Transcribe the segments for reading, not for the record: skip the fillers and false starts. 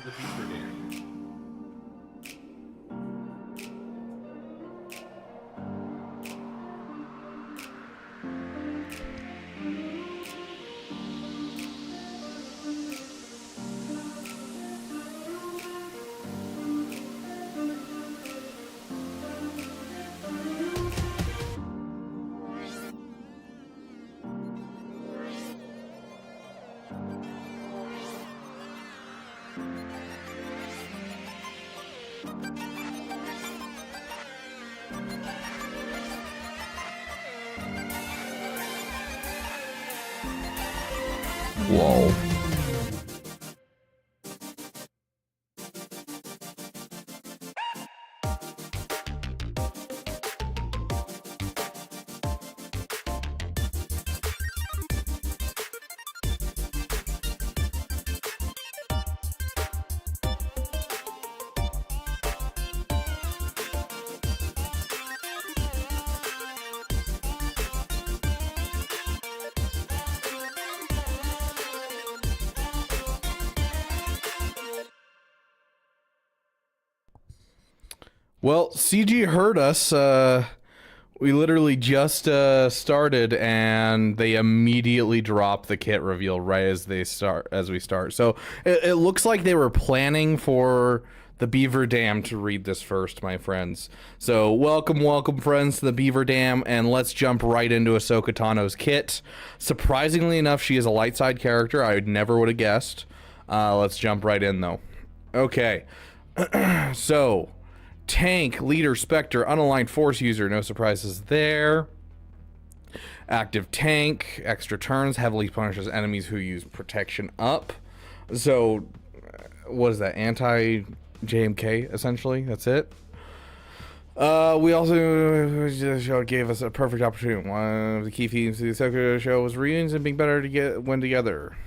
the Beaver Dam. Whoa. Well, CG heard us. We literally just started, and they immediately dropped the kit reveal right as we start. So it looks like they were planning for the Beaver Dam to read this first, my friends. So welcome, friends, to the Beaver Dam, and let's jump right into Ahsoka Tano's kit. Surprisingly enough, she is a light side character. I never would have guessed. Let's jump right in, though. Okay, so. Tank, leader, specter, unaligned force user, no surprises there. Active tank, extra turns, heavily punishes enemies who use protection up. So, what is that, anti-JMK, essentially? That's it. We also gave us a perfect opportunity. One of the key themes of the Ahsoka show was reunions and being better to when together.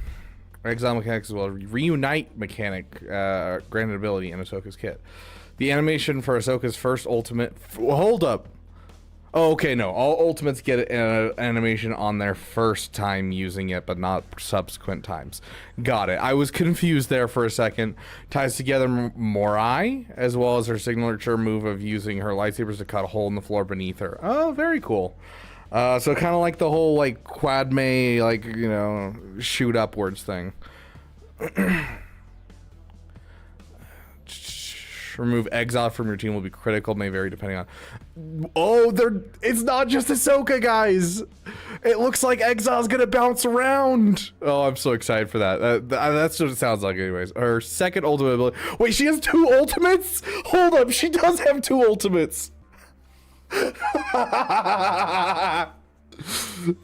Exile mechanics as well. Reunite mechanic, granted ability in Ahsoka's kit. The animation for Ahsoka's first ultimate... Hold up. Oh, okay, no. All ultimates get an animation on their first time using it, but not subsequent times. Got it. I was confused there for a second. Ties together Morai, as well as her signature move of using her lightsabers to cut a hole in the floor beneath her. Oh, very cool. So kind of like the whole, like, Quadme, like, you know, shoot upwards thing. Remove exile from your team will be critical, may vary depending on... Oh, it's not just Ahsoka, guys! It looks like exile's gonna bounce around! Oh, I'm so excited for that. That's what it sounds like anyways. Her second ultimate ability... Wait, she has 2 ultimates? Hold up, she does have 2 ultimates!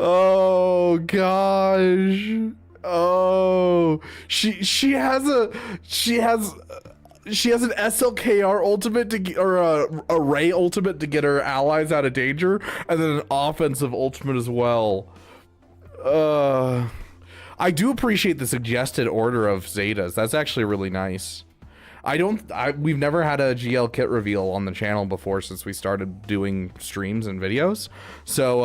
Oh, gosh. Oh, she has an SLKR ultimate to get, or a Ray ultimate to get her allies out of danger, and then an offensive ultimate as well. I do appreciate the suggested order of Zetas. That's actually really nice. We've never had a GL kit reveal on the channel before since we started doing streams and videos. So,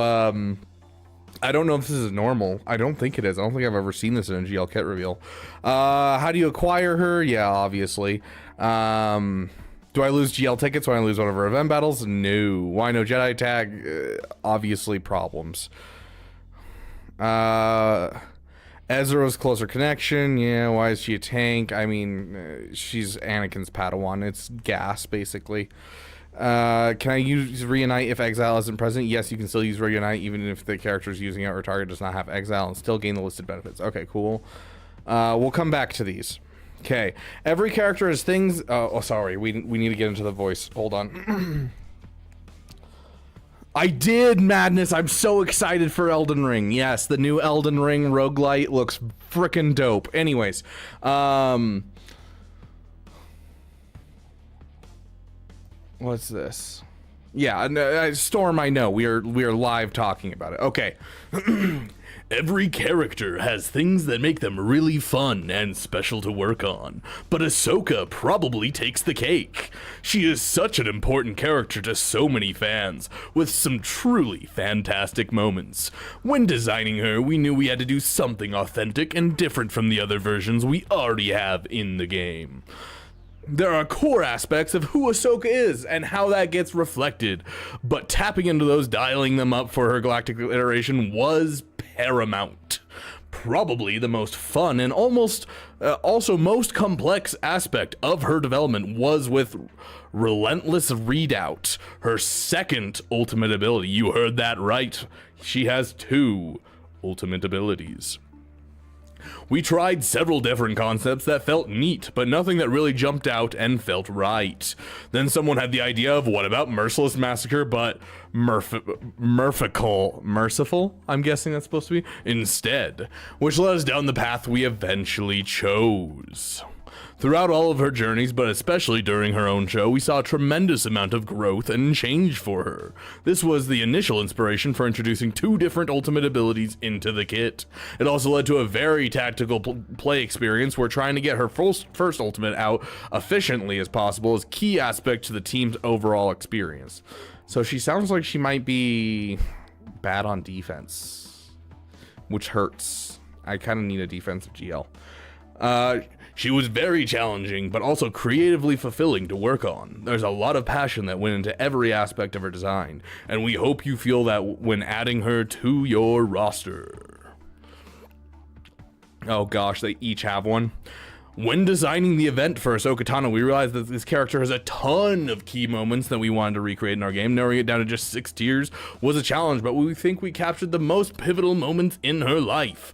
I don't know if this is normal. I don't think it is. I don't think I've ever seen this in a GL kit reveal. How do you acquire her? Yeah, obviously. Do I lose GL tickets when I lose one of her event battles? No. Why no Jedi tag? Obviously problems. Ezra's closer connection. Yeah, why is she a tank? I mean, she's Anakin's Padawan. It's gas, basically. Can I use Reunite if Exile isn't present? Yes, you can still use Reunite even if the character is using it or target does not have Exile and still gain the listed benefits. Okay, cool. We'll come back to these. Okay, every character has things... oh, sorry, we need to get into the voice. Hold on. I did, Madness! I'm so excited for Elden Ring. Yes, the new Elden Ring roguelite looks frickin' dope. Anyways, what's this? Yeah, Storm, I know. We are live talking about it. Okay. Every character has things that make them really fun and special to work on, but Ahsoka probably takes the cake. She is such an important character to so many fans, with some truly fantastic moments. When designing her, we knew we had to do something authentic and different from the other versions we already have in the game. There are core aspects of who Ahsoka is and how that gets reflected, but tapping into those, dialing them up for her galactic iteration was paramount. Probably the most fun and almost also most complex aspect of her development was with Relentless Redoubt, her second ultimate ability. You heard that right. She has 2 ultimate abilities. We tried several different concepts that felt neat, but nothing that really jumped out and felt right. Then someone had the idea of, what about Merciless Massacre, but merciful, I'm guessing that's supposed to be, instead, which led us down the path we eventually chose. Throughout all of her journeys, but especially during her own show, we saw a tremendous amount of growth and change for her. This was the initial inspiration for introducing 2 different ultimate abilities into the kit. It also led to a very tactical play experience where trying to get her first ultimate out efficiently as possible is key aspect to the team's overall experience. So she sounds like she might be bad on defense, which hurts. I kind of need a defensive GL. She was very challenging, but also creatively fulfilling to work on. There's a lot of passion that went into every aspect of her design, and we hope you feel that when adding her to your roster. Oh gosh, they each have one. When designing the event for Ahsoka Tano, we realized that this character has a ton of key moments that we wanted to recreate in our game. Narrowing it down to just 6 tiers was a challenge, but we think we captured the most pivotal moments in her life.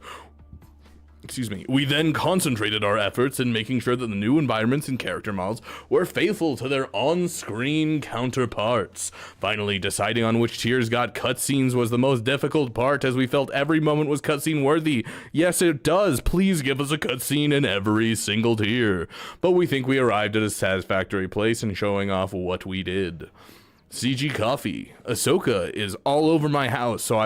We then concentrated our efforts in making sure that the new environments and character models were faithful to their on-screen counterparts. Finally, deciding on which tiers got cutscenes was the most difficult part, as we felt every moment was cutscene worthy. Yes, it does. Please give us a cutscene in every single tier. But we think we arrived at a satisfactory place in showing off what we did. CG Coffee. Ahsoka is all over my house, so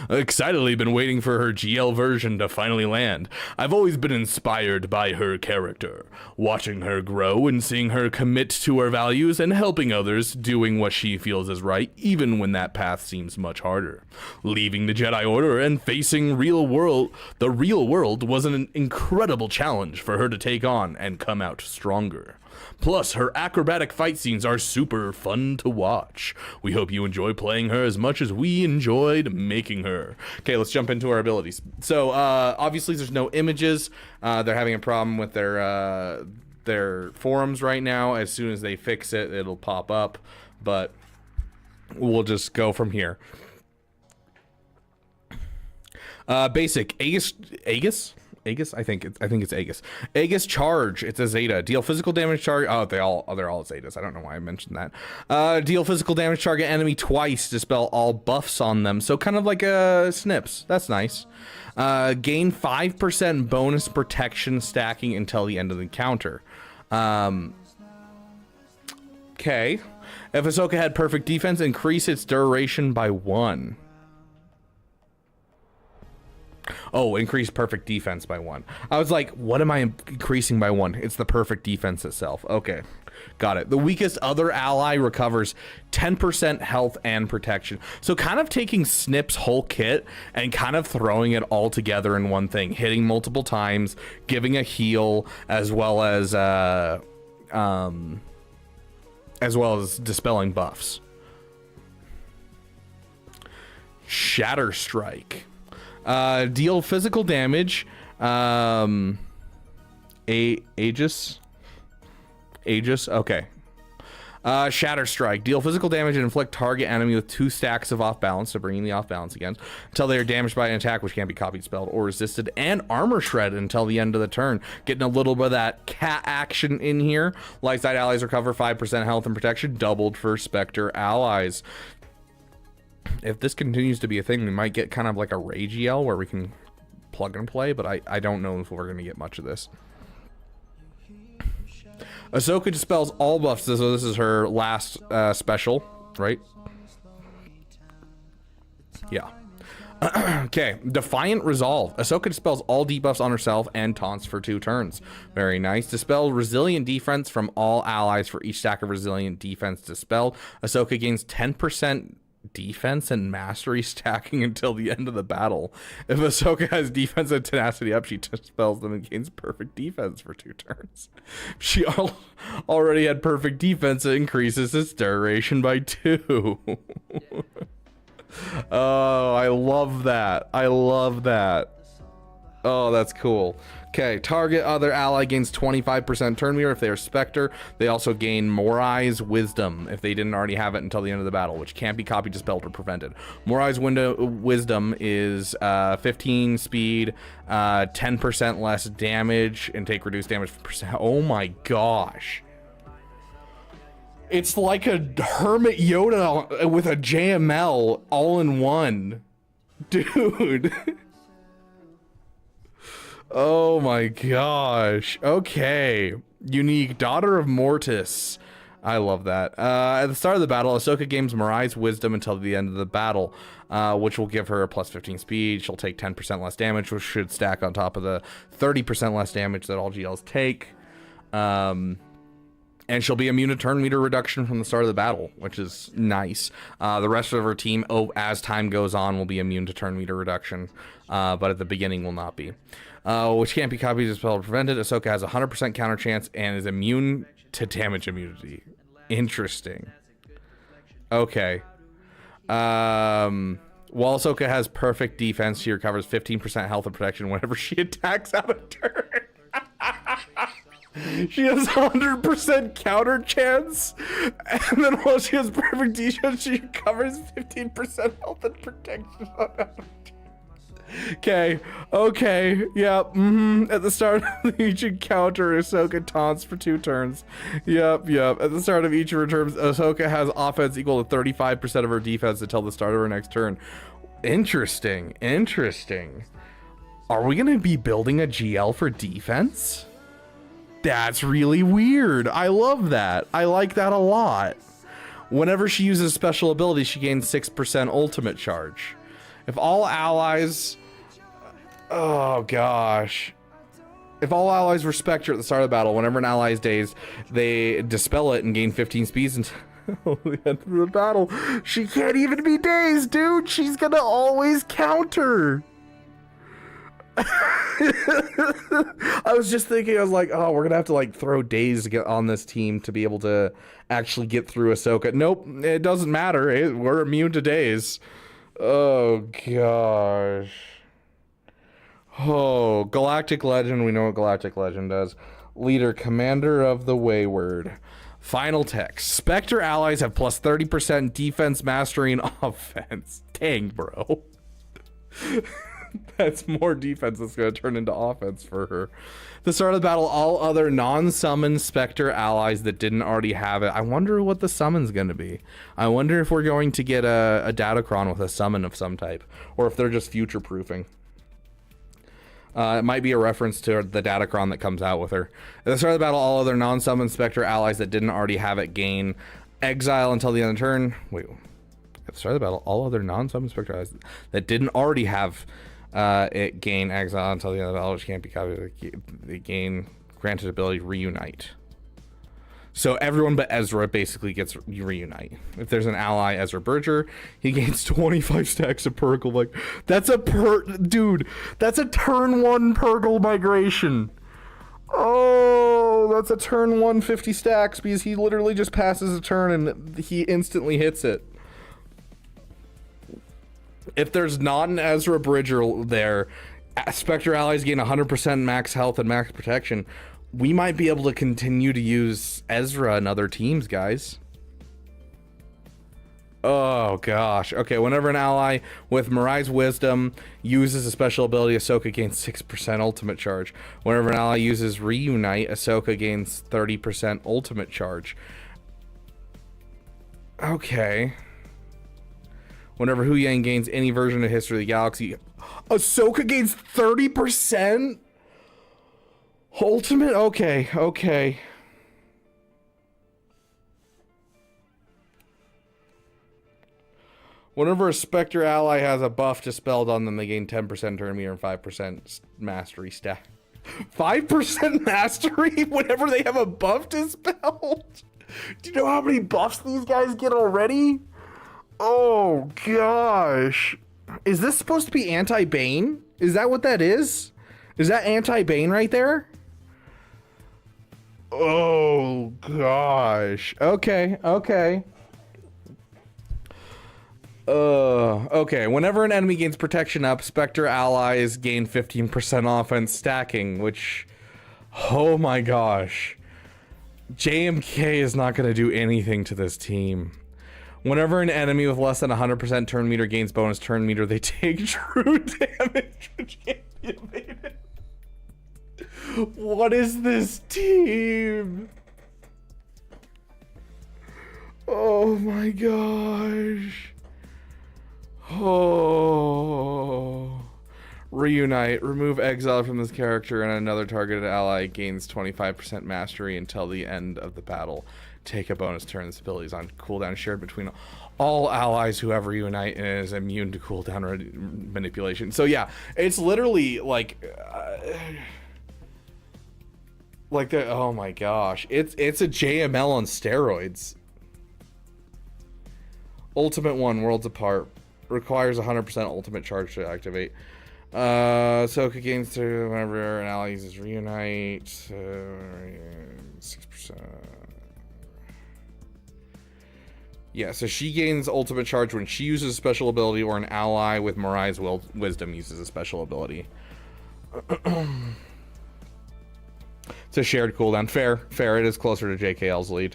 excitedly been waiting for her GL version to finally land. I've always been inspired by her character, watching her grow and seeing her commit to her values and helping others, doing what she feels is right, even when that path seems much harder. Leaving the Jedi Order and facing the real world was an incredible challenge for her to take on and come out stronger. Plus, her acrobatic fight scenes are super fun to watch. We hope you enjoy playing her as much as we enjoyed making her. Okay, let's jump into our abilities. So, obviously there's no images. They're having a problem with their forums right now. As soon as they fix it, it'll pop up. But we'll just go from here. Basic Aegis? I think it's Aegis. Aegis charge. It's a Zeta. Deal physical damage charge. Oh, they're all Zetas. I don't know why I mentioned that. Deal physical damage target enemy twice. Dispel all buffs on them. So kind of like a Snips. That's nice. Gain 5% bonus protection stacking until the end of the encounter. Okay. If Ahsoka had perfect defense, increase its duration by 1. Oh, increase perfect defense by 1. I was like, what am I increasing by 1? It's the perfect defense itself. Okay, got it. The weakest other ally recovers 10% health and protection. So kind of taking Snip's whole kit and kind of throwing it all together in one thing, hitting multiple times, giving a heal, as well as dispelling buffs. Shatter Strike. Deal physical damage. Aegis. Okay. Shatter Strike. Deal physical damage and inflict target enemy with 2 stacks of off balance, so bringing the off balance again, until they are damaged by an attack which can't be copied, spelled, or resisted, and armor shred until the end of the turn. Getting a little bit of that cat action in here. Light side allies recover 5% health and protection, doubled for Spectre allies. If this continues to be a thing, we might get kind of like a Rage EL where we can plug and play, but I don't know if we're going to get much of this. Ahsoka dispels all buffs, so this is her last special, right? Yeah. Okay, Defiant Resolve. Ahsoka dispels all debuffs on herself and taunts for 2 turns. Very nice. Dispel Resilient Defense from all allies for each stack of Resilient Defense dispelled. Ahsoka gains 10% defense and mastery stacking until the end of the battle. If Ahsoka has defense and tenacity up, she dispels them and gains perfect defense for 2 turns. She already had perfect defense. It increases its duration by 2. Oh, I love that. I love that. Oh, that's cool. Okay, target other ally gains 25% turn meter if they are Spectre. They also gain Morai's Wisdom if they didn't already have it until the end of the battle, which can't be copied, dispelled, or prevented. Morai's Wisdom is 15 speed, 10% less damage, and take reduced damage for percent. Oh my gosh. It's like a Hermit Yoda with a JML all in one. Dude. Oh my gosh. Okay. Unique. Daughter of Mortis. I love that. At the start of the battle, Ahsoka gains Morai's Wisdom until the end of the battle, which will give her a plus 15 speed. She'll take 10% less damage, which should stack on top of the 30% less damage that all GLs take. And she'll be immune to turn meter reduction from the start of the battle, which is nice. The rest of her team, as time goes on, will be immune to turn meter reduction, but at the beginning will not be. Which can't be copied, dispelled, or prevented. Ahsoka has a 100% counter chance and is immune to damage immunity. Interesting. Okay. While Ahsoka has perfect defense, she recovers 15% health and protection whenever she attacks out of turn. She has 100% counter chance, and then while she has perfect defense, she covers 15% health and protection. Okay, yep, At the start of each encounter, Ahsoka taunts for 2 turns. Yep. At the start of each of her turns, Ahsoka has offense equal to 35% of her defense until the start of her next turn. Interesting. Are we gonna be building a GL for defense? That's really weird. I love that. I like that a lot. Whenever she uses special ability, she gains 6% ultimate charge. If all allies... Oh, gosh. If all allies were Spectre at the start of the battle, whenever an ally is dazed, they dispel it and gain 15 speeds until the end of the battle. She can't even be dazed, dude. She's gonna always counter. I was just thinking, I was like, oh, we're gonna have to like throw days to get on this team to be able to actually get through Ahsoka. Nope, it doesn't matter. We're immune to days. Oh gosh. Oh, Galactic Legend. We know what Galactic Legend does. Leader, Commander of the Wayward. Final text. Spectre allies have plus 30% defense, mastery, and offense. Dang, bro. That's more defense that's going to turn into offense for her. At the start of the battle, all other non-summon Spectre allies that didn't already have it. I wonder what the summon's going to be. I wonder if we're going to get a Datacron with a summon of some type, or if they're just future-proofing. It might be a reference to the Datacron that comes out with her. At the start of the battle, all other non-summon Spectre allies that didn't already have it gain exile until the end of the turn. Wait. At the start of the battle, all other non-summon Spectre allies that didn't already have it gain exile until the end of the battle, which can't be copied. They gain granted ability reunite. So everyone but Ezra basically gets reunite. If there's an ally, Ezra Bridger, he gains 25 stacks of Purgle. Like, that's a dude, that's a turn 1 Purgle migration. Oh, that's a turn 1 50 stacks because he literally just passes a turn and he instantly hits it. If there's not an Ezra Bridger there, Spectre allies gain 100% max health and max protection. We might be able to continue to use Ezra and other teams, guys. Oh, gosh. Okay, whenever an ally with Morai's Wisdom uses a special ability, Ahsoka gains 6% ultimate charge. Whenever an ally uses Reunite, Ahsoka gains 30% ultimate charge. Okay. Whenever Hu Yang gains any version of History of the Galaxy, Ahsoka gains 30%? Ultimate? Okay. Whenever a Spectre ally has a buff dispelled on them, they gain 10% turn meter and 5% mastery stack. 5% mastery whenever they have a buff dispelled? Do you know how many buffs these guys get already? Oh, gosh. Is this supposed to be anti-Bane? Is that what that is? Is that anti-Bane right there? Oh, gosh. Okay, okay. Okay. Whenever an enemy gains protection up, Spectre allies gain 15% offense stacking, which... Oh my gosh. JMK is not going to do anything to this team. Whenever an enemy with less than 100% turn meter gains bonus turn meter, they take true damage, which can't be evaded. What is this team? Oh my gosh. Oh. Reunite. Remove exile from this character and another targeted ally gains 25% mastery until the end of the battle. Take a bonus turn. This ability is on cooldown shared between all allies who ever reunite and is immune to cooldown manipulation. So yeah, it's literally like the, oh my gosh. It's a JML on steroids. Ultimate 1, Worlds Apart. Requires 100% ultimate charge to activate. Ahsoka gains to whenever an ally uses reunite. 6%. Yeah, so she gains ultimate charge when she uses a special ability or an ally with Marai's wisdom uses a special ability. It's a shared cooldown. Fair. It is closer to JKL's lead.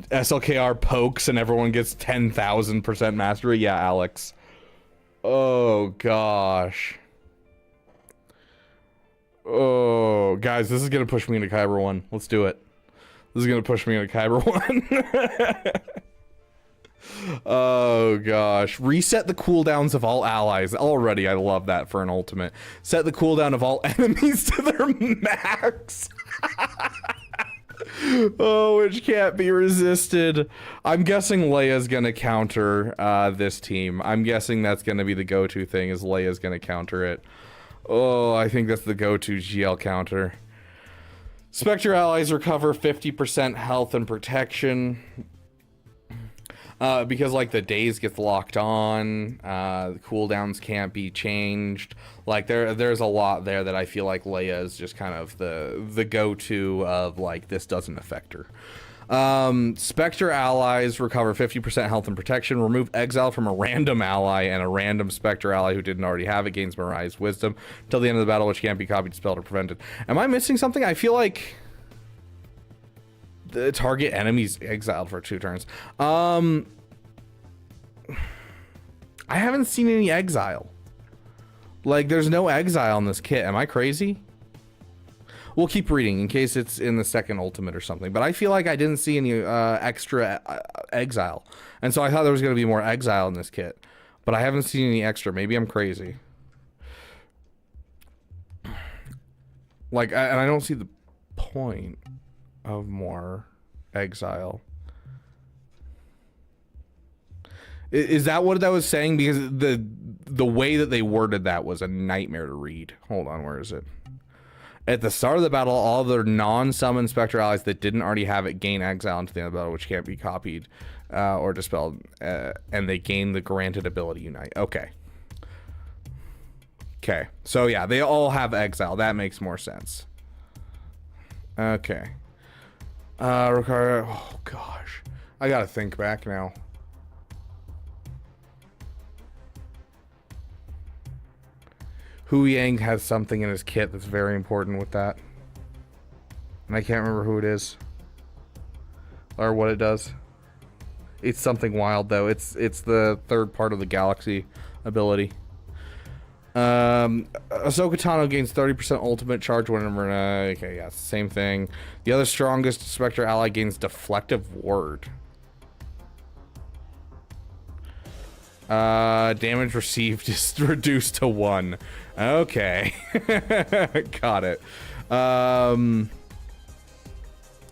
SLKR pokes and everyone gets 10,000% mastery. Yeah, Alex. Oh, gosh. Oh, guys, this is going to push me into Kyber 1. Let's do it. This is going to push me into Kyber 1. Oh, gosh. Reset the cooldowns of all allies. Already, I love that for an ultimate. Set the cooldown of all enemies to their max. Oh, which can't be resisted. I'm guessing Leia's gonna counter this team. I'm guessing that's gonna be the go-to thing, is Leia's gonna counter it. Oh, I think that's the go-to GL counter. Spectre allies recover 50% health and protection. Because like the days gets locked on, the cooldowns can't be changed. Like there's a lot there that I feel like Leia is just kind of the go-to of like, this doesn't affect her. Spectre allies recover 50% health and protection. Remove exile from a random ally, and a random Spectre ally who didn't already have it gains Marai's wisdom till the end of the battle, which can't be copied, dispelled, or prevented. Am I missing something? I feel like the target enemies exiled for 2 turns. I haven't seen any exile. Like, there's no exile in this kit. Am I crazy? We'll keep reading in case it's in the second ultimate or something. But I feel like I didn't see any extra exile. And so I thought there was going to be more exile in this kit. But I haven't seen any extra. Maybe I'm crazy. Like, and I don't see the point of more exile. Is that what that was saying? Because the way that they worded that was a nightmare to read. Hold on, where is it? At the start of the battle, all their non-summon Spectre allies that didn't already have it gain exile into the end of the battle, which can't be copied or dispelled, and they gain the granted ability Unite. Okay. Okay. So yeah, they all have exile. That makes more sense. Okay. Oh gosh, I gotta think back now. Hu Yang has something in his kit that's very important with that, and I can't remember who it is or what it does. It's something wild though. It's the third part of the galaxy ability. Ahsoka Tano gains 30% ultimate charge whenever. Okay, yeah, same thing. The other strongest Spectre ally gains deflective ward. Damage received is reduced to 1. Okay. Got it.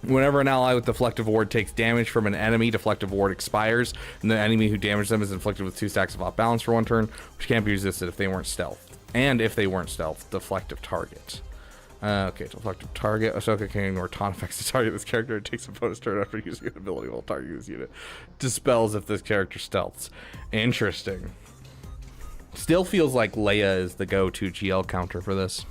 Whenever an ally with Deflective Ward takes damage from an enemy, Deflective Ward expires, and the enemy who damaged them is inflicted with 2 stacks of off balance for 1 turn, which can't be resisted if they weren't stealth. And if they weren't stealth, Deflective Target. Okay, Deflective Target. Ahsoka can ignore taunt effects to target this character. It takes a bonus turn after using an ability while targeting this unit. Dispels if this character stealths. Interesting. Still feels like Leia is the go-to GL counter for this.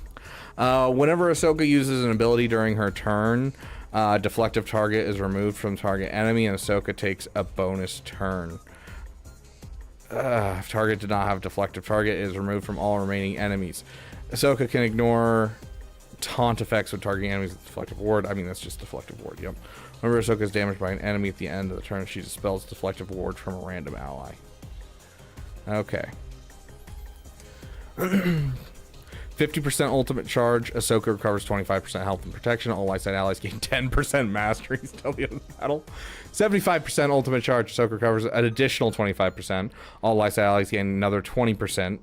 Whenever Ahsoka uses an ability during her turn, Deflective Target is removed from target enemy, and Ahsoka takes a bonus turn. If target did not have Deflective Target, it is removed from all remaining enemies. Ahsoka can ignore taunt effects when targeting enemies with Deflective Ward. I mean, that's just Deflective Ward, yep. Whenever Ahsoka is damaged by an enemy at the end of the turn, she dispels Deflective Ward from a random ally. Okay. 50% ultimate charge. Ahsoka recovers 25% health and protection. All light side allies gain 10% mastery until the end of the battle. 75% ultimate charge. Ahsoka recovers an additional 25%. All light side allies gain another 20%.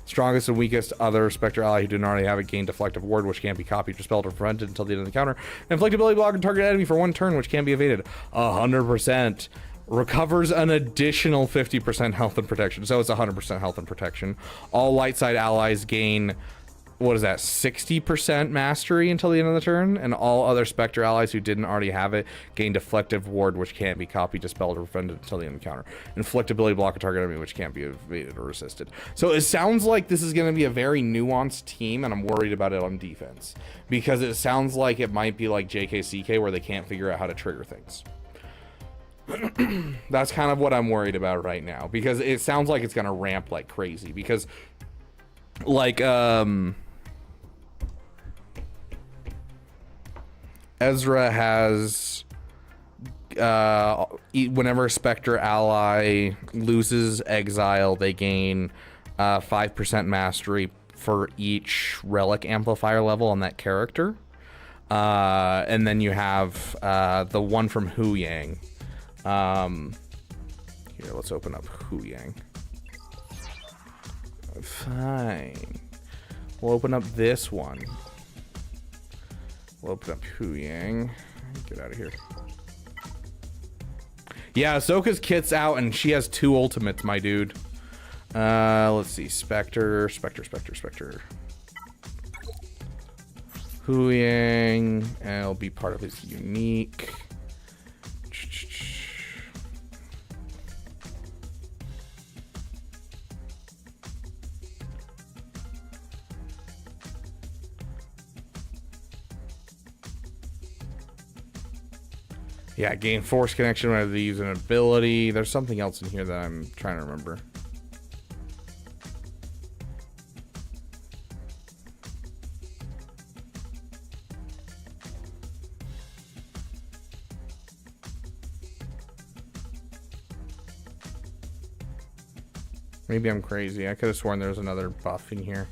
Strongest and weakest other Spectre ally who didn't already have it gain Deflective Ward, which can't be copied, dispelled, or prevented until the end of the counter. Inflict ability block on target enemy for 1 turn, which can be evaded. 100%. Recovers an additional 50% health and protection. So it's 100% health and protection. All light side allies gain, what is that, 60% mastery until the end of the turn, and all other Spectre allies who didn't already have it gain Deflective Ward, which can't be copied, dispelled, or prevented until the end of the counter. Inflict ability block a target enemy, which can't be evaded or resisted. So it sounds like this is going to be a very nuanced team, and I'm worried about it on defense, because it sounds like it might be like JKCK, where they can't figure out how to trigger things. That's kind of what I'm worried about right now, because it sounds like it's going to ramp like crazy, because like Ezra has whenever a Spectre ally loses exile, they gain 5% mastery for each relic amplifier level on that character. And then you have the one from Hu Yang. Here, let's open up Hu Yang. Fine. We'll open up this one. We'll open up Hu Yang. Get out of here. Yeah, Ahsoka's kit's out and she has 2 ultimates, my dude. Let's see. Spectre. Hu Yang. And it'll be part of his unique. Yeah, gain force connection whenever they use an ability. There's something else in here that I'm trying to remember. Maybe I'm crazy. I could have sworn there was another buff in here.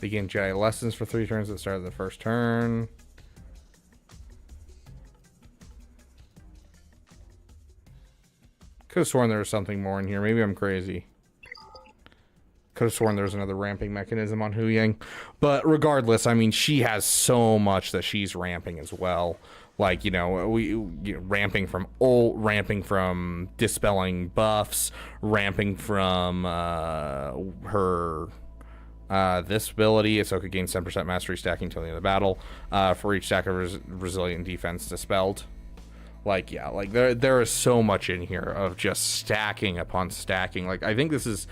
They gain Jedi lessons for 3 turns at the start of the first turn. Could have sworn there was something more in here. Maybe I'm crazy. Could have sworn there was another ramping mechanism on Hu Yang. But regardless, I mean, she has so much that she's ramping as well. Like, you know, ramping from dispelling buffs, ramping from her... this ability, Ahsoka gains 10% mastery stacking until the end of the battle for each stack of resilient defense dispelled. Like, yeah, like there is so much in here of just stacking upon stacking. Like, I think this is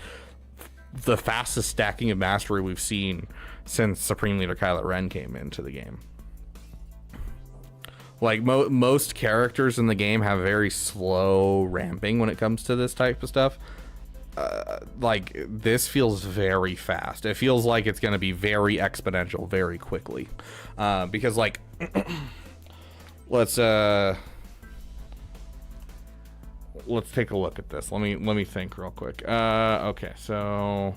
the fastest stacking of mastery we've seen since Supreme Leader Kylo Ren came into the game. Like, most characters in the game have very slow ramping when it comes to this type of stuff. Like, this feels very fast. It feels like it's going to be very exponential very quickly. Because, like, let's take a look at this. Let me think real quick. Okay, so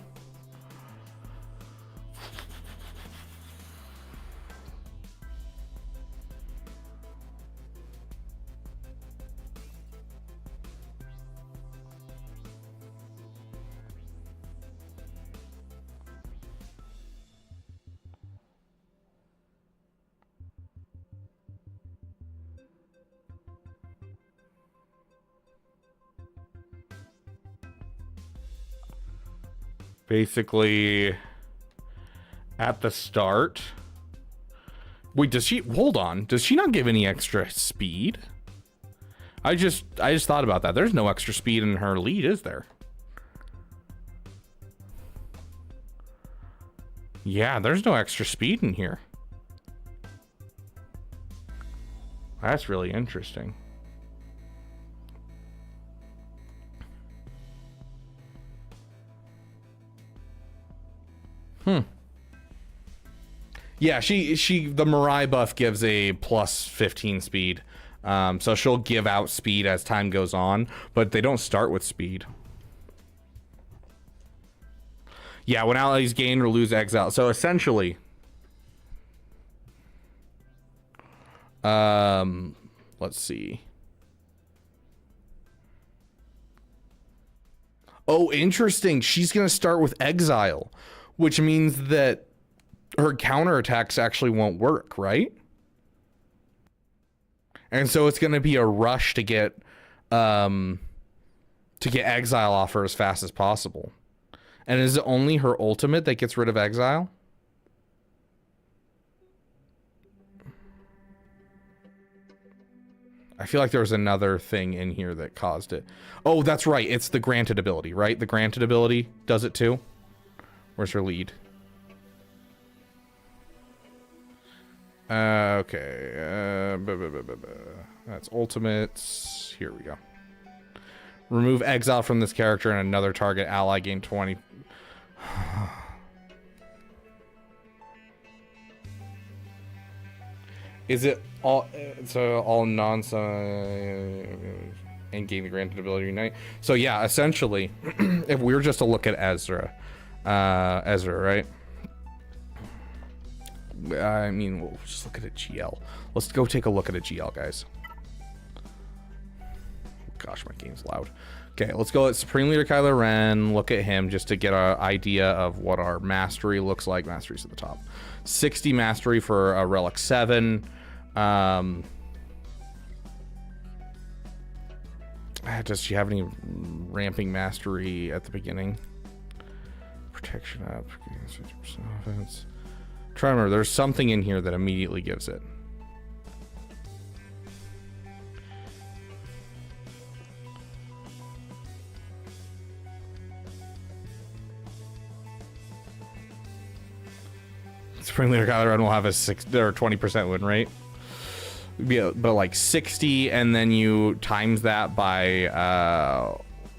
Basically, at the start. Wait, does she... Hold on. Does she not give any extra speed? I just thought about that. There's no extra speed in her lead, is there? Yeah, there's no extra speed in here. That's really interesting. Yeah, the Mirai buff gives a plus 15 speed. So she'll give out speed as time goes on, but they don't start with speed. Yeah, when allies gain or lose exile. So essentially, let's see. Oh, interesting. She's going to start with exile, which means that her counterattacks actually won't work, right? And so it's going to be a rush to get exile off her as fast as possible. And is it only her ultimate that gets rid of exile? I feel like there was another thing in here that caused it. Oh, that's right. It's the granted ability, right? The granted ability does it too. Where's her lead? Okay. That's ultimates. Here we go. Remove exile from this character and another target ally gain 20. Is it all? So all nonsense and gain the granted ability unite. So yeah, essentially, if we were just to look at Ezra, right? I mean, we'll just look at a GL. Let's go take a look at a GL, guys. Gosh, my game's loud. Okay, let's go at Supreme Leader Kylo Ren. Look at him just to get an idea of what our mastery looks like. Mastery's at the top. 60 mastery for a Relic 7. Does she have any ramping mastery at the beginning? Protection up. Offense. Try to remember, there's something in here that immediately gives it. Supreme Leader Kylo Ren will have a 20% win rate. Yeah, but like 60, and then you times that by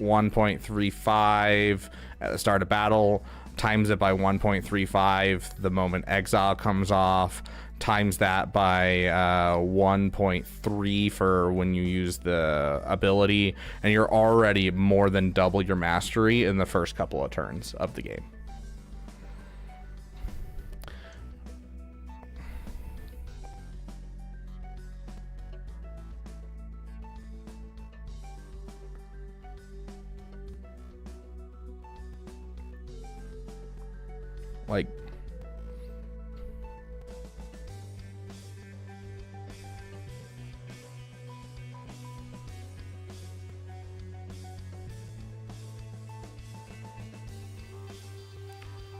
1.35 at the start of battle, times it by 1.35 the moment exile comes off, times that by 1.3 for when you use the ability, and you're already more than double your mastery in the first couple of turns of the game. Like,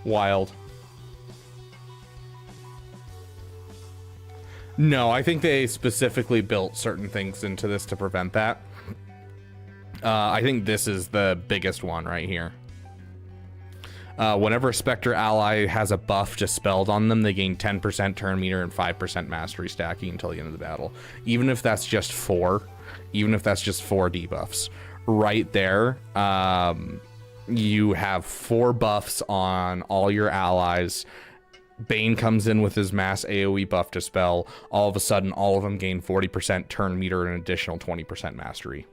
wild. No, I think they specifically built certain things into this to prevent that. I think this is the biggest one right here. Whenever a Spectre ally has a buff dispelled on them, they gain 10% turn meter and 5% mastery stacking until the end of the battle. Even if that's just 4 debuffs. Right there, you have 4 buffs on all your allies. Bane comes in with his mass AoE buff dispel. All of a sudden, all of them gain 40% turn meter and an additional 20% mastery.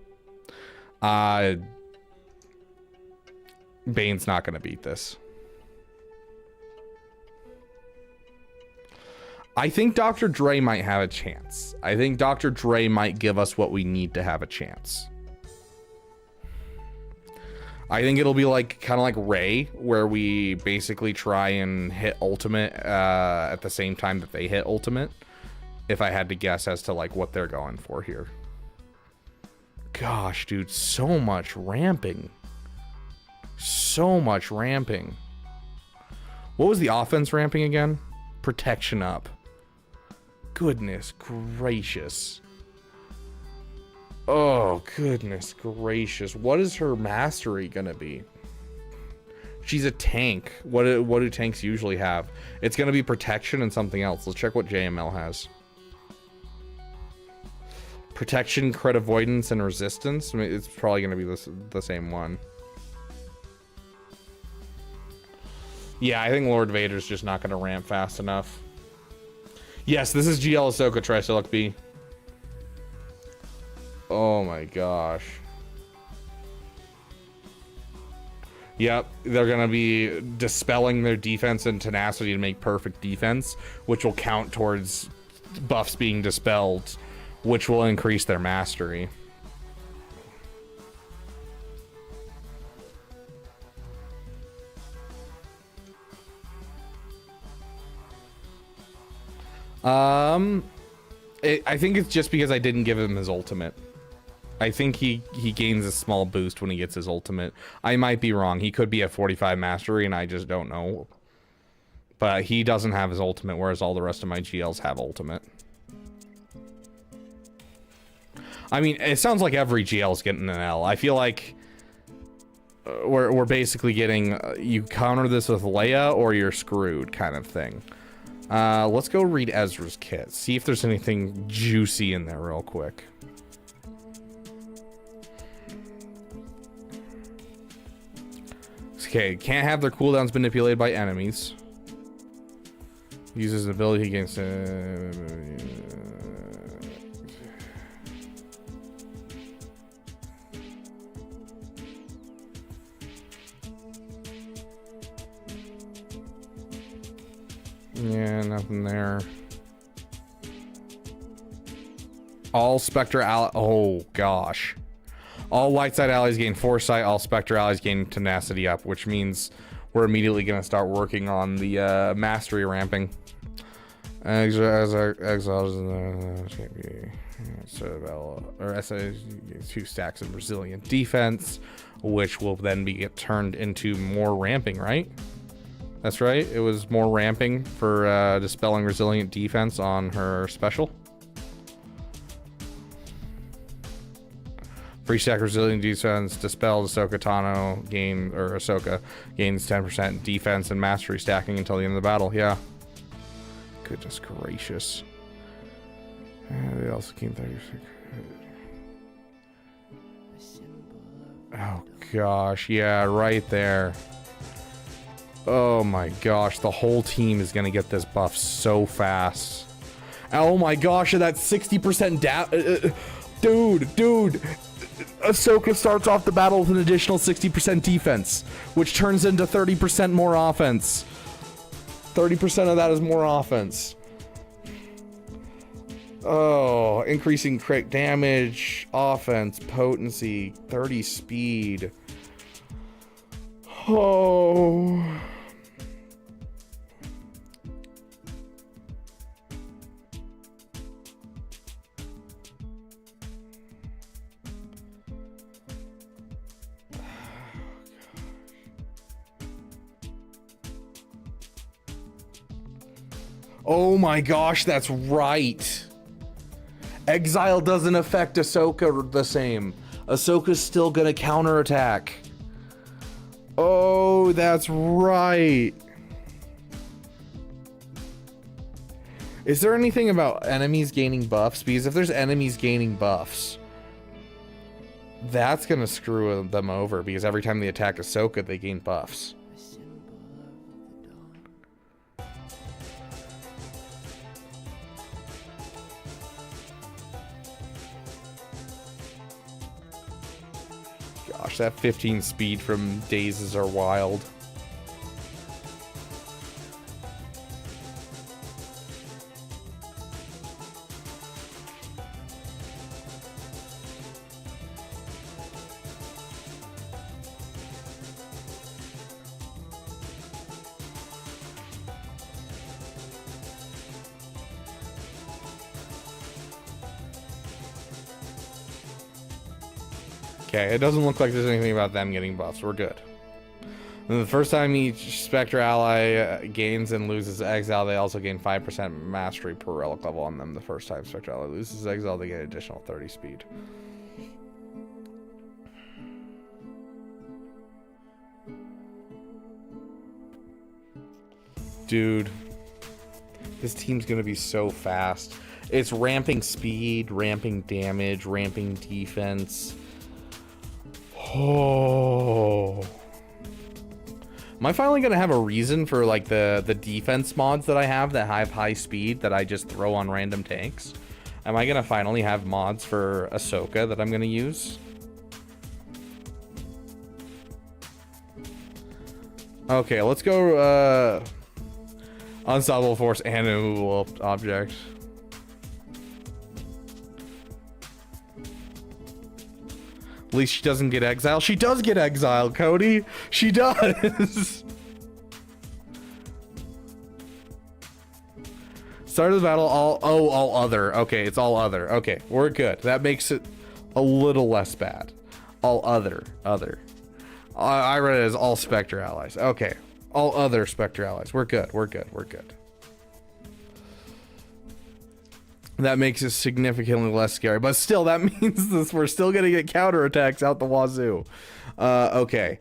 Bane's not going to beat this. I think Dr. Dre might have a chance. I think Dr. Dre might give us what we need to have a chance. I think it'll be like kind of like Rey, where we basically try and hit ultimate at the same time that they hit ultimate. If I had to guess as to like what they're going for here. Gosh, dude, so much ramping. So much ramping. What was the offense ramping again? Protection up. Goodness gracious. Oh, goodness gracious. What is her mastery gonna be? She's a tank. What do tanks usually have? It's gonna be protection and something else. Let's check what JML has. Protection, crit avoidance, and resistance. I mean, it's probably gonna be the same one. Yeah, I think Lord Vader's just not gonna ramp fast enough. Yes, this is GL Ahsoka Triselect B. Oh my gosh. Yep, they're gonna be dispelling their defense and tenacity to make perfect defense, which will count towards buffs being dispelled, which will increase their mastery. I think it's just because I didn't give him his ultimate. I think he gains a small boost when he gets his ultimate. I might be wrong. He could be at 45 mastery and I just don't know. But he doesn't have his ultimate, whereas all the rest of my GLs have ultimate. I mean, it sounds like every GL is getting an L. I feel like we're basically getting you counter this with Leia or you're screwed kind of thing. Let's go read Ezra's kit. See if there's anything juicy in there real quick. Okay, can't have their cooldowns manipulated by enemies. Uses an ability against... yeah, nothing there. All Spectre ally... oh, gosh. All light side allies gain foresight. All Spectre allies gain tenacity up, which means we're immediately going to start working on the mastery ramping. Exiles or 2 stacks of resilient defense, which will then get turned into more ramping, right? That's right. It was more ramping for dispelling resilient defense on her special. Free stack resilient defense, dispelled Ahsoka Tano Ahsoka gains 10% defense and mastery stacking until the end of the battle. Yeah. Goodness gracious. They also gain 36. Oh gosh, yeah, right there. Oh my gosh, the whole team is gonna get this buff so fast. Oh my gosh, that's 60% down. Dude. Ahsoka starts off the battle with an additional 60% defense, which turns into 30% more offense. 30% of that is more offense. Oh, increasing crit damage, offense, potency, 30 speed. Oh. Oh my gosh, that's right. Exile doesn't affect Ahsoka the same. Ahsoka's still gonna counterattack. Oh, that's right. Is there anything about enemies gaining buffs? Because if there's enemies gaining buffs, that's gonna screw them over, because every time they attack Ahsoka, they gain buffs. Gosh, that 15 speed from Dazes are wild. Okay, it doesn't look like there's anything about them getting buffs. We're good. And the first time each Spectre ally gains and loses exile, they also gain 5% mastery per relic level on them. The first time Spectre ally loses exile, they get additional 30 speed. Dude, this team's gonna be so fast. It's ramping speed, ramping damage, ramping defense. Oh. Am I finally gonna have a reason for like the defense mods that I have that have high speed that I just throw on random tanks? Am I gonna finally have mods for Ahsoka that I'm gonna use? Okay, let's go Unstoppable Force and Immovable Object. At least she doesn't get exiled. She does get exiled, Cody. She does. Start of the battle, all other. Okay, it's all other. Okay, we're good. That makes it a little less bad. All other. I read it as all Spectre allies. Okay, all other Spectre allies. We're good. That makes it significantly less scary, but still, that means this we're still gonna get counterattacks out the wazoo. Okay.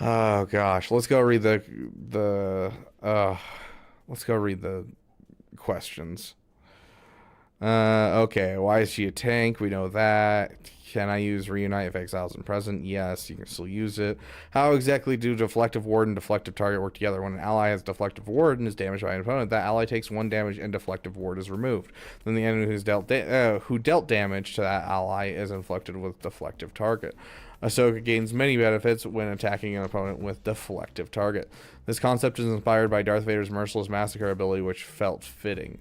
Oh gosh, let's go read the questions. Okay, why is she a tank? We know that. Can I use Reunite if exiles in present? Yes, you can still use it. How exactly do Deflective Ward and Deflective Target work together? When an ally has Deflective Ward and is damaged by an opponent, that ally takes 1 damage and Deflective Ward is removed. Then the enemy who dealt damage to that ally is inflicted with Deflective Target. Ahsoka gains many benefits when attacking an opponent with Deflective Target. This concept is inspired by Darth Vader's Merciless Massacre ability, which felt fitting.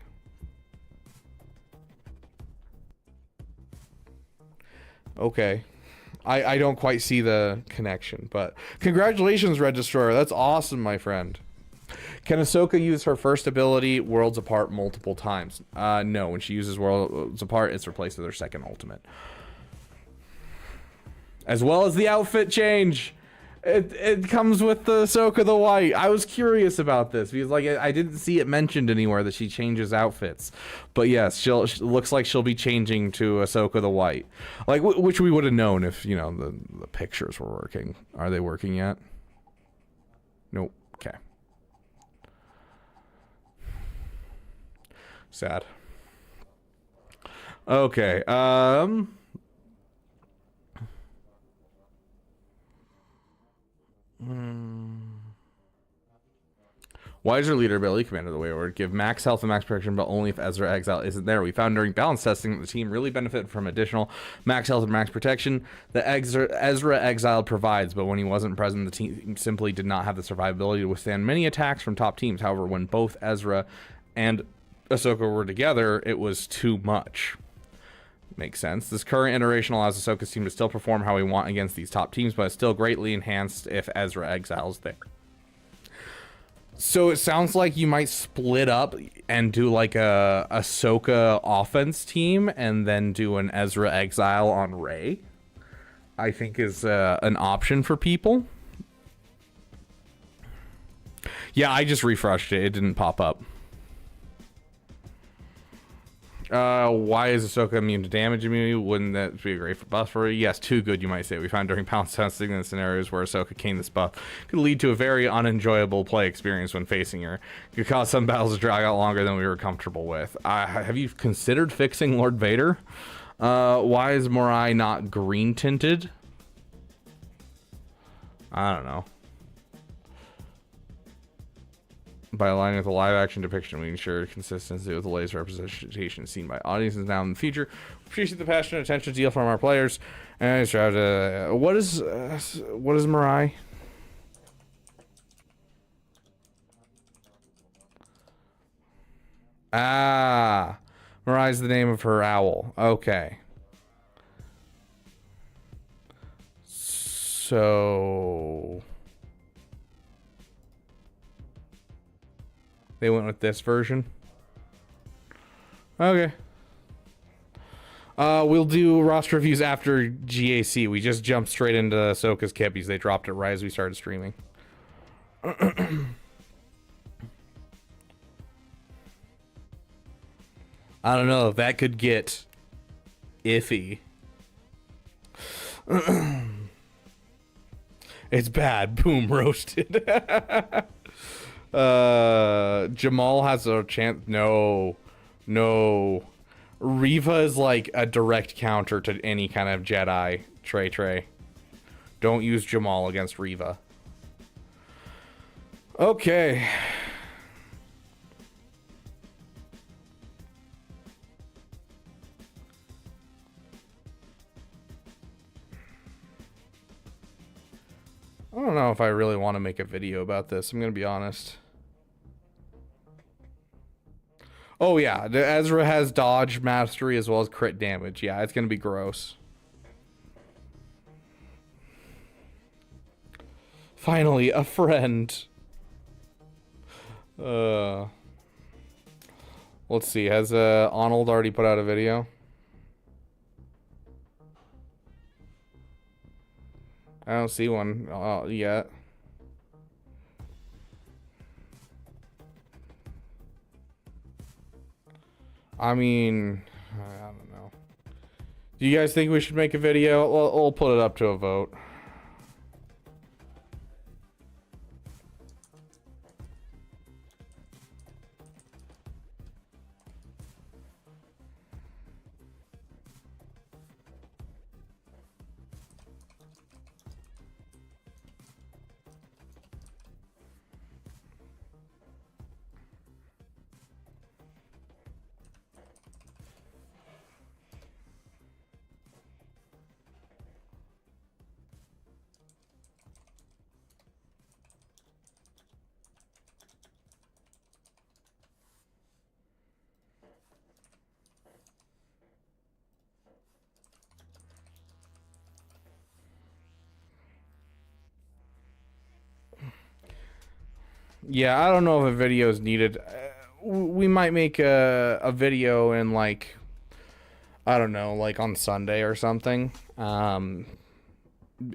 Okay. I don't quite see the connection, but congratulations, Red Destroyer. That's awesome, my friend. Can Ahsoka use her first ability, Worlds Apart, multiple times? No. When she uses Worlds Apart, it's replaced with her second ultimate. As well as the outfit change. It comes with the Ahsoka the White. I was curious about this because like I didn't see it mentioned anywhere that she changes outfits. But yes, she looks like she'll be changing to Ahsoka the White. Like which we would have known if, you know, the pictures were working. Are they working yet? Nope. Okay. Sad. Okay. Why is your leader ability Commander of the Wayward give max health and max protection, but only if Ezra Exile isn't there? We found during balance testing that the team really benefited from additional max health and max protection that Ezra Exile provides, but when he wasn't present, the team simply did not have the survivability to withstand many attacks from top teams. However, when both Ezra and Ahsoka were together, it was too much. Makes sense. This current iteration allows Ahsoka's team to still perform how we want against these top teams, but it's still greatly enhanced if Ezra Exile's there. So it sounds like you might split up and do like a Ahsoka offense team and then do an Ezra Exile on Rey. I think is an option for people. Yeah, I just refreshed it. It didn't pop up. Why is Ahsoka immune to damage immunity? Wouldn't that be a great buff for her? Yes, too good, you might say. We found during balance testing in scenarios where Ahsoka gained this buff could lead to a very unenjoyable play experience when facing her. It could cause some battles to drag out longer than we were comfortable with. Have you considered fixing Lord Vader? Why is Morai not green tinted? I don't know. By aligning with a live-action depiction, we ensure consistency with the latest representation seen by audiences now in the future. We appreciate the passion and attention to deal from our players. And I try to, what is Mirai? Ah, Mirai's the name of her owl. Okay. So they went with this version. Okay. We'll do roster reviews after GAC. We just jumped straight into Ahsoka's kit because they dropped it right as we started streaming. I don't know if that could get iffy. It's bad. Boom, roasted. Jamal has a chance. No. Reva is like a direct counter to any kind of Jedi. Trey. Don't use Jamal against Reva. Okay. I don't know if I really want to make a video about this. I'm going to be honest. Oh, yeah. The Ezra has dodge mastery as well as crit damage. Yeah, it's going to be gross. Finally, a friend. Let's see. Has Arnold already put out a video? I don't see one yet. I mean, I don't know. Do you guys think we should make a video? We'll put it up to a vote. Yeah, I don't know if a video is needed. We might make a video in like, I don't know, like on Sunday or something. Like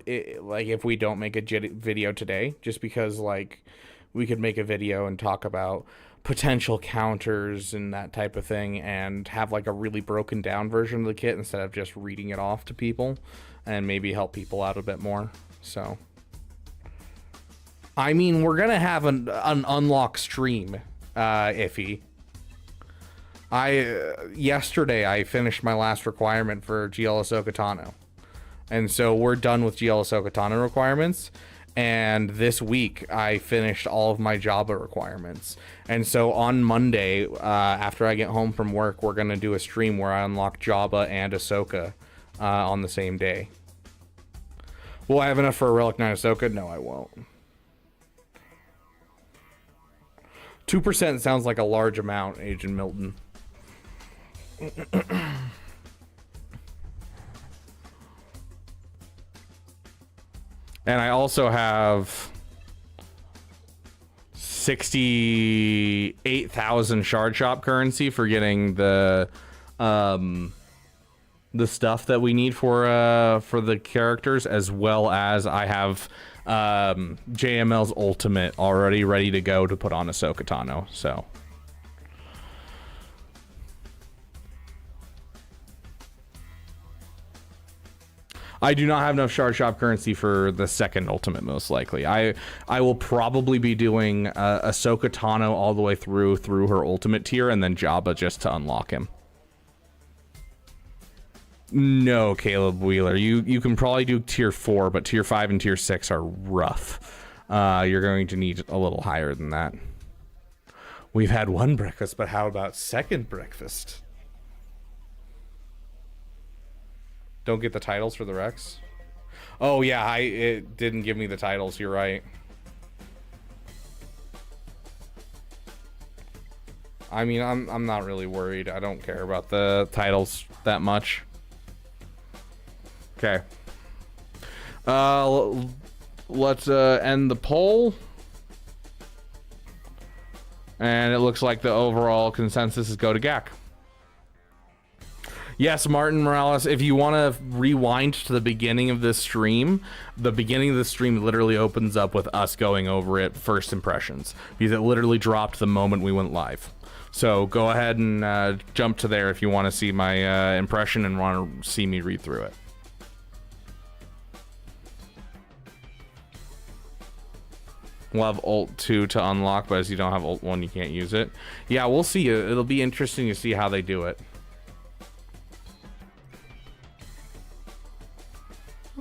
if we don't make a video today, just because like we could make a video and talk about potential counters and that type of thing and have like a really broken down version of the kit instead of just reading it off to people and maybe help people out a bit more. So I mean, we're gonna have an unlock stream, Iffy. Yesterday I finished my last requirement for GL Ahsoka Tano, and so we're done with GL Ahsoka Tano requirements. And this week I finished all of my Jabba requirements, and so on Monday, after I get home from work, we're gonna do a stream where I unlock Jabba and Ahsoka on the same day. Will I have enough for a Relic 9 Ahsoka? No, I won't. 2% sounds like a large amount, Agent Milton. And I also have 68,000 shard shop currency for getting the stuff that we need for the characters, as well as I have JML's ultimate already ready to go to put on Ahsoka Tano. So I do not have enough shard shop currency for the second ultimate, most likely. I will probably be doing Ahsoka Tano all the way through her ultimate tier, and then Jabba just to unlock him. No, Caleb Wheeler. You can probably do tier 4, but tier 5 and tier 6 are rough. You're going to need a little higher than that. We've had one breakfast, but how about second breakfast? Don't get the titles for the Rex? Oh yeah, it didn't give me the titles, you're right. I mean, I'm not really worried. I don't care about the titles that much. Okay. Let's end the poll. And it looks like the overall consensus is go to GAC. Yes, Martin Morales, if you want to rewind to the beginning of this stream, the beginning of the stream literally opens up with us going over it, first impressions, because it literally dropped the moment we went live. So go ahead and jump to there if you want to see my impression and want to see me read through it. We'll have Alt 2 to unlock, but as you don't have Alt 1, you can't use it. Yeah, we'll see. It'll be interesting to see how they do it.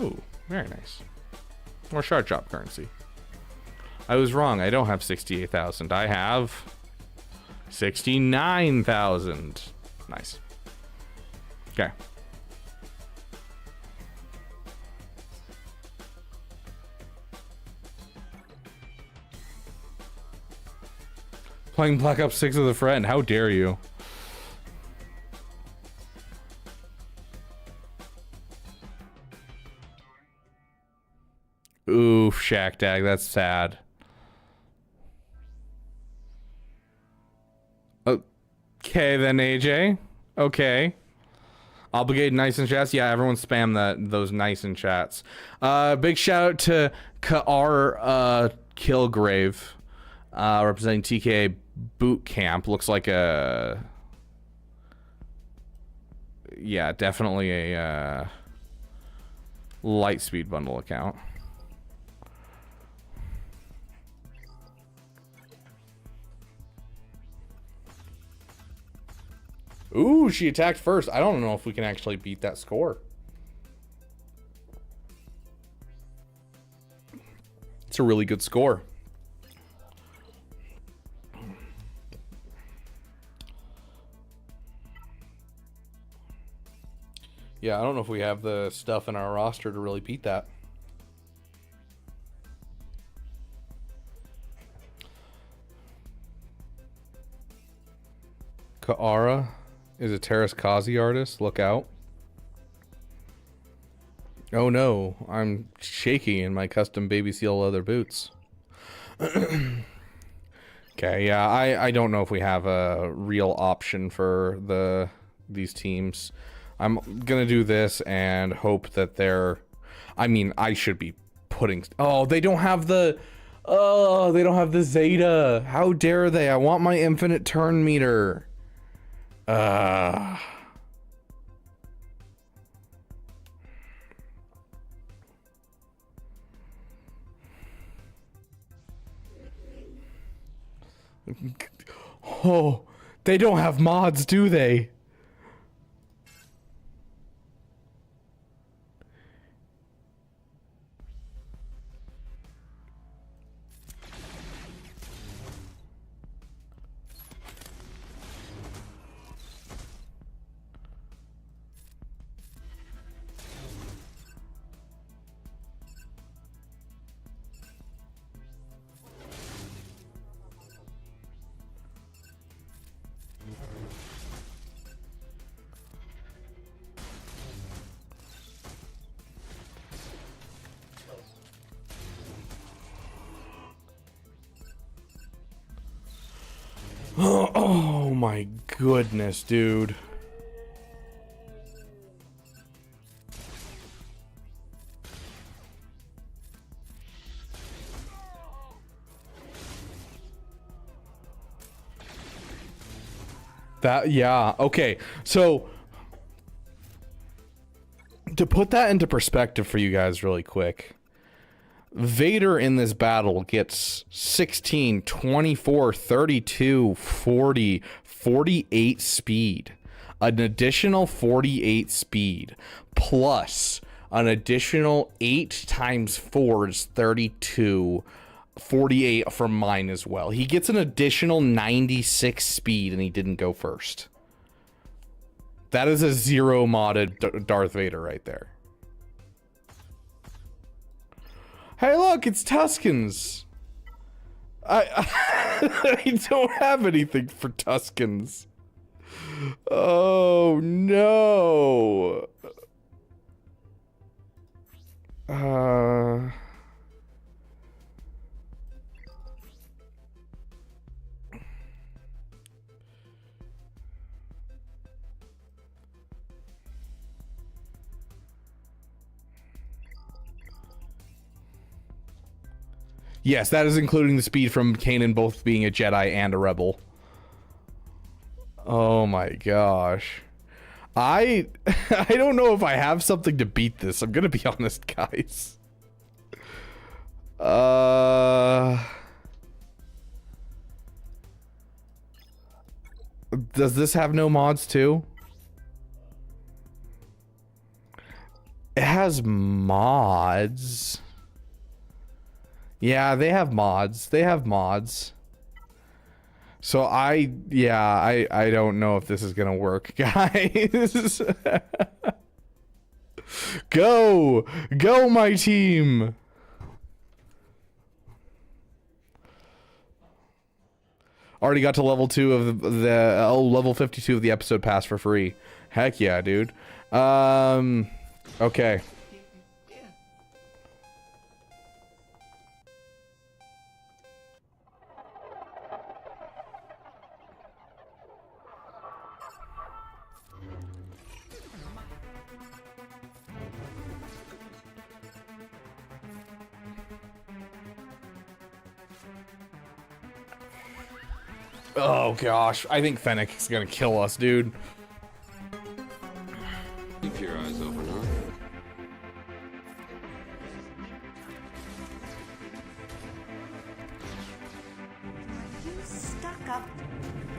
Ooh, very nice. More shard drop currency. I was wrong. I don't have 68,000. I have 69,000. Nice. Okay. Playing Black Ops 6 with a friend. How dare you? Oof, Shack Dag. That's sad. Okay, then, AJ. Okay. Obligated nice in chats. Yeah, everyone spam those nice in chats. Big shout out to Kaar Kilgrave, representing TK Boot Camp. Looks like a... Yeah, definitely a Lightspeed bundle account. Ooh, she attacked first. I don't know if we can actually beat that score. It's a really good score. Yeah, I don't know if we have the stuff in our roster to really beat that. Kaara is a Terrace Kazi artist. Look out. Oh no, I'm shaky in my custom baby seal leather boots. Okay, yeah, I don't know if we have a real option for these teams. I'm gonna do this and hope that they're... I mean, I should be putting... Oh, they don't have the... Oh, they don't have the Zeta. How dare they? I want my infinite turn meter. Oh, they don't have mods, do they? Oh my goodness, dude. That, yeah, okay. So, to put that into perspective for you guys really quick, Vader in this battle gets 16, 24, 32, 40, 48 speed. An additional 48 speed plus an additional 8 times 4 is 32, 48 from mine as well. He gets an additional 96 speed and he didn't go first. That is a zero modded Darth Vader right there. Hey, look, it's Tuskens. I don't have anything for Tuskens. Oh, no. Yes, that is including the speed from Kanan both being a Jedi and a Rebel. Oh my gosh. I don't know if I have something to beat this. I'm gonna be honest, guys. Does this have no mods too? It has mods. Yeah, they have mods. They have mods. So I don't know if this is gonna work, guys. Go! Go, my team! Already got to level 2 of level 52 of the episode pass for free. Heck yeah, dude. Okay. Oh gosh, I think Fennec is gonna kill us, dude. Keep your eyes open, huh? You stuck-up,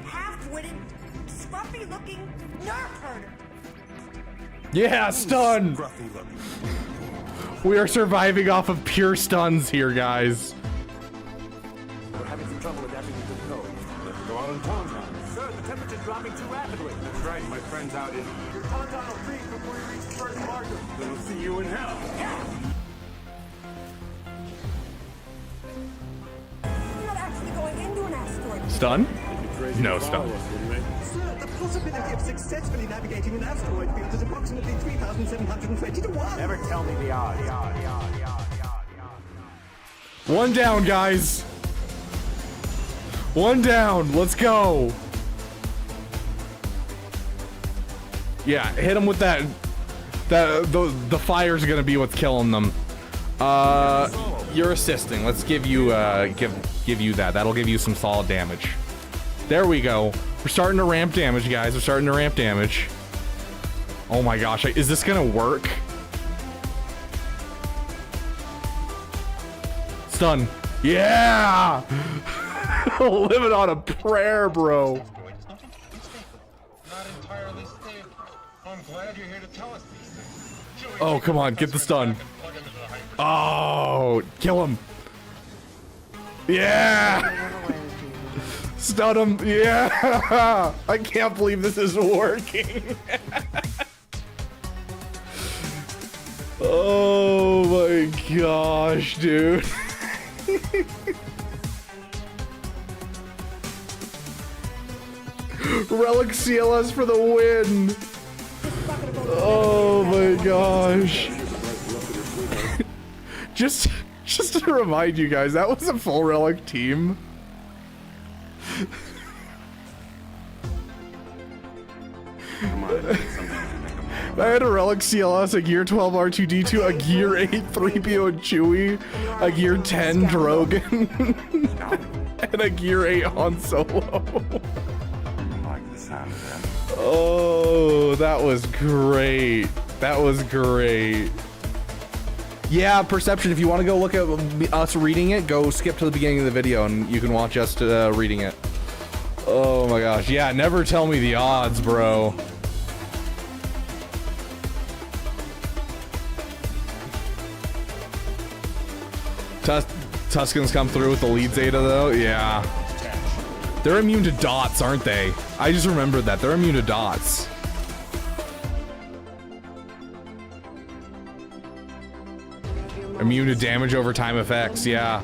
half-witted, scruffy-looking nerf herder. Yeah, stun! We are surviving off of pure stuns here, guys. We're having some trouble adapting to the cold. Let's go out on Tauntaun. Sir, the temperature's dropping too rapidly. That's right, my friend's out in... Your Tauntaun will freeze before you reach the first marker. Then we'll see you in hell. Yeah! You're not actually going into an asteroid. Stun? No stun. Sir, the possibility of successfully navigating an asteroid field is approximately 3,720 to 1. Never tell me the odds. One down, guys. One down. Let's go. Yeah, hit him with that. The fire's gonna be what's killing them. You're assisting. Let's give you give you that. That'll give you some solid damage. There we go. We're starting to ramp damage, guys. We're starting to ramp damage. Oh my gosh, is this gonna work? Stun. Yeah! Living on a prayer, bro. Not entirely stable. I'm glad you're here to tell us these things. Oh, come on, get the stun. Oh, kill him. Yeah! Stun him. Yeah! I can't believe this is working. Oh my gosh, dude. Relic CLS for the win. Oh my gosh. Just to remind you guys, that was a full Relic team. I had a Relic CLS, a Gear 12 R2D2, a Gear 8 3PO and Chewie, a Gear 10 Drogon, and a Gear 8 Han Solo. Oh, that was great. That was great. Yeah, Perception, if you want to go look at us reading it, go skip to the beginning of the video and you can watch us reading it. Oh my gosh. Yeah, never tell me the odds, bro. Tuskens come through with the lead Zeta though? Yeah. They're immune to dots, aren't they? I just remembered that. They're immune to dots. Immune to damage over time effects, yeah.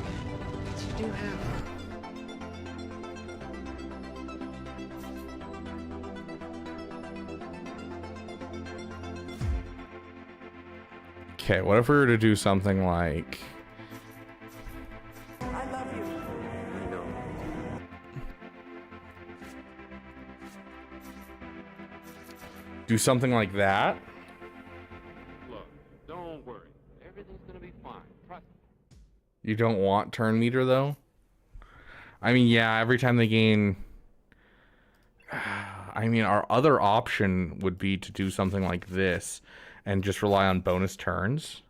Okay, what if we were to do something like... I love you. I know. do something like that? Look, don't worry. Everything's gonna be fine. Trust me. You don't want turn meter, though? I mean, yeah, every time they gain... I mean, our other option would be to do something like this and just rely on bonus turns.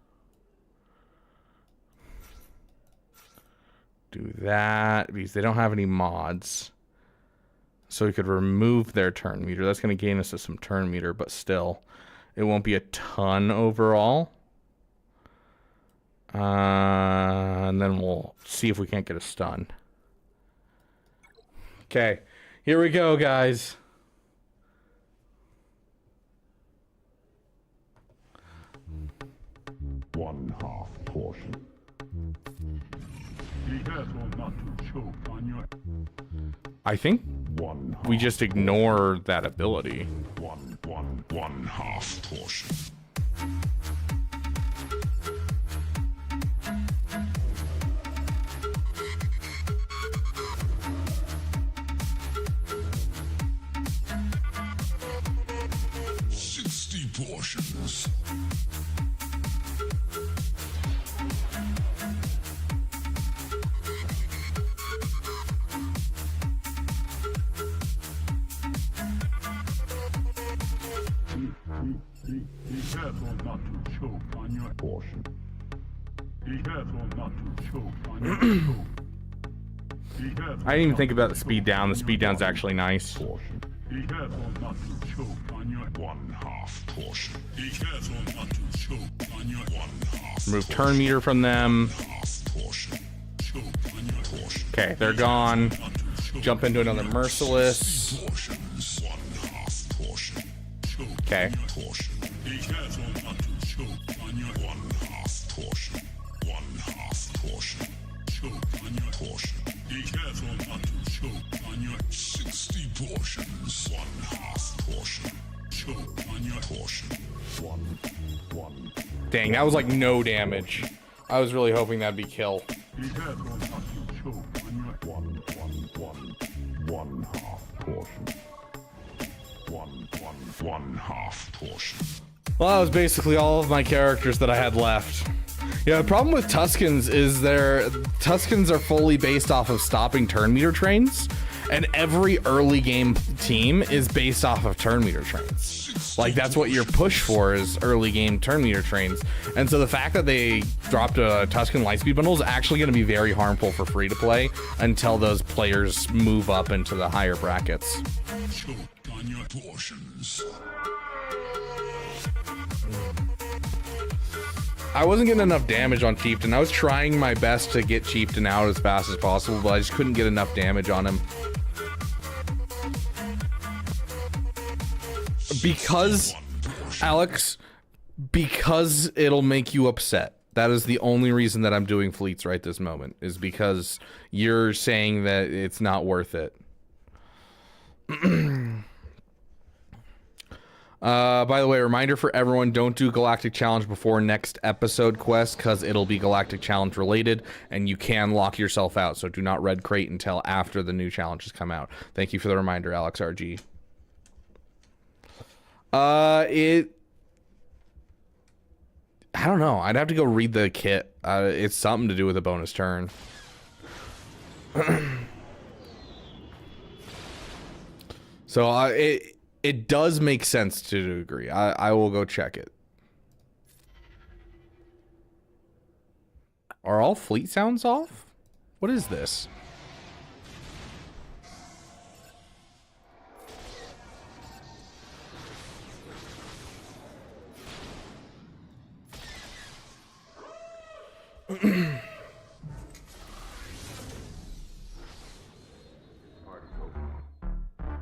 Do that, because they don't have any mods. So we could remove their turn meter. That's going to gain us some turn meter, but still, it won't be a ton overall. And then we'll see if we can't get a stun. Okay, here we go, guys. One half portion. Be careful not to choke on your... I think One half, we just ignore that ability. one half portion. Portions. Be careful not to choke on your... Portion. Be careful not to choke on your... choke. Be careful I didn't even think about the speed down. The speed down's actually nice. Portion. Be careful not to choke on your... One half portion. Be careful not to choke on your... One half. Remove turn meter from them. Half portion. choke on your... Portion. Okay, they're gone. Not to choke. Jump into another merciless. Portions. One half portion. Choke. Okay. Portion. Be careful not to choke on your... One half portion. One half portion. choke on your... Portion. Be careful not to choke on your... 60 portions. One half portion. choke on your... Portion. One. Dang, that was like no damage. I was really hoping that'd be kill. Be careful not to choke on your... One half portion. One half portion. Well, that was basically all of my characters that I had left. Yeah, the problem with Tuskens is Tuskens are fully based off of stopping turn meter trains, and every early game team is based off of turn meter trains. Like, that's what you're pushed for, is early game turn meter trains. And so the fact that they dropped a Tusken Lightspeed bundle is actually going to be very harmful for free to play until those players move up into the higher brackets. choke on your... Portions. I wasn't getting enough damage on Chieftain. I was trying my best to get Chieftain out as fast as possible, but I just couldn't get enough damage on him. Because, Alex, because it'll make you upset. That is the only reason that I'm doing fleets right this moment, is because you're saying that it's not worth it. By the way, reminder for everyone, don't do Galactic Challenge before next episode quest, because it'll be Galactic Challenge related, and you can lock yourself out, so do not red crate until after the new challenges come out. Thank you for the reminder, Alex RG. I don't know. I'd have to go read the kit. It's something to do with a bonus turn. So it does make sense to a degree. I will go check it. Are all fleet sounds off? What is this?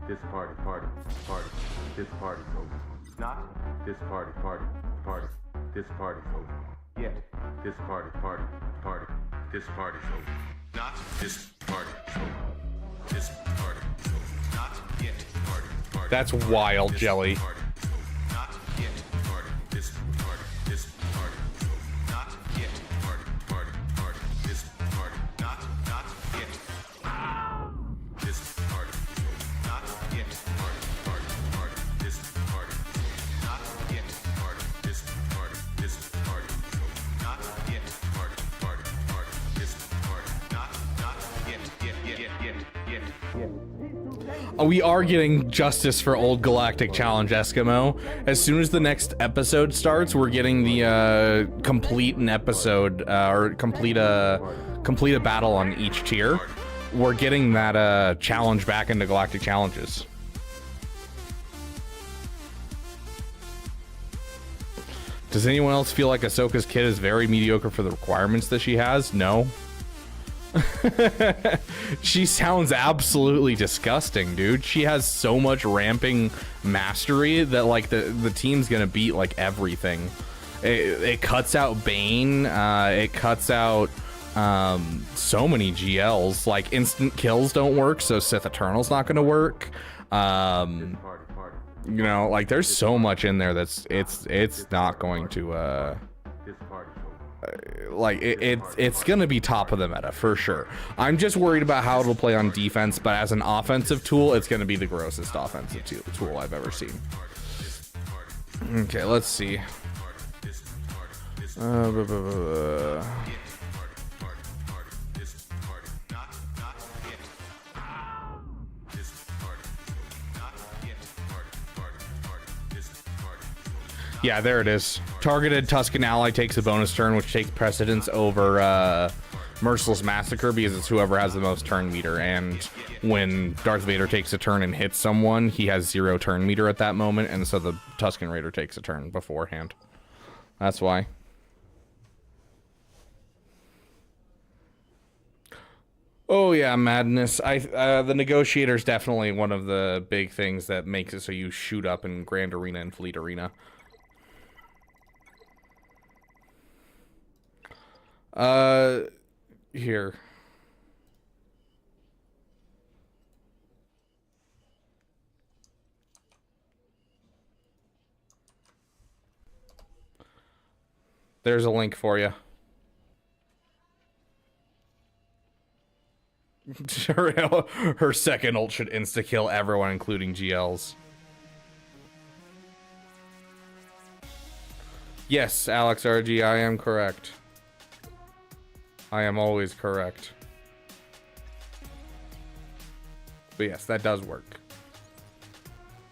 This party, this party's over. Not this party, this party's over. Yet, this party, this party's over. Not this party's over. This party's over. Not yet, party. That's wild, Jelly. Party. Not yet, party. This party is over. Not yet, party. This party, not yet. This party is over. Not yet, party. This party, not yet, party. This party is over. Not yet, party. This we are getting justice for old Galactic Challenge Eskimo. As soon as the next episode starts, we're getting the complete an episode or complete a battle on each tier. We're getting that challenge back into Galactic Challenges. Does anyone else feel like Ahsoka's kit is very mediocre for the requirements that she has? No. She sounds absolutely disgusting, dude. She has so much ramping mastery that like the team's gonna beat like everything. It cuts out Bane. It cuts out so many GLs. Like instant kills don't work, so Sith Eternal's not gonna work. You know, like there's so much in there that's it's not going to like it's gonna be top of the meta for sure. I'm just worried about how it'll play on defense, but as an offensive tool, it's gonna be the grossest offensive tool I've ever seen. Okay, let's see. Yeah, there it is. Targeted Tusken ally takes a bonus turn, which takes precedence over Merciless Massacre because it's whoever has the most turn meter. And when Darth Vader takes a turn and hits someone, he has 0 turn meter at that moment, and so the Tusken Raider takes a turn beforehand. That's why. Oh yeah, madness. The Negotiator's definitely one of the big things that makes it so you shoot up in Grand Arena and Fleet Arena. Here. There's a link for you. Her second ult should insta-kill everyone, including GLs. Yes, Alex RG, I am correct. I am always correct. But yes, that does work.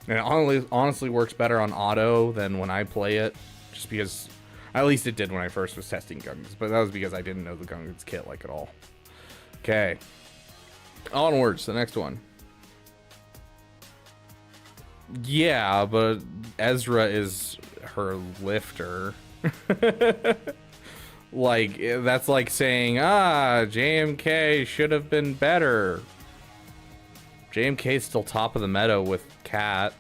And it honestly works better on auto than when I play it. Just because, at least it did when I first was testing Gungans. But that was because I didn't know the Gungans kit like at all. Okay. Onwards, the next one. Yeah, but Ezra is her lifter. Like, that's like saying, JMK should have been better. JMK's still top of the meta with Cat.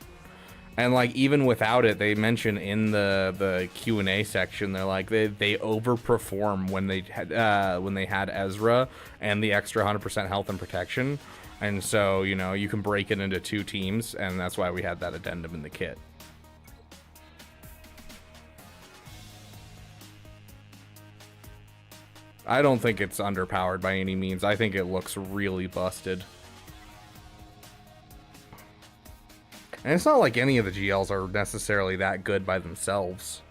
And like, even without it, they mention in the Q&A section, they're like, they overperform when they had Ezra and the extra 100% health and protection. And so, you know, you can break it into 2 teams, and that's why we had that addendum in the kit. I don't think it's underpowered by any means. I think it looks really busted. And it's not like any of the GLs are necessarily that good by themselves.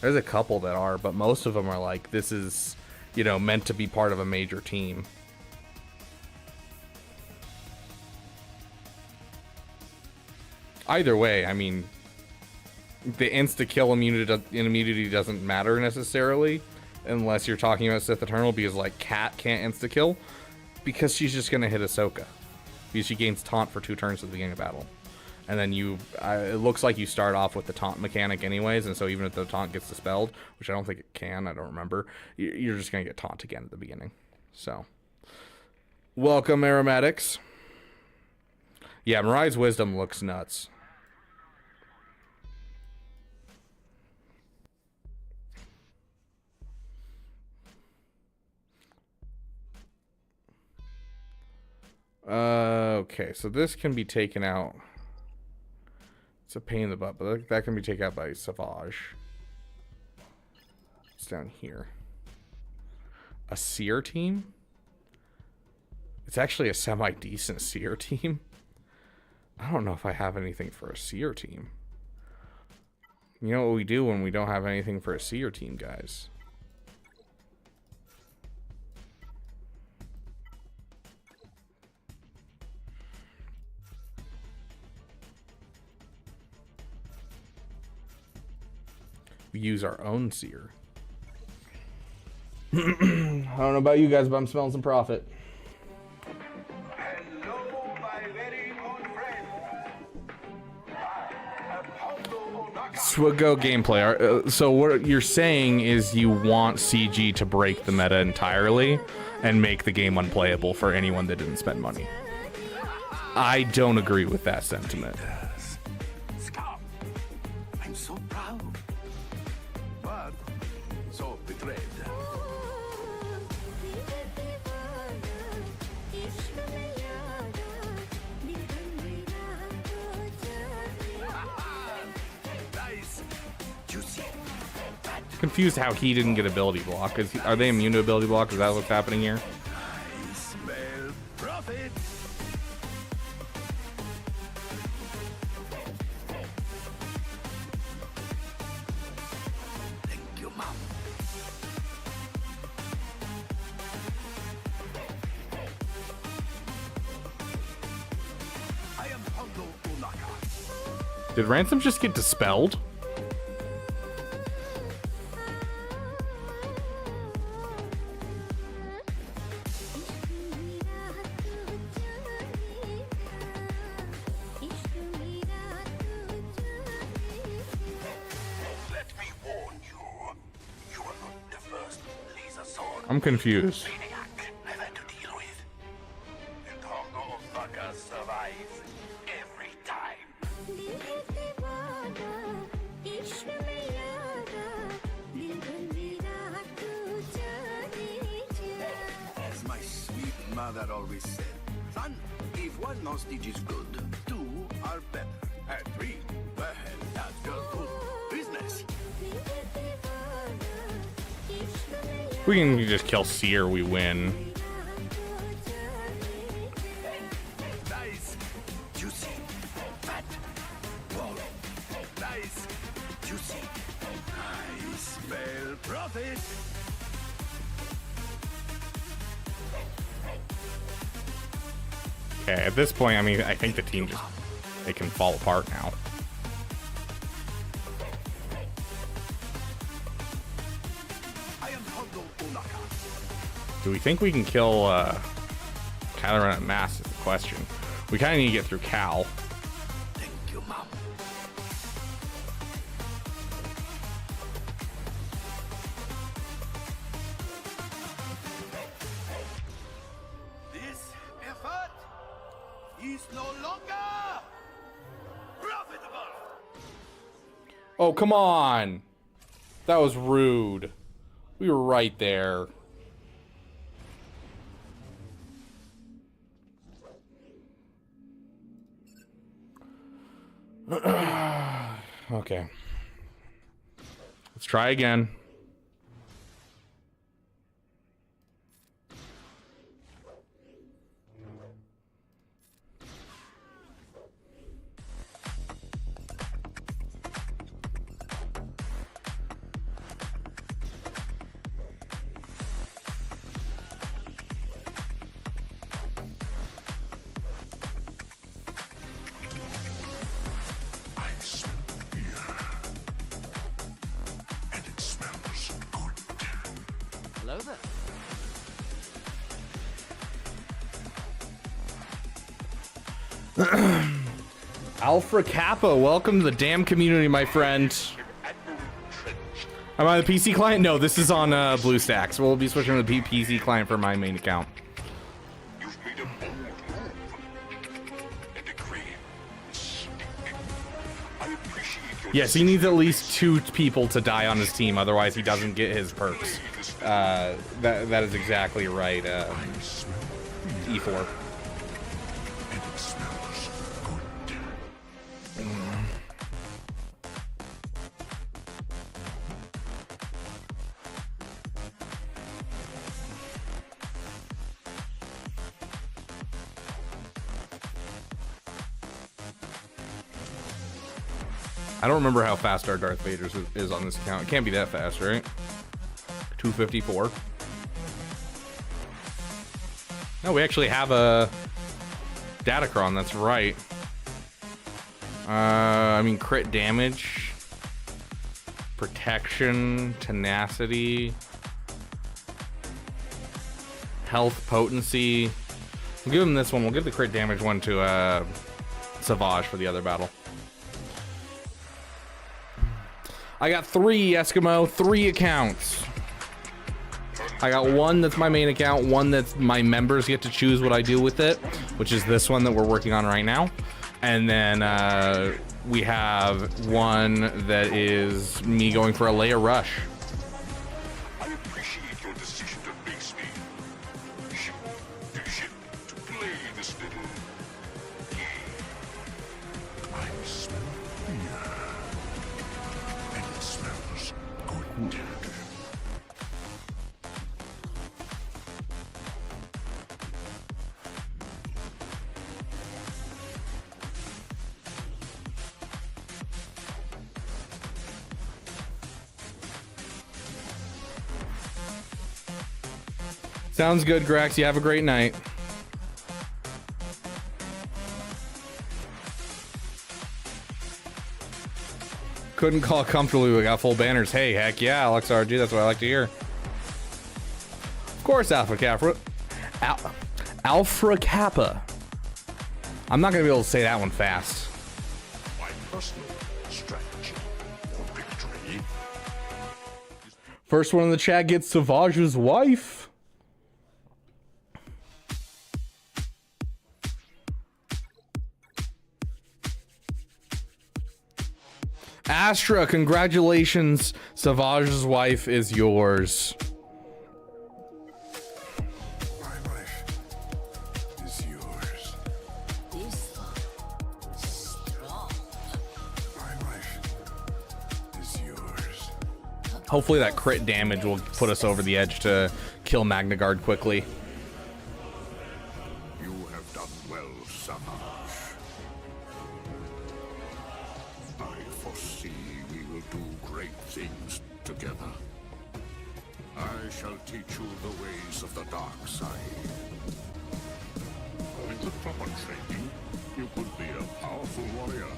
There's a couple that are, but most of them are like, this is, you know, meant to be part of a major team. Either way, I mean, the insta-kill immunity doesn't matter necessarily, unless you're talking about Sith Eternal, because like Cat can't insta-kill, because she's just gonna hit Ahsoka, because she gains taunt for 2 turns at the beginning of battle. And then it looks like you start off with the taunt mechanic anyways, and so even if the taunt gets dispelled, which I don't think it can, I don't remember, you're just gonna get taunt again at the beginning. So, welcome aromatics. Yeah, Mirai's Wisdom looks nuts. Okay, so this can be taken out. It's a pain in the butt, but that can be taken out by Savage. It's down here. A Seer team? It's actually a semi-decent Seer team. I don't know if I have anything for a Seer team. You know what we do when we don't have anything for a Seer team, guys? use our own seer. I don't know about you guys, but I'm smelling some profit. Hello, my very own friend. I am Hondo Onaka. Go gameplay. So what you're saying is you want CG to break the meta entirely and make the game unplayable for anyone that didn't spend money. I don't agree with that sentiment. Scum. I'm so proud. But so betrayed. Nice. Juicy. Confused how he didn't get ability block. Are they immune to ability block? Is that what's happening here? I smell profit. Thank you, Mom. I am Hondo Onaka. Did Ransom just get dispelled? Let me warn you. You are not the first laser sword I'm confused. maniac I've had to deal with. And Hondo Onaka survives every time. As my sweet mother always said, son, if one hostage is good, two are better. And three, well, that's just good business. We can just kill Seer, we win. Nice, juicy, fat, wall. Nice, juicy. I smell profit. Okay, at this point, I mean, I think the team just, they can fall apart now. I am Hondo Onaka. Do we think we can kill Kylo Ren at mass is the question. We kind of need to get through Cal. Thank you, Mom. This effort is no longer profitable. Oh, come on! That was rude. We were right there. Okay. Let's try again. Hello there. Alpha Kappa, welcome to the damn community, my friend. I'm on the PC client? No, this is on BlueStacks. We'll be switching to the PC client for my main account. You've made a bold move. A decree. I appreciate your Yes, he needs at least 2 people to die on his team, otherwise he doesn't get his perks. That is exactly right, E4. I don't remember how fast our Darth Vader is on this account. It can't be that fast, right? 254. No, we actually have a Datacron, that's right. I mean, crit damage. protection, tenacity, health, potency. We'll give him this one. We'll give the crit damage one to Savage for the other battle. I got 3 Eskimo, 3 accounts. I got one that's my main account, one that's my members get to choose what I do with it, which is this one that we're working on right now. And then we have one that is me going for a Leia rush. I appreciate your decision to face me. Ship to ship to play this little game. I smell fear. And it smells good. Sounds good, Grax. You have a great night. Couldn't call it comfortably. We got full banners. Hey, heck yeah, Alex RG. That's what I like to hear. Of course, Alpha Kappa. Alpha Kappa. I'm not gonna be able to say that one fast. My personal strategy for victory. First one in the chat gets Savage's wife. Astra, congratulations. Savage's wife is yours. My life is yours. My life is yours. Hopefully that crit damage will put us over the edge to kill Magna Guard quickly. You have done well, Savage. I foresee we will do great things together. I shall teach you the ways of the dark side. With the proper training, you could be a powerful warrior.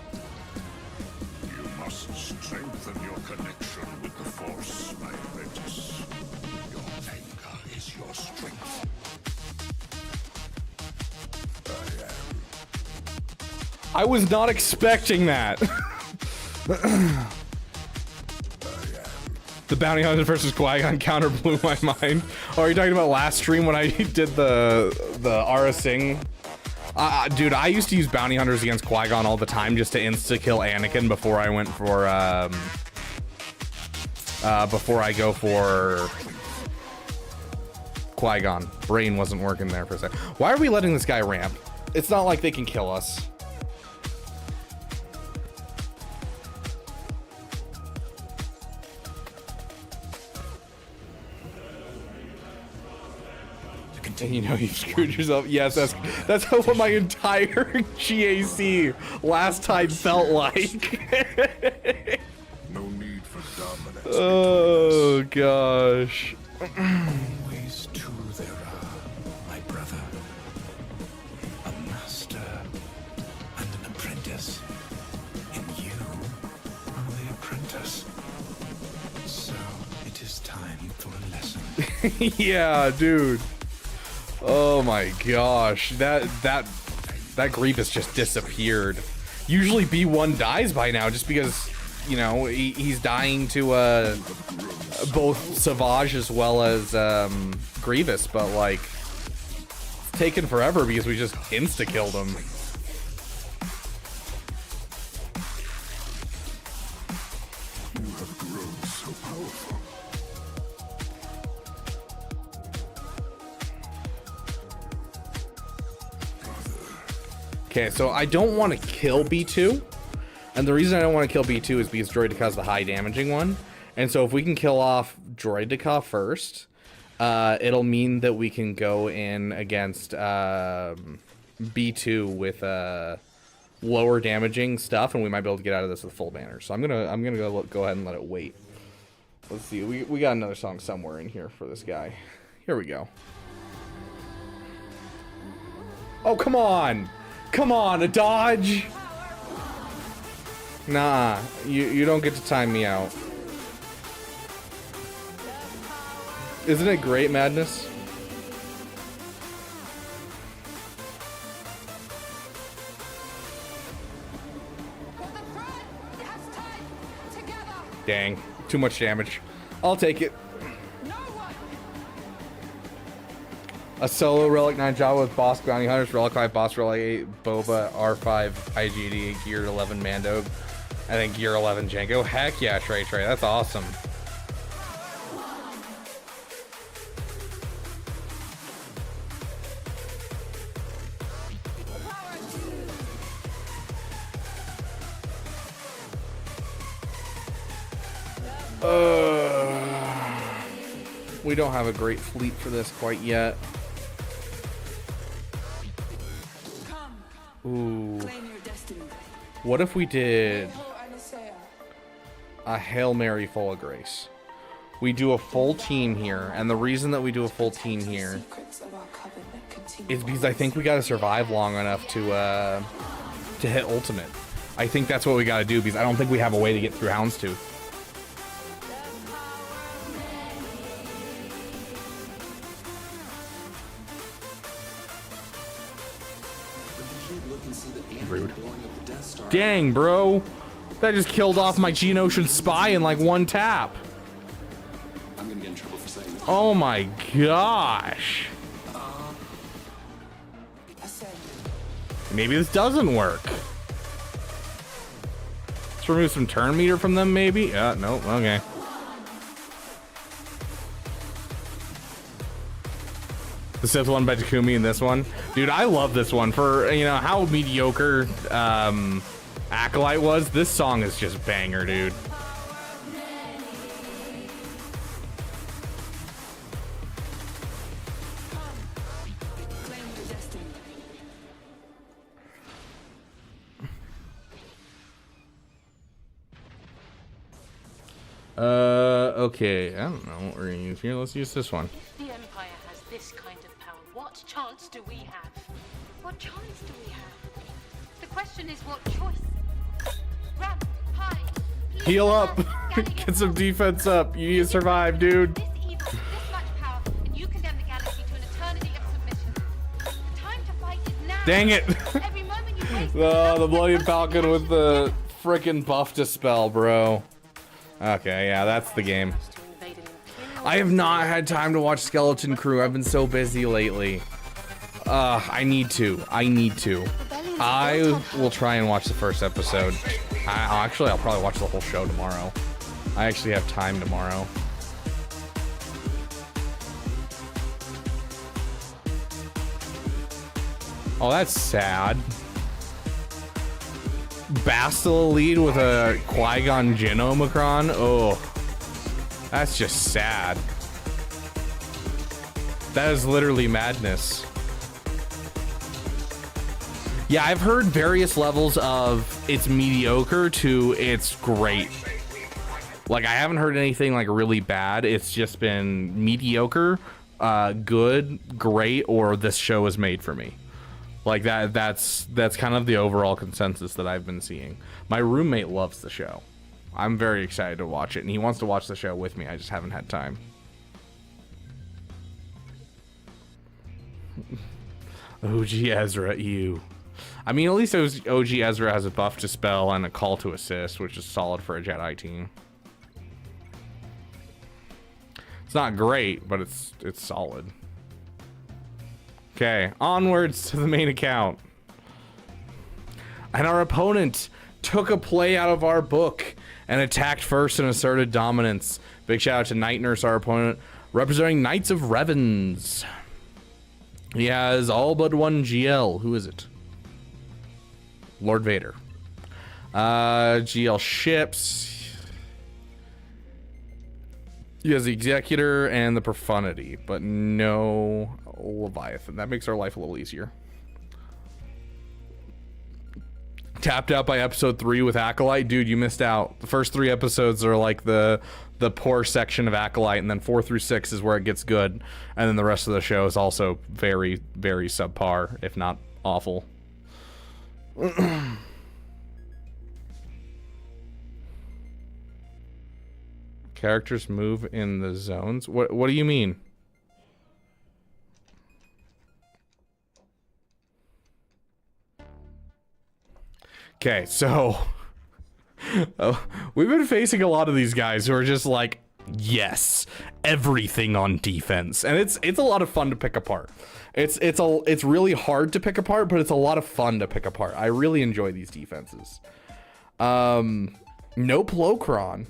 You must strengthen your connection with the Force, my apprentice. Your anger is your strength. I was not expecting that. The Bounty Hunter versus Qui-Gon counter blew my mind. Oh, are you talking about last stream when I did the Aura Singh? Dude, I used to use Bounty Hunters against Qui-Gon all the time just to insta-kill Anakin before I went for, before I go for Qui-Gon. Brain wasn't working there for a second. Why are we letting this guy ramp? It's not like they can kill us. And you know you screwed yourself. Yes, that's what my entire GAC last time felt like. No need for dominance. Oh gosh. Always two there are, my brother. A master and an apprentice. And you are the apprentice. So it is time for a lesson. Yeah, dude. Oh my gosh, that Grievous just disappeared. Usually B1 dies by now just because, you know, he's dying to both Savage as well as Grievous, but like it's taken forever because we just insta-killed him. You have grown so powerful. Okay, so I don't want to kill B2. And the reason I don't want to kill B2 is because Droideka is the high damaging one. And so if we can kill off Droideka first, it'll mean that we can go in against B2 with lower damaging stuff, and we might be able to get out of this with full banner. So I'm gonna go ahead and let it wait. Let's see, we got another song somewhere in here for this guy. Here we go. Oh, come on! Come on, a dodge! Nah, you don't get to time me out. Isn't it great, Madness? Dang, too much damage. I'll take it. A solo Relic 9 Java with Boss Bounty Hunters, Relic 5 Boss, Relic 8 Boba, R5 IGD, Gear 11 Mando, I think Gear 11 Jango. Heck yeah, Trey, that's awesome. We don't have a great fleet for this quite yet. Ooh. What if we did a Hail Mary full of grace? We do a full team here, and the reason that we do a full team here is because I think we gotta survive long enough to hit ultimate. I think that's what we gotta do, because I don't think we have a way to get through Houndstooth. Rude. Dang, bro. That just killed off my Geonosian spy in like one tap. I'm gonna get in trouble for saying this. Oh my gosh. Maybe this doesn't work. Let's remove some turn meter from them, maybe? No, okay. The Sith one by Takumi and this one. Dude, I love this one. For, you know, how mediocre Acolyte was, this song is just banger, dude. Okay, I don't know what we're gonna use here. Let's use this one. If the Empire has this kind of power, what chance do we have? What choice do we have? The question is, what choice? Run, hide, Heal up. Get some defense up. You need to survive, dude. This evil, this much power, and you condemn the galaxy to an eternity of submission. The time to fight is now. Dang it. Every moment you waste The Bloody Falcon with the frickin' buff dispel, bro. Okay, yeah, that's the game. I have not had time to watch Skeleton Crew. I've been so busy lately. I need to. I will try and watch the first episode. I'll probably watch the whole show tomorrow. I actually have time tomorrow. Oh, that's sad. Bastila lead with a Qui-Gon Jinn Omicron. Oh, that's just sad. That is literally madness. Yeah, I've heard various levels of it's mediocre to it's great. Like, I haven't heard anything like really bad. It's just been mediocre, good, great, or this show is made for me. Like that's kind of the overall consensus that I've been seeing. My roommate loves the show. I'm very excited to watch it, and he wants to watch the show with me. I just haven't had time. OG Ezra, you. I mean, at least OG Ezra has a buff to spell and a call to assist, which is solid for a Jedi team. It's not great, but it's solid. Okay, onwards to the main account. And our opponent took a play out of our book and attacked first and asserted dominance. Big shout out to Night Nurse, our opponent, representing Knights of Revens. He has all but one GL. Who is it? Lord Vader. GL ships. He has the Executor and the Profundity, but no Leviathan. That makes our life a little easier. Tapped out by episode 3 with Acolyte. Dude, you missed out. The first 3 episodes are like the poor section of Acolyte, and then 4 through 6 is where it gets good. And then the rest of the show is also very, very subpar, if not awful. Characters move in the zones. What do you mean? Okay, so we've been facing a lot of these guys who are just like, yes, everything on defense, and it's a lot of fun to pick apart. It's really hard to pick apart, but it's a lot of fun to pick apart. I really enjoy these defenses. No Plokron.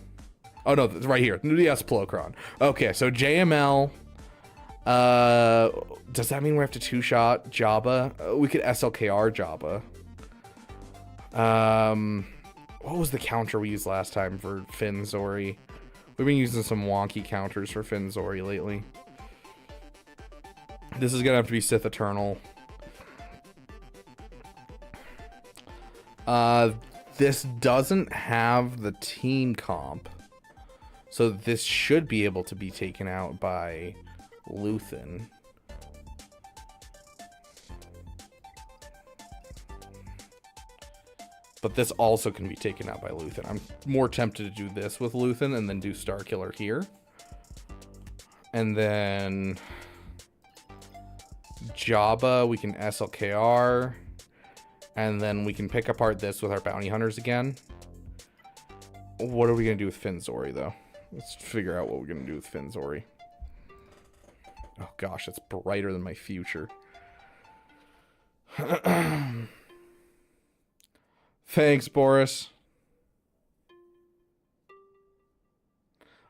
Oh no, it's right here. Yes, Plokron. Okay, so JML. Does that mean we have to two-shot Jabba? We could SLKR Jabba. What was the counter we used last time for Finn Zori? We've been using some wonky counters for Finn Zori lately. This is gonna have to be Sith Eternal. This doesn't have the team comp, so this should be able to be taken out by Luthen. But this also can be taken out by Luthen. I'm more tempted to do this with Luthen and then do Starkiller here. And then Jabba, we can SLKR. And then we can pick apart this with our bounty hunters again. What are we going to do with Finn Zori, though? Let's figure out what we're going to do with Finn Zori. Oh, gosh, it's brighter than my future. Thanks, Boris.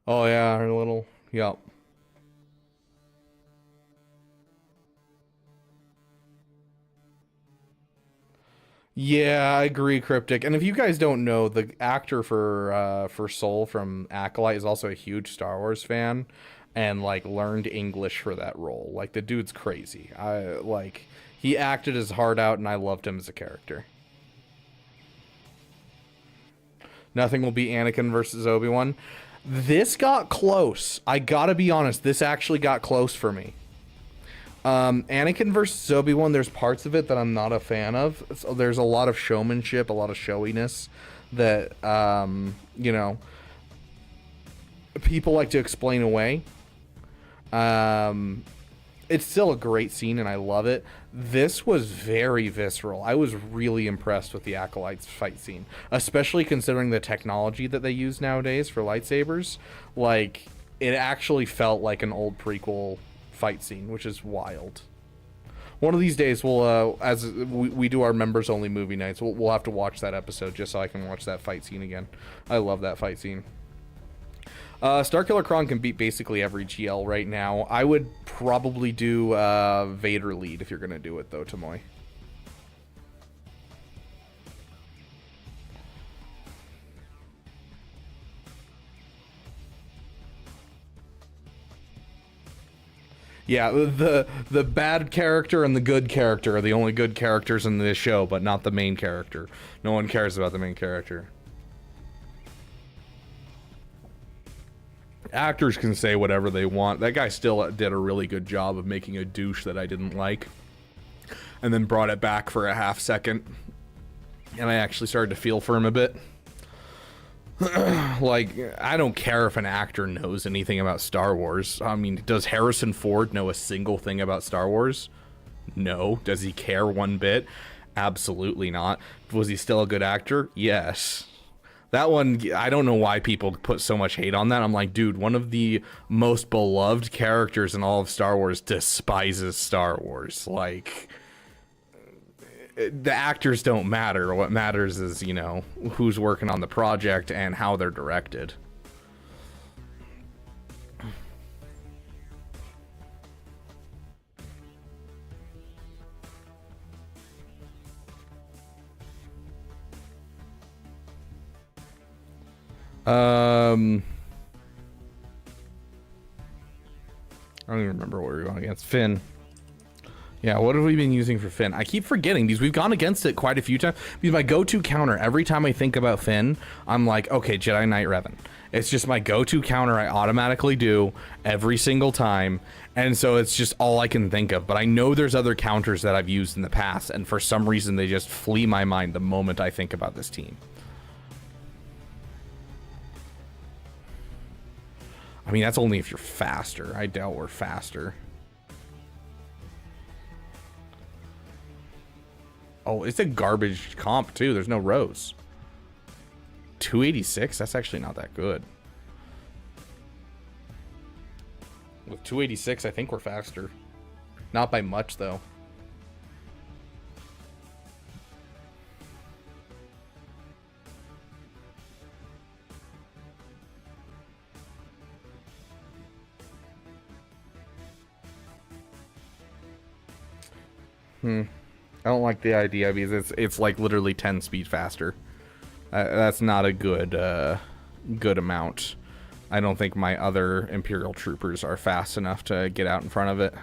Oh, yeah, our little... Yup. Yeah, I agree, Cryptic. And if you guys don't know, the actor for Soul from Acolyte is also a huge Star Wars fan and like learned English for that role. Like the dude's crazy. He acted his heart out and I loved him as a character. Nothing will beat Anakin versus Obi-Wan. This got close. I gotta be honest, this actually got close for me. Anakin versus Obi-Wan, there's parts of it that I'm not a fan of. So there's a lot of showmanship, a lot of showiness that, you know, people like to explain away. It's still a great scene and I love it. This was very visceral. I was really impressed with the Acolytes fight scene, especially considering the technology that they use nowadays for lightsabers. Like, it actually felt like an old prequel fight scene, which is wild. One of these days we'll as we do our members only movie nights, we'll have to watch that episode just so I can watch that fight scene again. I love that fight scene. Starkiller Kron can beat basically every GL right now. I would probably do Vader lead if you're gonna do it though, Tomoy. Yeah, the bad character and the good character are the only good characters in this show, but not the main character. No one cares about the main character. Actors can say whatever they want. That guy still did a really good job of making a douche that I didn't like. And then brought it back for a half second. And I actually started to feel for him a bit. Like, I don't care if an actor knows anything about Star Wars. I mean, does Harrison Ford know a single thing about Star Wars? No. Does he care one bit? Absolutely not. Was he still a good actor? Yes. That one, I don't know why people put so much hate on that. I'm like, dude, one of the most beloved characters in all of Star Wars despises Star Wars. Like, the actors don't matter. What matters is, you know, who's working on the project and how they're directed. I don't even remember what we were going against. Finn. Yeah, what have we been using for Finn? I keep forgetting these. We've gone against it quite a few times. Because my go-to counter, every time I think about Finn, I'm like, okay, Jedi Knight Revan. It's just my go-to counter I automatically do every single time. And so it's just all I can think of. But I know there's other counters that I've used in the past. And for some reason, they just flee my mind the moment I think about this team. I mean, that's only if you're faster. I doubt we're faster. Oh, it's a garbage comp too. There's no rows. 286? That's actually not that good. With 286, I think we're faster. Not by much, though. I don't like the idea because it's like literally 10 speed faster. That's not a good amount. I don't think my other Imperial troopers are fast enough to get out in front of it.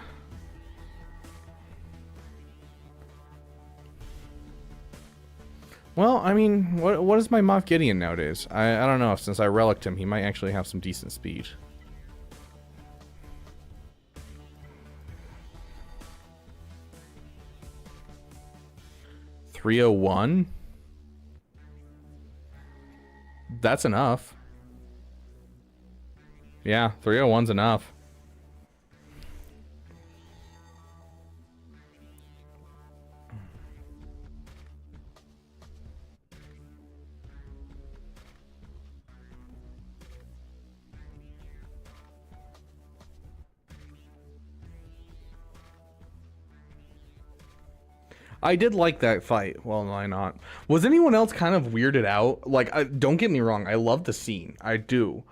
Well, I mean, what is my Moff Gideon nowadays? I don't know. Since I relicked him, he might actually have some decent speed. .301? That's enough. Yeah, 301's enough. I did like that fight. Well, why not? Was anyone else kind of weirded out? Like, don't get me wrong. I love the scene. I do.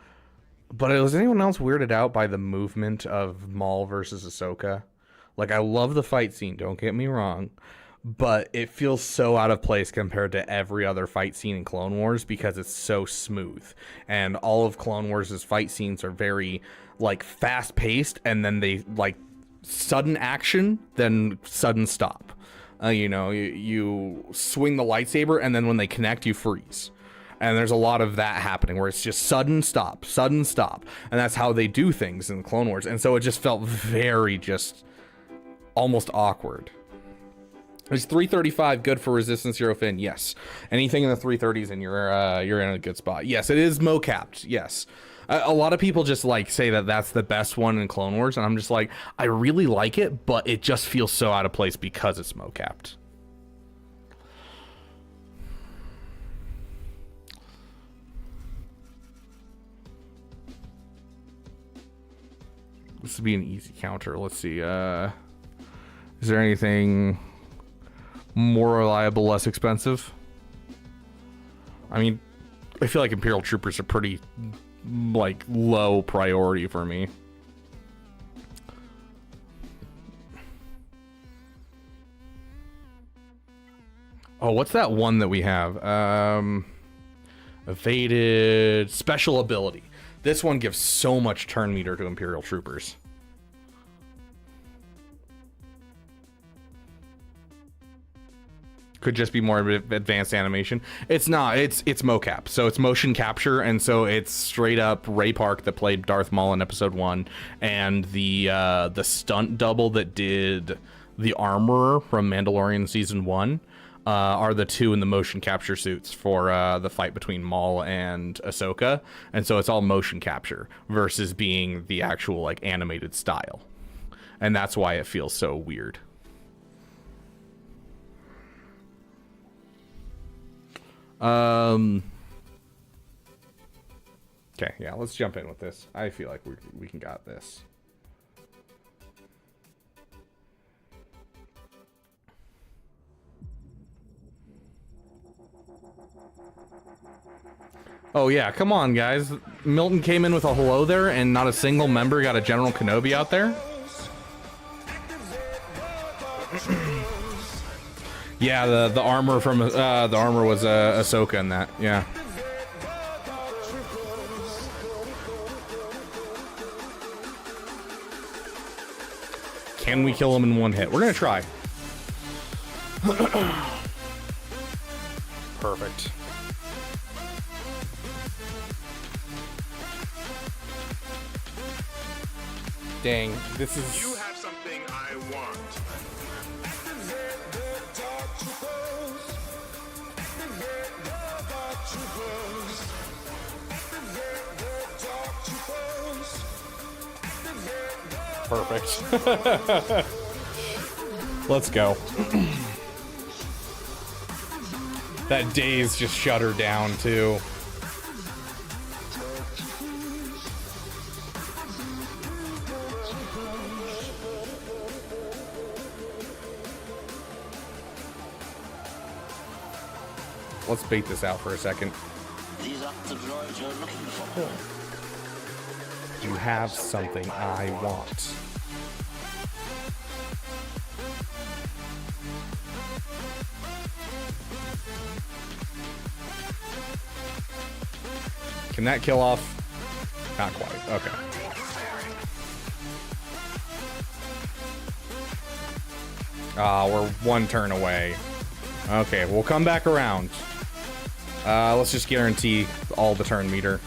But was anyone else weirded out by the movement of Maul versus Ahsoka? Like, I love the fight scene. Don't get me wrong. But it feels so out of place compared to every other fight scene in Clone Wars because it's so smooth. And all of Clone Wars' fight scenes are very, like, fast-paced. And then they, like, sudden action, then sudden stop. You know, you swing the lightsaber, and then when they connect, you freeze. And there's a lot of that happening, where it's just sudden stop. And that's how they do things in Clone Wars. And so it just felt very just almost awkward. Is 335 good for Resistance Zero Fin? Yes. Anything in the 330s, and you're in a good spot. Yes, it is mo-capped. Yes. A lot of people just like say that that's the best one in Clone Wars, and I'm just like, I really like it, but it just feels so out of place because it's mo-capped. This would be an easy counter. Let's see. Is there anything more reliable, less expensive? I mean, I feel like Imperial Troopers are pretty, like, low priority for me. Oh, what's that one that we have? Evaded special ability. This one gives so much turn meter to Imperial Troopers. Could just be more advanced animation. It's not. It's mocap. So it's motion capture, and so it's straight up Ray Park that played Darth Maul in Episode 1, and the stunt double that did the Armorer from Mandalorian Season 1 are the two in the motion capture suits for the fight between Maul and Ahsoka. And so it's all motion capture versus being the actual like animated style. And that's why it feels so weird. Okay, yeah, let's jump in with this. I feel like we can got this. Oh yeah, come on guys. Milton came in with a hello there and not a single member got a General Kenobi out there. Yeah, the armor from the armor was Ahsoka in that. Yeah. Can we kill him in one hit? We're gonna try. Perfect. Dang, this is. You have something I want. perfect. Let's go. That daze just shut her down, too. Let's bait this out for a second. These are the droids you're looking for. You have something I want. Can that kill off? Not quite. Okay. We're one turn away. Okay, we'll come back around. Let's just guarantee all the turn meter.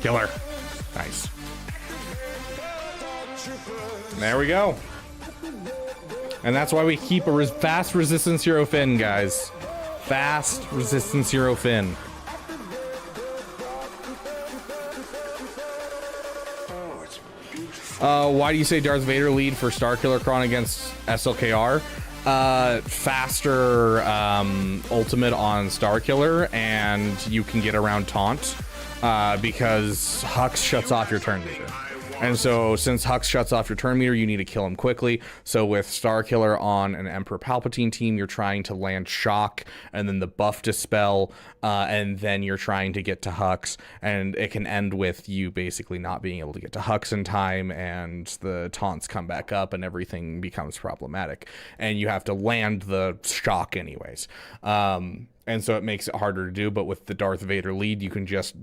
Killer. Nice. There we go. And that's why we keep a fast resistance hero Finn, guys. Fast resistance hero Finn. Why do you say Darth Vader lead for Starkiller Kron against SLKR? Faster ultimate on Starkiller, and you can get around taunt because Hux shuts off your turn meter. And so since Hux shuts off your turn meter, you need to kill him quickly. So with Starkiller on an Emperor Palpatine team, you're trying to land shock and then the buff dispel, and then you're trying to get to Hux, and it can end with you basically not being able to get to Hux in time, and the taunts come back up and everything becomes problematic. And you have to land the shock anyways. And so it makes it harder to do, but with the Darth Vader lead, you can just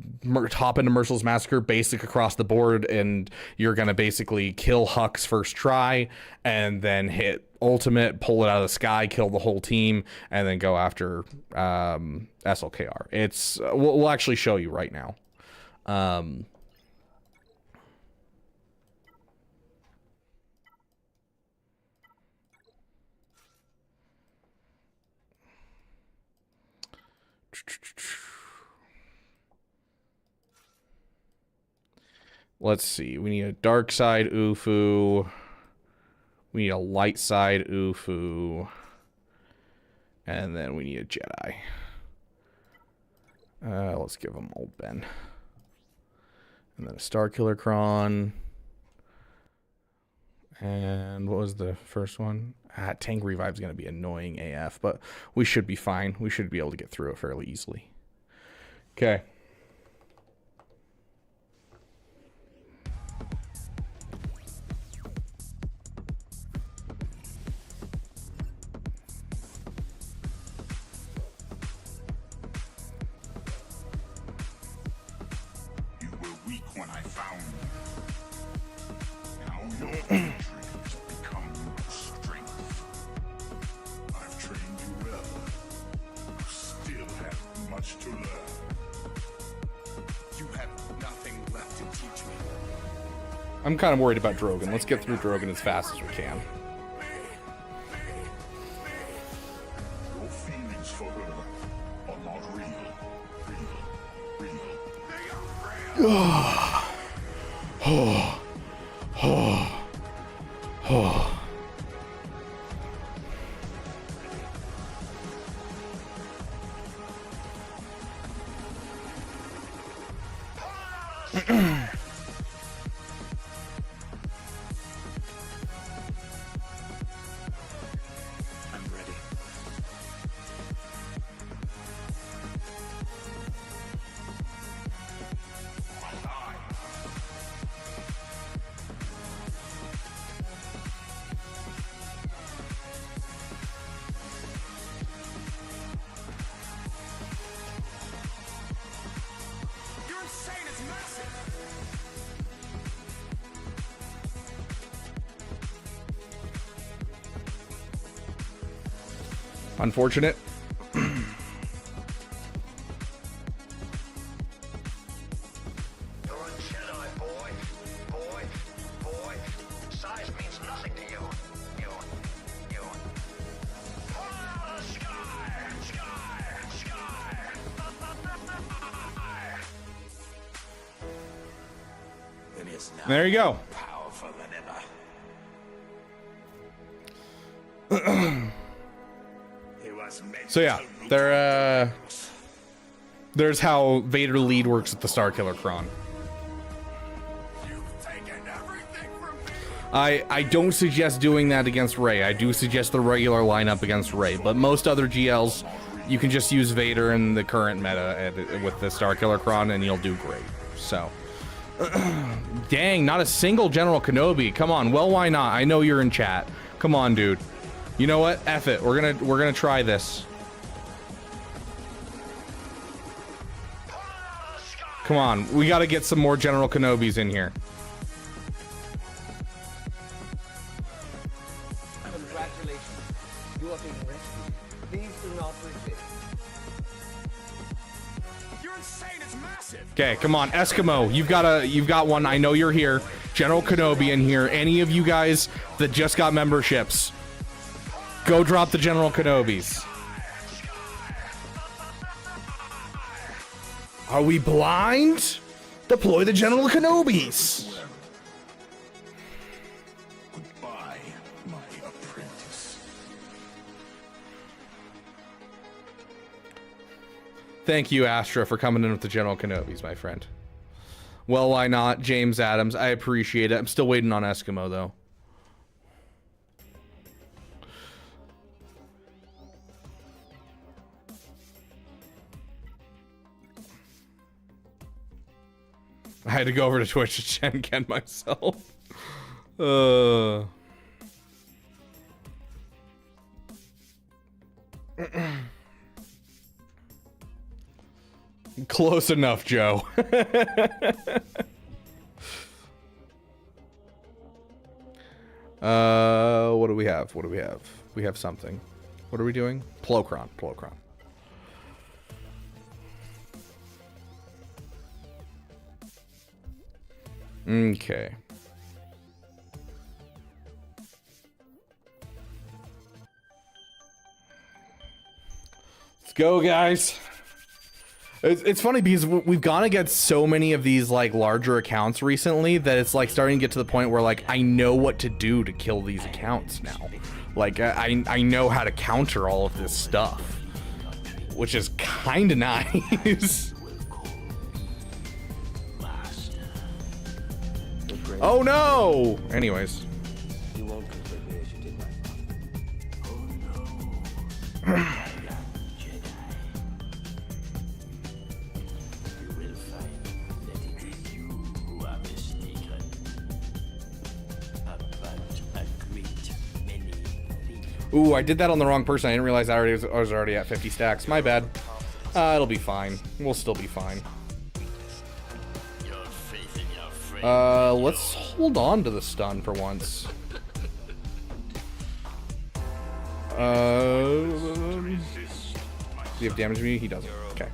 hop into Merciless Massacre, basic across the board, and you're going to basically kill Hux first try, and then hit ultimate, pull it out of the sky, kill the whole team, and then go after SLKR. It's we'll actually show you right now. Let's see. We need a dark side Ufu. We need a light side Ufu. And then we need a Jedi. Let's give them old Ben. And then a Starkiller Kron. And what was the first one? Tank Revive's going to be annoying AF, but we should be fine. We should be able to get through it fairly easily. Okay. You were weak when I found you. Now your victory has become your strength. I've trained you well. You still have much to learn. You have nothing left to teach me. I'm kind of worried about Drogon. Let's get through Drogon as fast as we can. Your feelings for her are not real. They are real. I'm ready. You're insane, it's massive! Unfortunate. You're a Jedi, boy. Boy. Size means nothing to you. You. There you go. Powerful than ever. He was meant So yeah, there's how Vader lead works at the Starkiller Kron. You've taken everything from me. I don't suggest doing that against Rey. I do suggest the regular lineup against Rey, but most other GLs, you can just use Vader in the current meta with the Starkiller Kron, and you'll do great. So, dang, not a single General Kenobi. Come on, well, why not? I know you're in chat. Come on, dude. You know what? F it. We're gonna try this. Come on, we got to get some more General Kenobis in here. Congratulations. You are being rescued. Please do not resist. You're insane. It's massive. Okay, come on, Eskimo. You've got one. I know you're here. General Kenobi in here. Any of you guys that just got memberships, go drop the General Kenobis. Are we blind? Deploy the General Kenobis. Goodbye, my apprentice. Thank you, Astra, for coming in with the General Kenobis, my friend. Well, why not? James Adams, I appreciate it. I'm still waiting on Eskimo, though. I had to go over to Twitch to Chen Ken myself. Close enough, Joe. What do we have? What do we have? We have something. What are we doing? Plocron. Plocron. Okay. Let's go, guys. It's funny because we've gone against so many of these like larger accounts recently that it's like starting to get to the point where like I know what to do to kill these accounts now. Like I know how to counter all of this stuff, which is kind of nice. Oh no! Anyways. You won't completely as you did my Oh no. You will find that it is you who are mistaken. About a great many things. Ooh, I did that on the wrong person. I didn't realize I was already at 50 stacks. My bad. It'll be fine. We'll still be fine. Your faith in your friend. Let's hold on to the stun for once. Do you have damage me? He doesn't. Okay.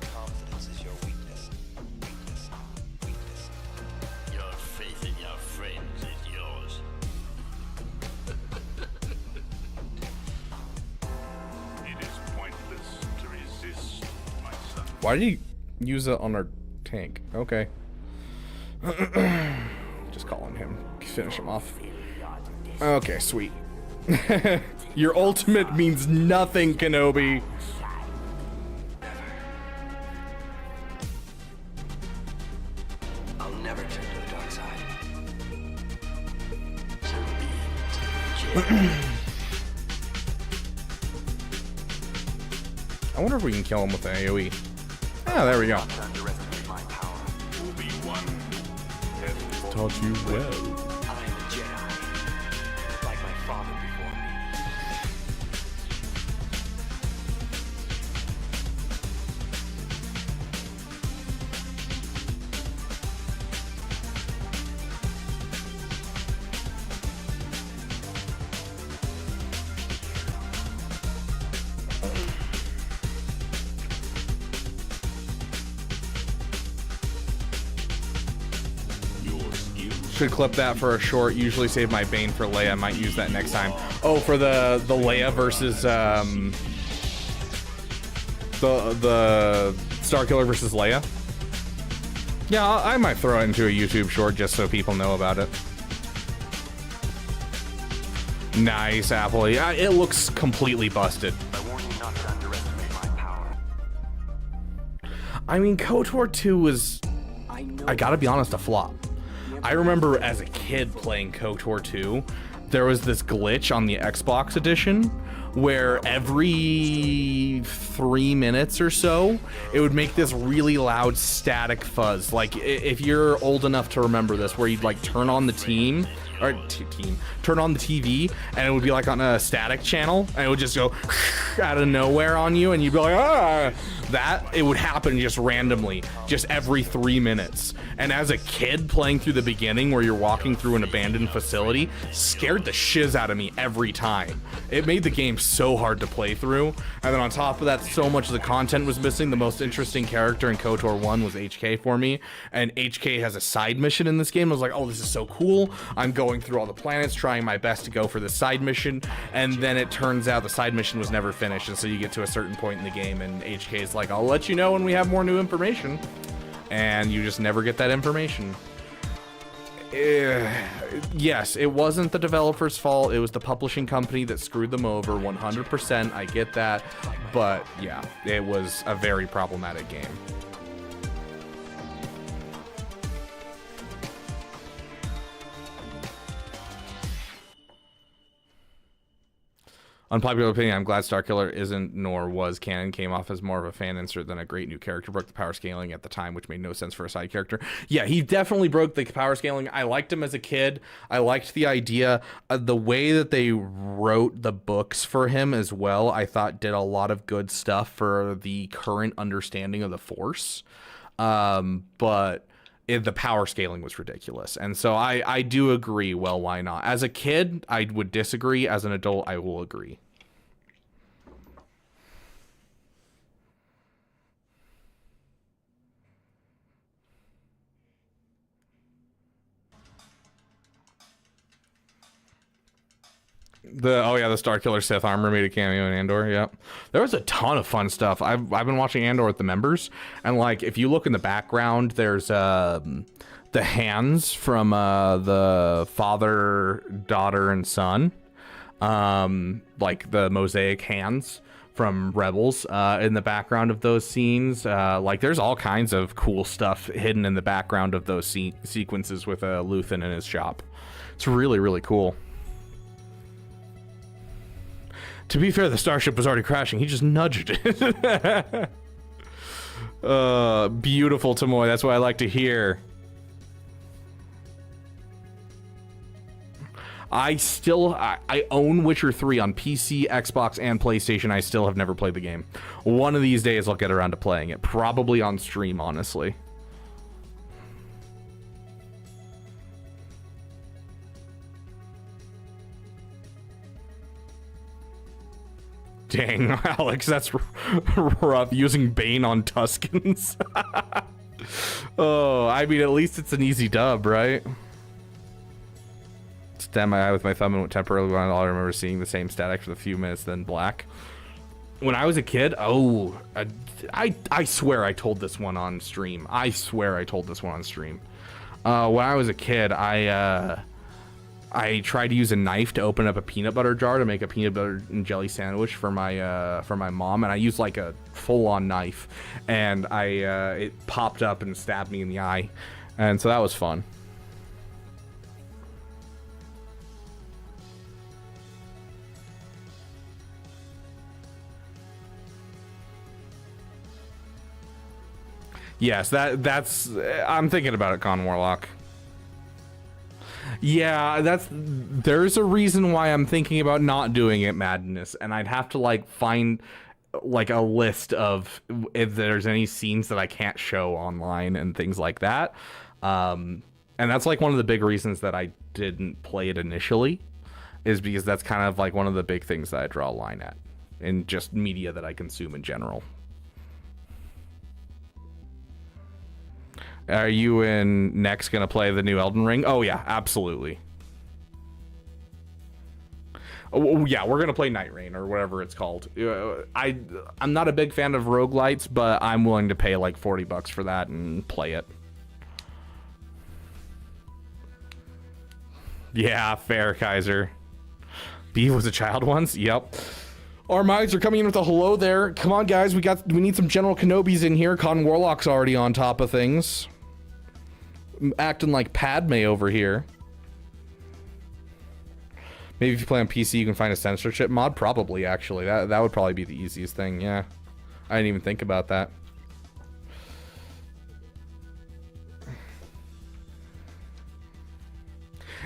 Your faith in your friends is yours. It is pointless to resist, my son. Why did he use it on our tank? Okay. Just calling him. Finish him off. Okay, sweet. Your ultimate means nothing, Kenobi. I'll never turn to the dark side. I wonder if we can kill him with an AoE. Ah, there we go. Underestimate my power. Obi-Wan Taught you well. I am a Jedi, like my father before me. Should clip that for a short. Usually save my Bane for Leia. Might use that next time. Oh, for the Leia versus the Starkiller versus Leia. Yeah, I might throw it into a YouTube short just so people know about it. Nice, Apple. Yeah, it looks completely busted. I warn you not to underestimate my power. I mean, KOTOR 2 was, I gotta be honest, a flop. I remember as a kid playing KOTOR 2, there was this glitch on the Xbox edition where every 3 minutes or so, it would make this really loud static fuzz. Like, if you're old enough to remember this, where you'd like turn on the turn on the TV, and it would be like on a static channel, and it would just go out of nowhere on you, and you'd be like, ah! That, it would happen just randomly, just every 3 minutes. And as a kid playing through the beginning where you're walking through an abandoned facility, scared the shiz out of me every time. It made the game so hard to play through. And then on top of that, so much of the content was missing. The most interesting character in KOTOR 1 was HK for me. And HK has a side mission in this game. I was like, oh, this is so cool. I'm going through all the planets, trying my best to go for this side mission. And then it turns out the side mission was never finished. And so you get to a certain point in the game and HK is like, I'll let you know when we have more new information. And you just never get that information. Yes, it wasn't the developer's fault. It was the publishing company that screwed them over 100%. I get that. But yeah, it was a very problematic game. Unpopular opinion, I'm glad Starkiller isn't nor was canon. Came off as more of a fan insert than a great new character. Broke the power scaling at the time, which made no sense for a side character. Yeah, he definitely broke the power scaling. I liked him as a kid. I liked the idea. The way that they wrote the books for him as well, I thought did a lot of good stuff for the current understanding of the Force. But the power scaling was ridiculous. And so I do agree, well, why not? As a kid, I would disagree. As an adult, I will agree. The Starkiller Sith armor made a cameo in Andor. Yep, there was a ton of fun stuff. I've been watching Andor with the members, and like if you look in the background, there's the hands from the father, daughter, and son, like the mosaic hands from Rebels in the background of those scenes. Like there's all kinds of cool stuff hidden in the background of those sequences with Luthen in his shop. It's really, really cool. To be fair, the starship was already crashing. He just nudged it. Beautiful, Tamoy. That's what I like to hear. I own Witcher 3 on PC, Xbox, and PlayStation. I still have never played the game. One of these days I'll get around to playing it. Probably on stream, honestly. Dang, Alex, that's rough. Using Bane on Tuskens. Oh, I mean, at least it's an easy dub, right? Stabbed my eye with my thumb and went temporarily blind. All I remember seeing the same static for a few minutes, then black. When I was a kid, I swear I told this one on stream. When I was a kid, I tried to use a knife to open up a peanut butter jar to make a peanut butter and jelly sandwich for my mom, and I used like a full-on knife, and it popped up and stabbed me in the eye, and so that was fun. Yes, that's I'm thinking about it, Con Warlock. Yeah, there's a reason why I'm thinking about not doing it, Madness, and I'd have to like find like a list of if there's any scenes that I can't show online and things like that. And that's like one of the big reasons that I didn't play it initially, is because that's kind of like one of the big things that I draw a line at in just media that I consume in general. Are you and Next gonna play the new Elden Ring? Oh yeah, absolutely. Oh yeah, we're gonna play Night Rain or whatever it's called. I'm not a big fan of roguelites, but I'm willing to pay like $40 for that and play it. Yeah, fair, Kaiser. Beaver was a child once? Yep. Our minds are coming in with a hello there. Come on, guys. We need some General Kenobis in here. Con Warlock's already on top of things. Acting like Padme over here. Maybe if you play on PC, you can find a censorship mod. Probably, actually. That would probably be the easiest thing. Yeah. I didn't even think about that.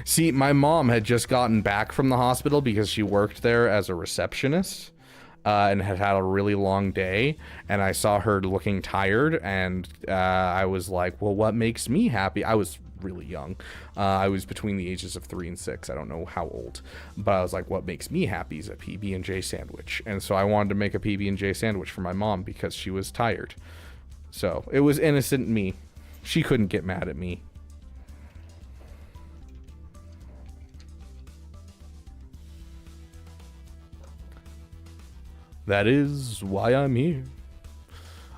See, my mom had just gotten back from the hospital because she worked there as a receptionist and had had a really long day. And I saw her looking tired, and I was like, well, what makes me happy? I was really young. I was between the ages of 3 and 6. I don't know how old. But I was like, what makes me happy is a PB&J sandwich. And so I wanted to make a PB&J sandwich for my mom because she was tired. So it was innocent me. She couldn't get mad at me. That is why I'm here.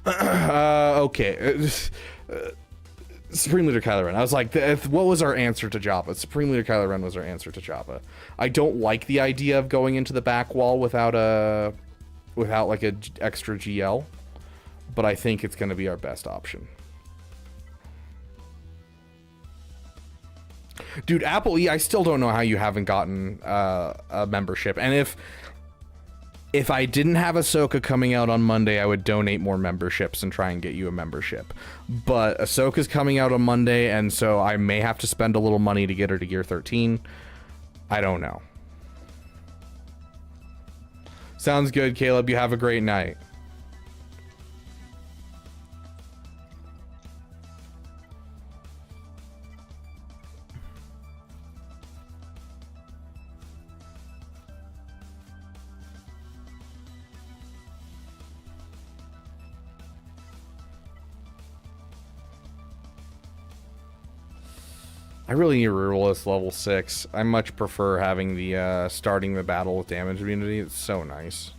Okay. Supreme Leader Kylo Ren. I was like, what was our answer to Jabba? Supreme Leader Kylo Ren was our answer to Jabba. I don't like the idea of going into the back wall without like a extra GL, but I think it's going to be our best option. Dude, Apple E, I still don't know how you haven't gotten a membership. And if I didn't have Ahsoka coming out on Monday, I would donate more memberships and try and get you a membership. But Ahsoka's coming out on Monday, and so I may have to spend a little money to get her to Gear 13. I don't know. Sounds good, Caleb. You have a great night. I really need to reroll this level 6. I much prefer having the starting the battle with damage immunity. It's so nice.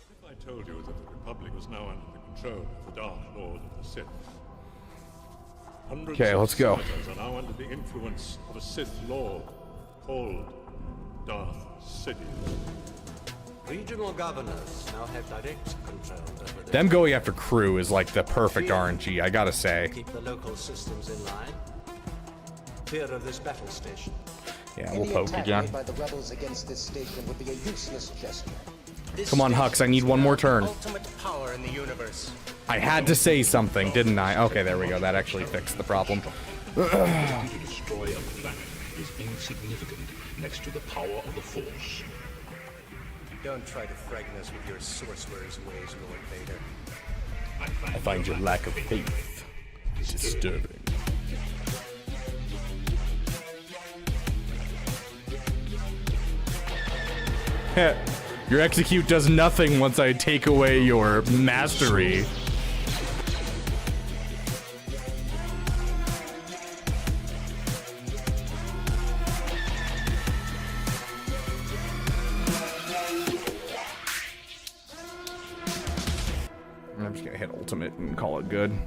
If I told you that the Republic was now under the control of the Dark Lord of the Sith. Hundreds Okay, let's go. of senators are now under the influence of a Sith Lord called Darth Sidious. Regional governors now have direct control over the Them going after crew is like the perfect RNG, I gotta say. keep the local systems in line. Fear of this battle station. Yeah, we'll poke again. By the rebels against this station would be a useless gesture. Come on, Hux, I need one more turn. Ultimate power in the universe. I had to say something, didn't I? Okay, there we go. That actually fixed the problem. To destroy a planet is insignificant next to the power of the Force. Don't try to frighten us with your sorcerer's ways, Lord Vader. I find your lack of faith disturbing. Your execute does nothing once I take away your mastery. I'm just gonna hit ultimate and call it good.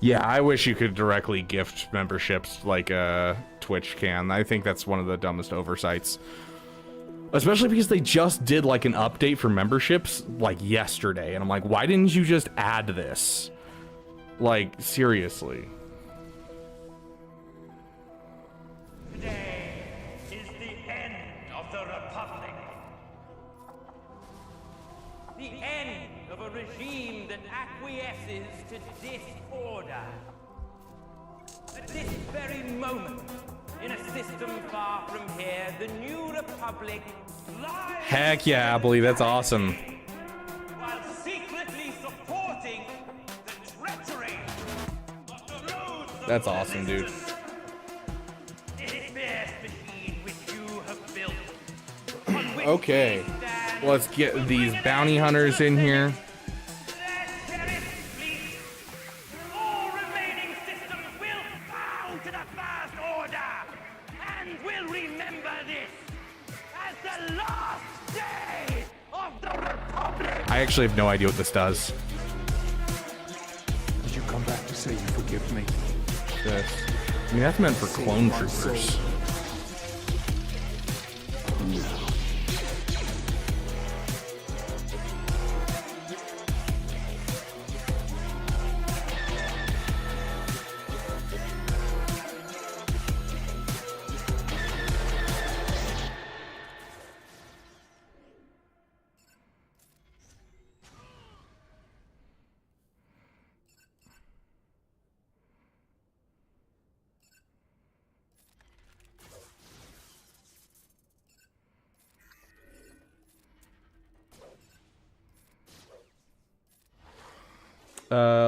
Yeah, I wish you could directly gift memberships like Twitch can. I think that's one of the dumbest oversights. Especially because they just did like an update for memberships like yesterday. And I'm like, why didn't you just add this? Like, seriously. Today is the end of the Republic. The end of a regime that acquiesces to disorder. At this very moment, in a system far from here, the new Republic lies. Heck yeah, I believe that's awesome. While secretly supporting the treachery of the road. That's awesome, dude. This fierce machine which you have built. On which Okay, let's get these bounty hunters in here. all remaining systems will bow to the First Order, and will remember this. actually have no idea what this does. Did you come back to say you forgive me? This. I mean, that's meant for clone troopers.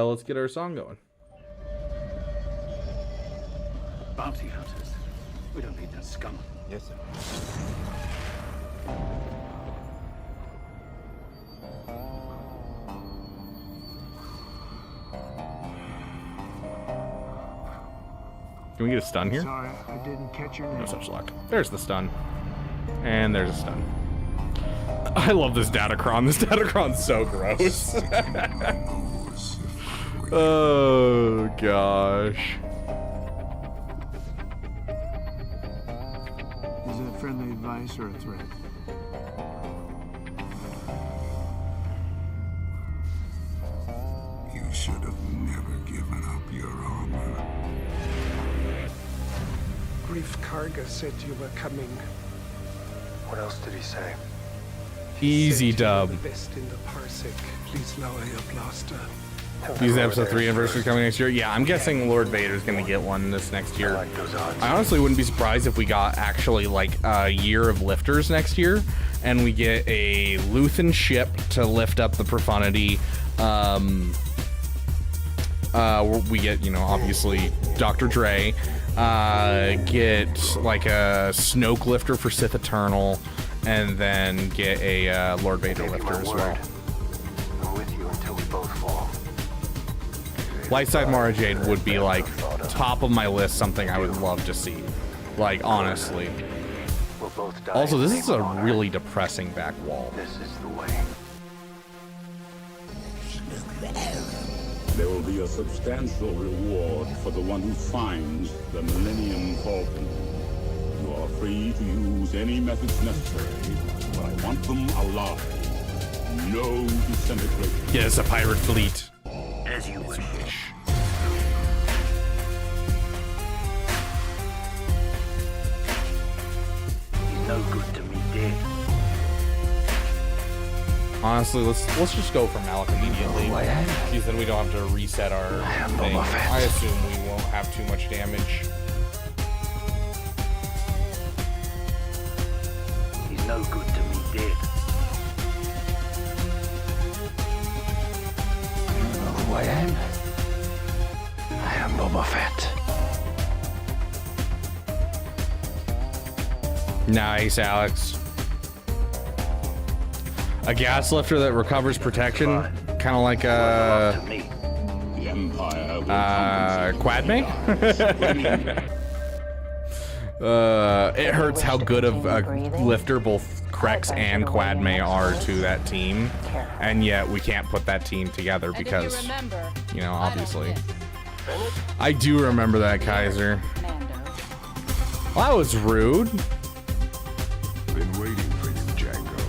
Let's get our song going. Bounty hunters. We don't need that scum. Yes, sir. Can we get a stun here? Sorry, I didn't catch your name. No such luck. There's the stun. And there's a stun. I love this Datacron. This Datacron's so gross. Oh, gosh. Is that friendly advice or a threat? You should have never given up your armor. Grief Karga said you were coming. What else did he say? Easy dub. The best in the parsec. Please lower your blaster. These episode 3 anniversary coming next year. Yeah, I'm guessing Lord Vader's gonna get one this next year. I honestly wouldn't be surprised if we got actually like a year of lifters next year, and we get a Luthen ship to lift up the Profundity. We get, you know, obviously Dr. Dre. Get like a Snoke lifter for Sith Eternal, and then get a Lord Vader lifter as well. I'm with you until we both fall. Lightside Mara Jade would be like top of my list, something I would love to see. Like, honestly. We'll both die. Also, this is a really depressing back wall. This is the way. There will be a substantial reward for the one who finds the Millennium Falcon. You are free to use any methods necessary, but I want them alive. No disintegration. Yes, a pirate fleet. As you wish. He's no good to me dead. Honestly, let's just go for Malik immediately. She said we don't have to reset our thing. I assume we won't have too much damage. He's no good to me dead. You know who I am? I am Boba Fett. Nice, Alex. A gas lifter that recovers protection, kind of like a Quadme. It hurts how good of a lifter both Krex and Quadme are to that team, and yet we can't put that team together because, you know, obviously. I do remember that, Kaiser. Well, that was rude. Been waiting for you, Django.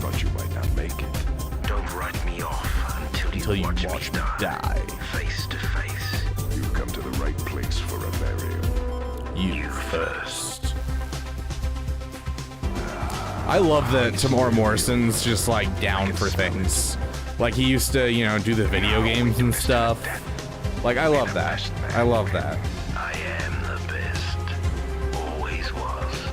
Thought you might not make it. Don't write me off until you watch me die. Face to face. You've come to the right place for a burial. You first. I love that Tamora Morrison's just like down for things. Like he used to, you know, do the video games and stuff. Like I love that. I love that. I am the best. Always was.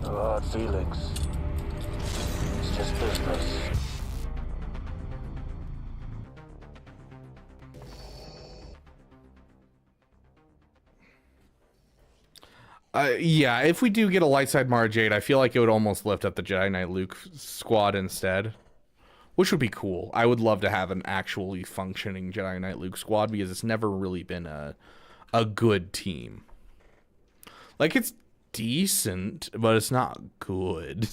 No hard feelings. It's just business. Yeah, if we do get a light side Mara Jade, I feel like it would almost lift up the Jedi Knight Luke squad instead, which would be cool. I would love to have an actually functioning Jedi Knight Luke squad because it's never really been a good team. Like decent, but it's not good.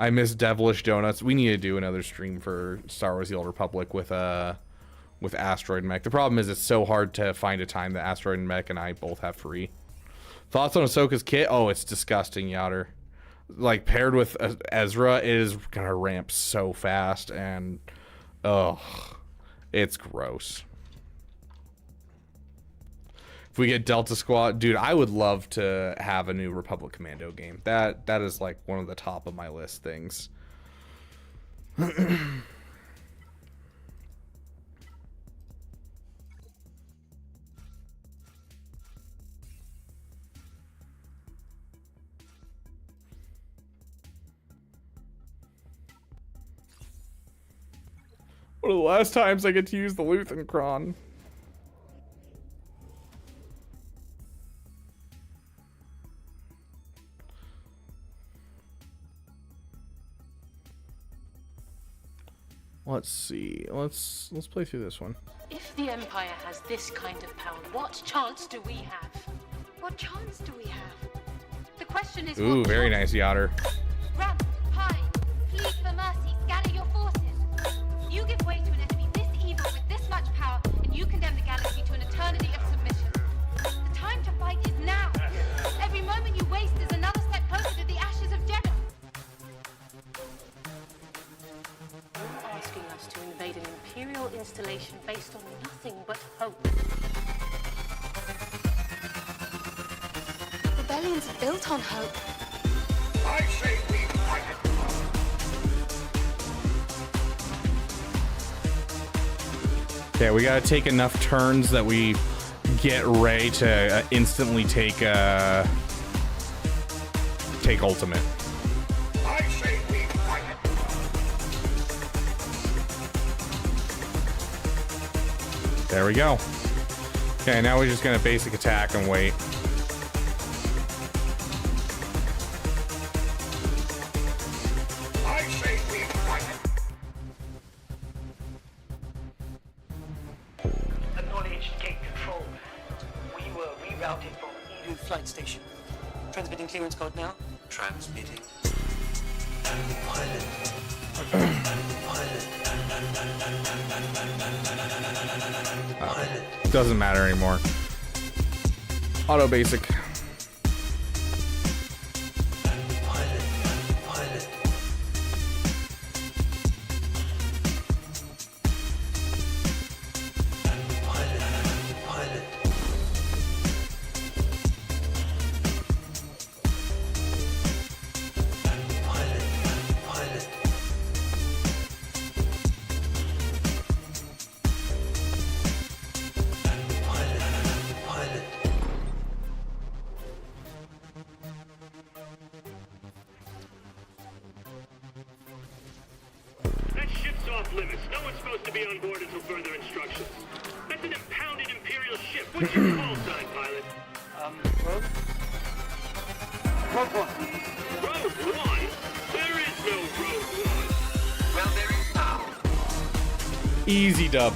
I miss Devilish Donuts. We need to do another stream for Star Wars: The Old Republic with Asteroid Mech. The problem is it's so hard to find a time that Asteroid Mech and I both have free. Thoughts on Ahsoka's kit? Oh, it's disgusting, Yoder. Like, paired with Ezra, it is gonna ramp so fast, and it's gross. If we get Delta Squad, dude, I would love to have a new Republic Commando game. That is like one of the top of my list things. One of the last times I get to use the Luthen Cron. Let's see. Let's play through this one. If the Empire has this kind of power, what chance do we have? What chance do we have? The question is, ooh, very nice, Yoder. Run, hide, flee for mercy, scatter your forces. You give way to an enemy this evil with this much power, and you condemn the galaxy to an eternity of submission. The time to fight is now. Every moment you waste is another step closer to the ashes of Jeddah. You're asking us to invade an Imperial installation based on nothing but hope. Rebellions are built on hope. I say we fight it. Okay, we gotta take enough turns that we get Rey to instantly take ultimate. I say we fight it. There we go. Okay, now we're just gonna basic attack and wait. I say we fight it. Acknowledged gate control. We were rerouted from Eden Flight Station. Transmitting clearance code now. Transmitting. Doesn't matter anymore. Auto basic. That ship's off limits. No one's supposed to be on board until further instructions. That's an impounded Imperial ship. What's your call sign, pilot? Rogue? Rogue One. Rogue One? There is no Rogue One. Well, there is now. Easy dub.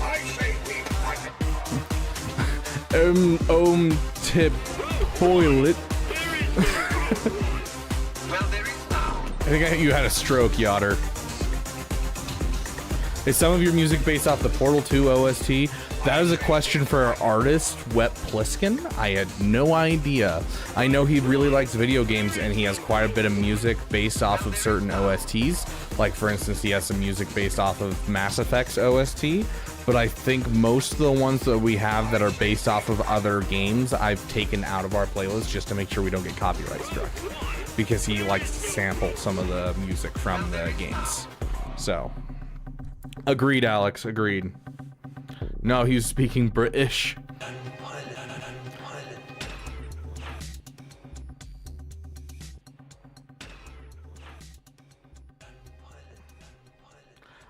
I say we fight it. Tip toilet. Well, there is now. I think you had a stroke, Yoder. Is some of your music based off the Portal 2 OST? That is a question for our artist, Wep One. I had no idea. I know he really likes video games and he has quite a bit of music based off of certain OSTs. Like, for instance, he has some music based off of Mass Effect's OST. But I think most of the ones that we have that are based off of other games, I've taken out of our playlist just to make sure we don't get copyright struck. Because he likes to sample some of the music from the games. So, agreed, Alex, agreed. No, he was speaking British.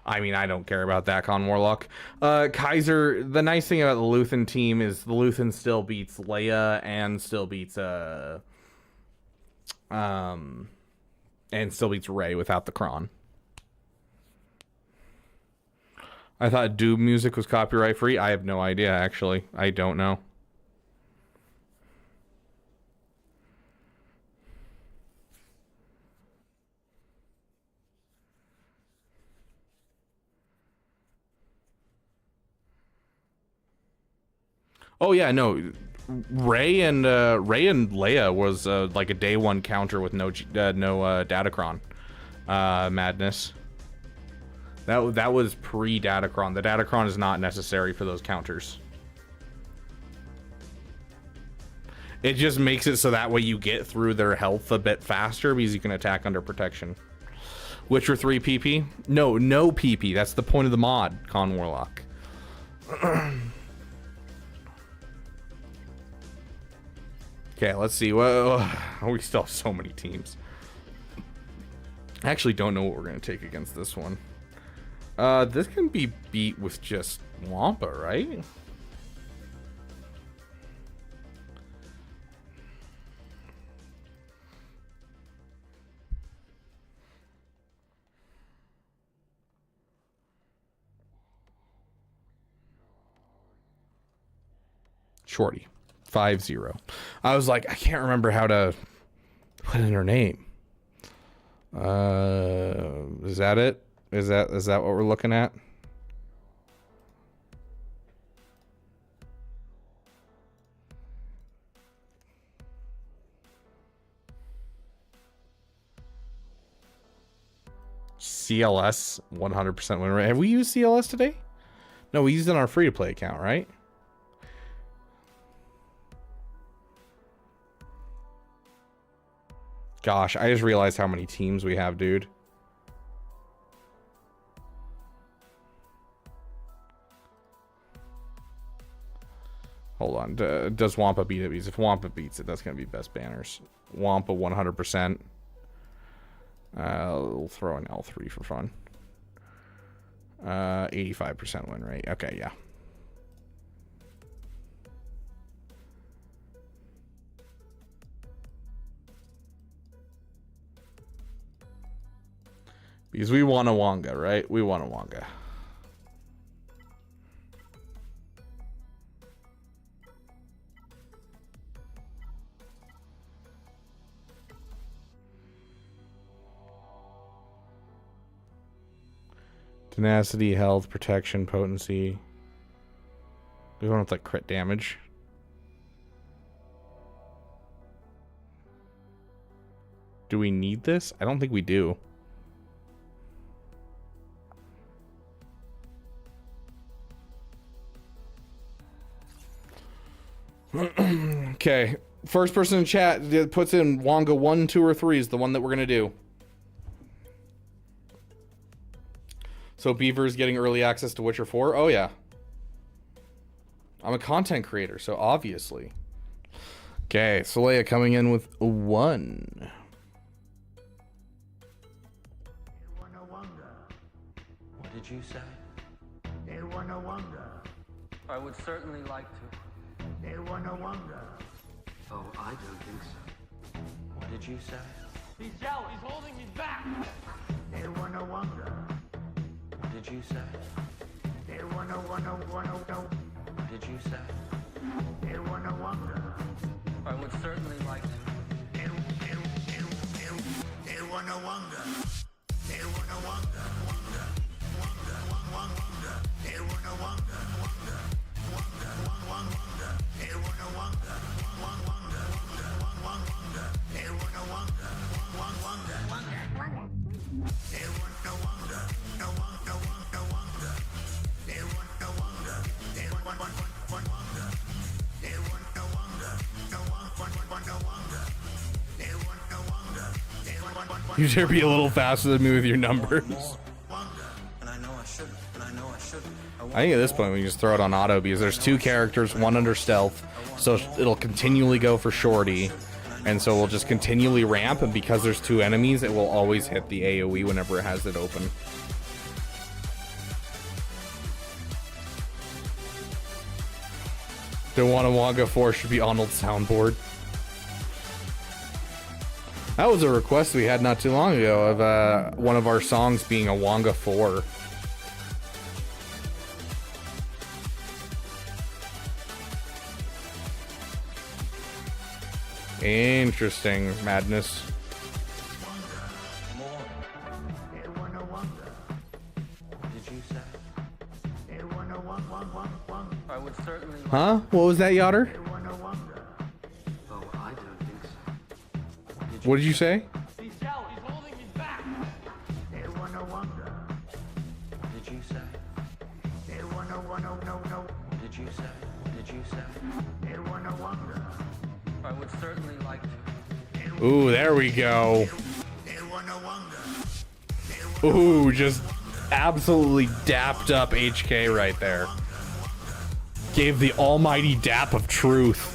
I mean, I don't care about that, Con Warlock. Kaiser, the nice thing about the Luthen team is the Luthen still beats Leia and still beats Rey without the Kron. I thought Doom music was copyright free. I have no idea, actually. I don't know. Oh yeah, no. Ray and Leia was like a day one counter with no Datacron madness. That was pre-Datacron. The Datacron is not necessary for those counters. It just makes it so that way you get through their health a bit faster because you can attack under protection. Witcher 3 PP? No PP. That's the point of the mod, Con Warlock. Okay, let's see. Well, we still have so many teams. I actually don't know what we're going to take against this one. This can be beat with just Wampa, right? Shorty. 5-0. I was like, I can't remember how to put in her name. Is that it? Is that what we're looking at? CLS 100% win rate. Have we used CLS today? No, we used it on our free to play account, right? Gosh, I just realized how many teams we have, dude. Hold on. Does Wampa beat it? Because if Wampa beats it, that's going to be best banners. Wampa 100%. We'll throw in L3 for fun. 85% win rate. Okay, yeah. Because we want a Wonga, right? We want a Wonga. Tenacity, health, protection, potency. We want like crit damage. Do we need this? I don't think we do. Okay, first person in chat that puts in Wonga 1, 2, or 3 is the one that we're gonna do. So Beaver is getting early access to Witcher 4. Oh yeah, I'm a content creator, so obviously. Okay, Leia coming in with a 1. What did you say? They wanna wonder. I would certainly like to. They wanna wonder. Oh, I don't think so. What did you say? He's jealous. He's holding me back. They wanna wonder. What did you say? They wanna know. What did you say? They wanna wonder. I would certainly like to. They wanna wonder. They wanna wonder. They wanna wonder. You should be a little faster than me with your numbers. I think at this point we can just throw it on auto because there's 2 characters, 1 under stealth, so it'll continually go for Shorty, and so we'll just continually ramp, and because there's 2 enemies, it will always hit the AoE whenever it has it open. The Wanga 4 should be Arnold's soundboard. That was a request we had not too long ago of one of our songs being a Wanga 4. Interesting, Madness. I would certainly. Huh? What was that, Yotter? Oh, I don't think so. What did you say? He's holding me back. Did you say? Did you say? Did you say? I would certainly like to. Ooh, there we go. Ooh, just absolutely dapped up HK right there. Gave the almighty dap of truth.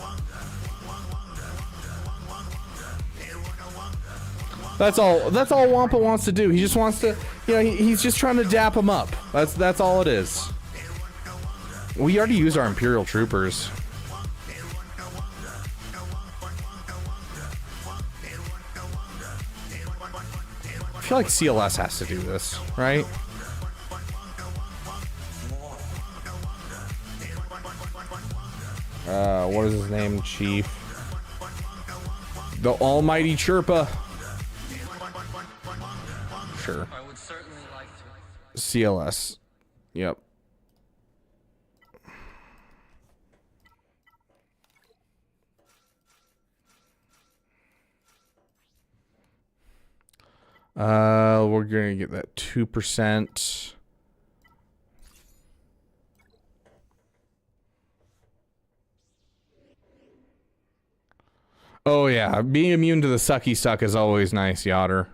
That's all Wampa wants to do. He just wants to, you know, he's just trying to dap him up. That's all it is. We already used our Imperial troopers. I feel like CLS has to do this, right? What is his name? Chief. The almighty Chirpa. Sure. I would certainly like to. CLS. Yep. We're gonna get that 2%. Oh yeah, being immune to the sucky suck is always nice, Yotter.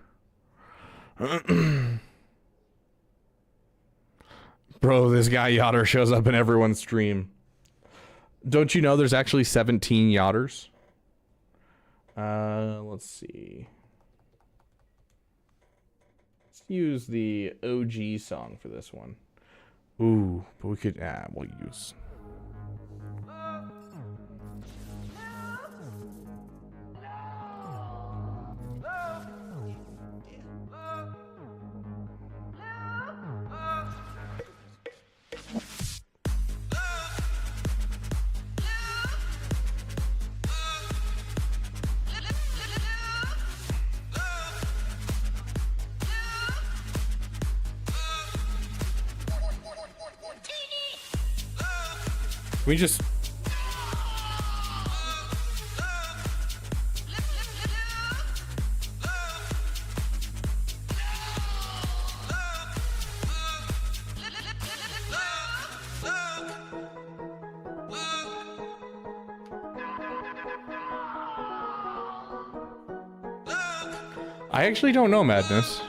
Bro, this guy Yotter shows up in everyone's stream. Don't you know there's actually 17 Yotters? Let's see. Let's use the OG song for this one. Ooh, but we could, we'll use. We just... I actually don't know, Madness.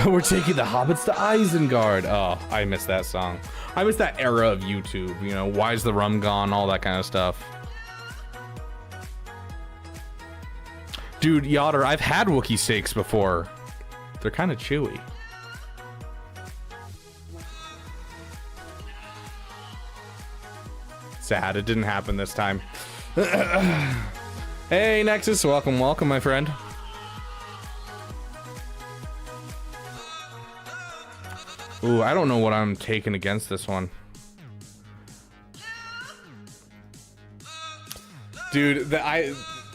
We're taking the hobbits to Isengard. Oh, I miss that song. I miss that era of YouTube, you know, why's the rum gone, all that kind of stuff. Dude, Yotter, I've had Wookiee steaks before. They're kind of chewy. Sad, it didn't happen this time. Hey, Nexus, welcome, welcome, my friend. Ooh, I don't know what I'm taking against this one. Dude,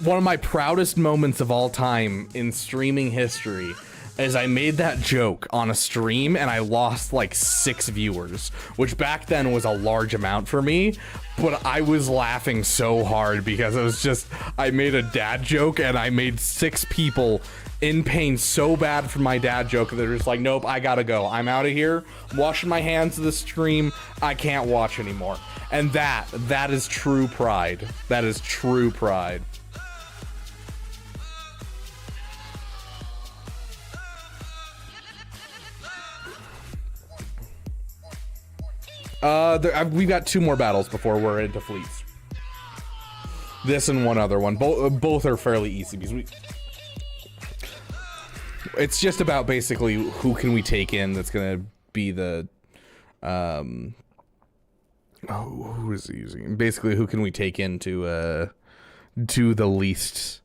one of my proudest moments of all time in streaming history is I made that joke on a stream and I lost like 6 viewers, which back then was a large amount for me, but I was laughing so hard because it was just, I made a dad joke and I made 6 people in pain so bad for my dad joke that they're just like, nope, I gotta go. I'm out of here. I'm washing my hands of the stream. I can't watch anymore. And that is true pride. That is true pride. We've got 2 more battles before we're into fleets. This and one other one. Both are fairly easy because it's just about basically who can we take in that's gonna be the who is he using? Basically, who can we take into to the least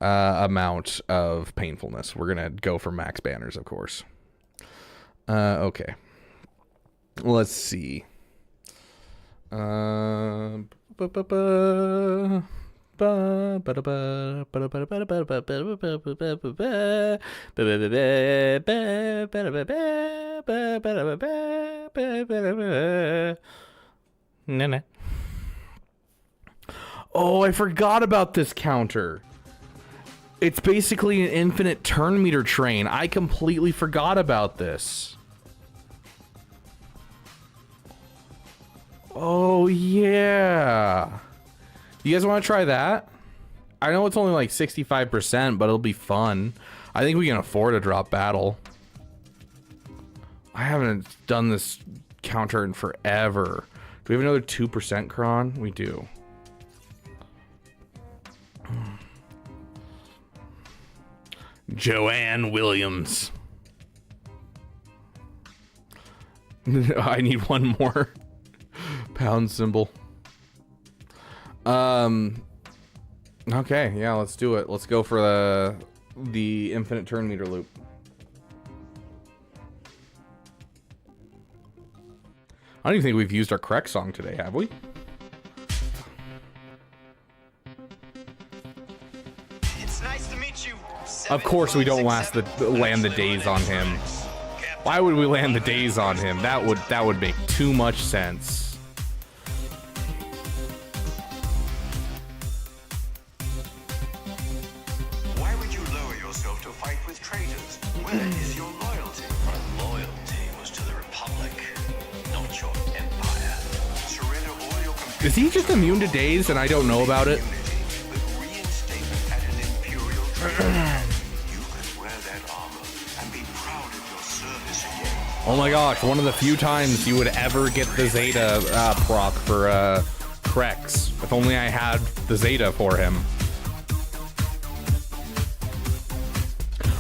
amount of painfulness? We're gonna go for max banners, of course. Okay. Let's see. Oh, I forgot about this counter. It's basically an infinite turn meter train. I completely forgot about this. Oh, yeah. You guys want to try that? I know it's only like 65%, but it'll be fun. I think we can afford a drop battle. I haven't done this counter in forever. Do we have another 2% Kron? We do. Joanne Williams. I need one more pound symbol. Okay, yeah, let's do it. Let's go for the infinite turn meter loop. I don't even think we've used our correct song today, have we? It's nice to meet you. Of course we don't land the days on him. Why would we land the days on him? That would make too much sense. Why would you lower yourself to fight with traitors? Where is your loyalty? My loyalty was to the Republic, not your empire. Surrender all your Is he just immune to days and I don't know about it? reinstatement at an imperial training. You could wear that armor and be proud of your service again. Oh my gosh, one of the few times you would ever get the Zeta proc for Krex. If only I had the Zeta for him.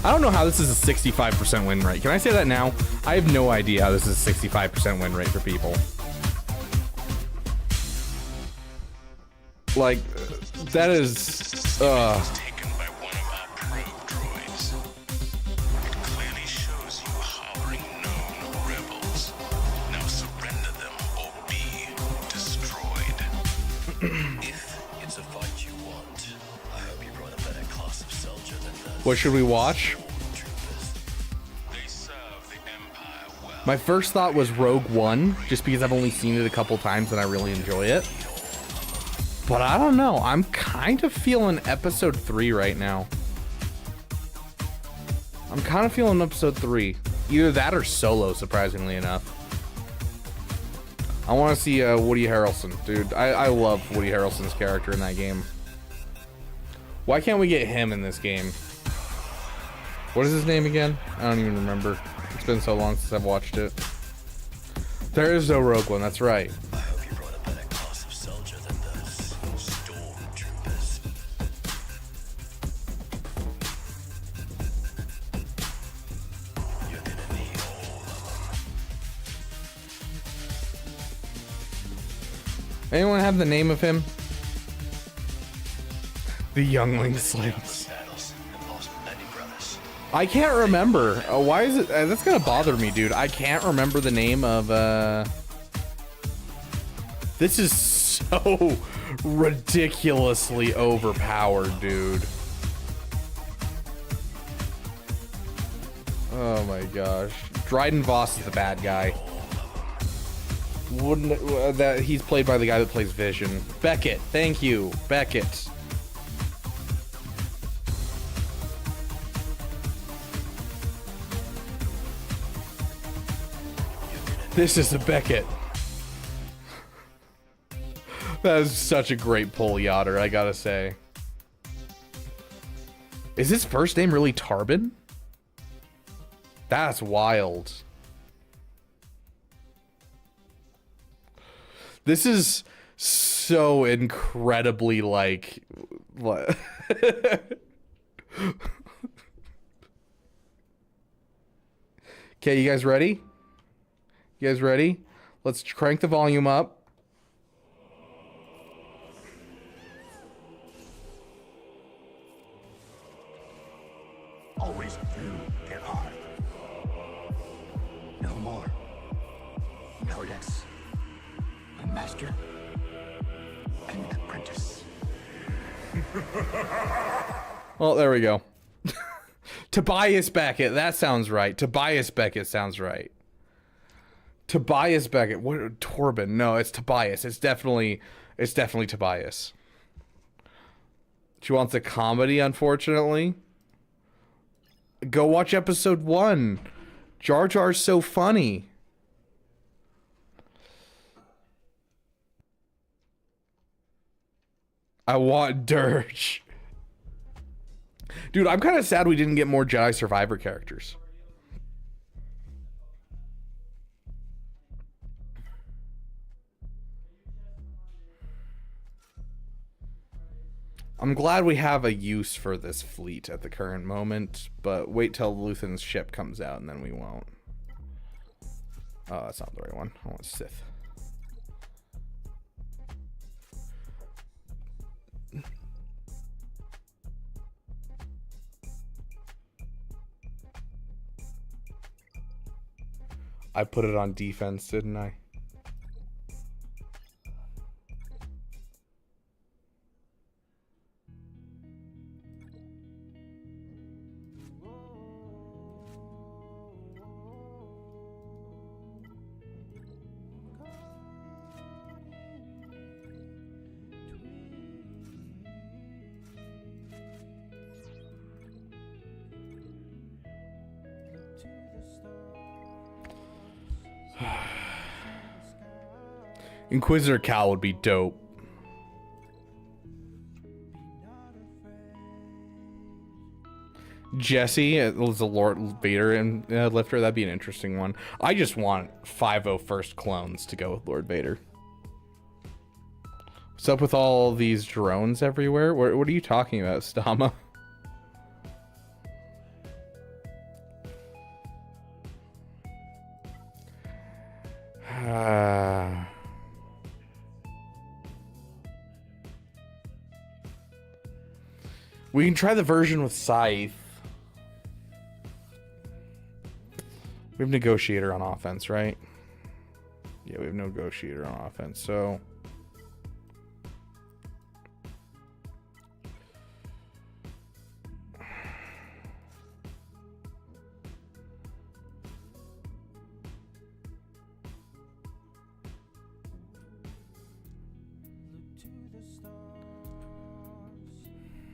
I don't know how this is a 65% win rate. Can I say that now? I have no idea how this is a 65% win rate for people. Like, that is... Taken by one of our probe droids. It clearly shows you harboring known rebels. Now surrender them or be destroyed. If it's a fight you want, I hope you brought a better class of soldier than those. What should we watch? They serve the Empire well. My first thought was Rogue One, just because I've only seen it a couple times and I really enjoy it. But I don't know. I'm kind of feeling episode 3 right now. I'm kind of feeling episode 3. Either that or Solo, surprisingly enough. I want to see Woody Harrelson. Dude, I love Woody Harrelson's character in that game. Why can't we get him in this game? What is his name again? I don't even remember. It's been so long since I've watched it. There is no Rogue One, that's right. Anyone have the name of him? The Youngling Slings. I can't remember. Why is it? That's gonna bother me, dude. I can't remember the name of. This is so ridiculously overpowered, dude. Oh my gosh. Dryden Voss is the bad guy. Wouldn't that he's played by the guy that plays Vision. Beckett, thank you, Beckett. This is a Beckett. That is such a great pull, Yoder, I gotta say. Is his first name really Tarbin? That's wild. This is so incredibly like Okay, you guys ready? You guys ready? Let's crank the volume up. Always get hard. No more. No less. master and apprentice. Well, there we go. Tobias Beckett. That sounds right. Tobias Beckett sounds right. Tobias Beckett. What? Torben? No, it's Tobias. It's definitely Tobias. She wants a comedy, unfortunately. Go watch episode 1. Jar Jar's so funny. I want Dirge. Dude, I'm kind of sad we didn't get more Jedi Survivor characters. I'm glad we have a use for this fleet at the current moment, but wait till Luthen's ship comes out and then we won't. Oh, that's not the right one. I want Sith. I put it on defense, didn't I? Inquisitor Cal would be dope. Jesse as a Lord Vader and Lifter, that'd be an interesting one. I just want 501st clones to go with Lord Vader. What's up with all these drones everywhere? What are you talking about, Stama? We can try the version with Scythe. We have Negotiator on offense, right? Yeah, we have no Negotiator on offense, so...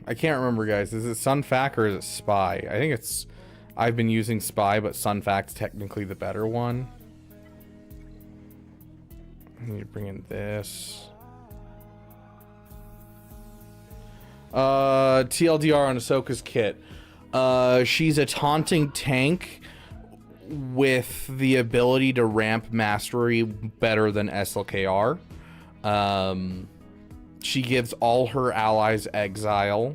I can't remember, guys. Is it Sunfac or is it Spy? I think it's... I've been using Spy, but Sunfac's technically the better one. I need to bring in this. TLDR on Ahsoka's kit. She's a taunting tank with the ability to ramp mastery better than SLKR. She gives all her allies exile.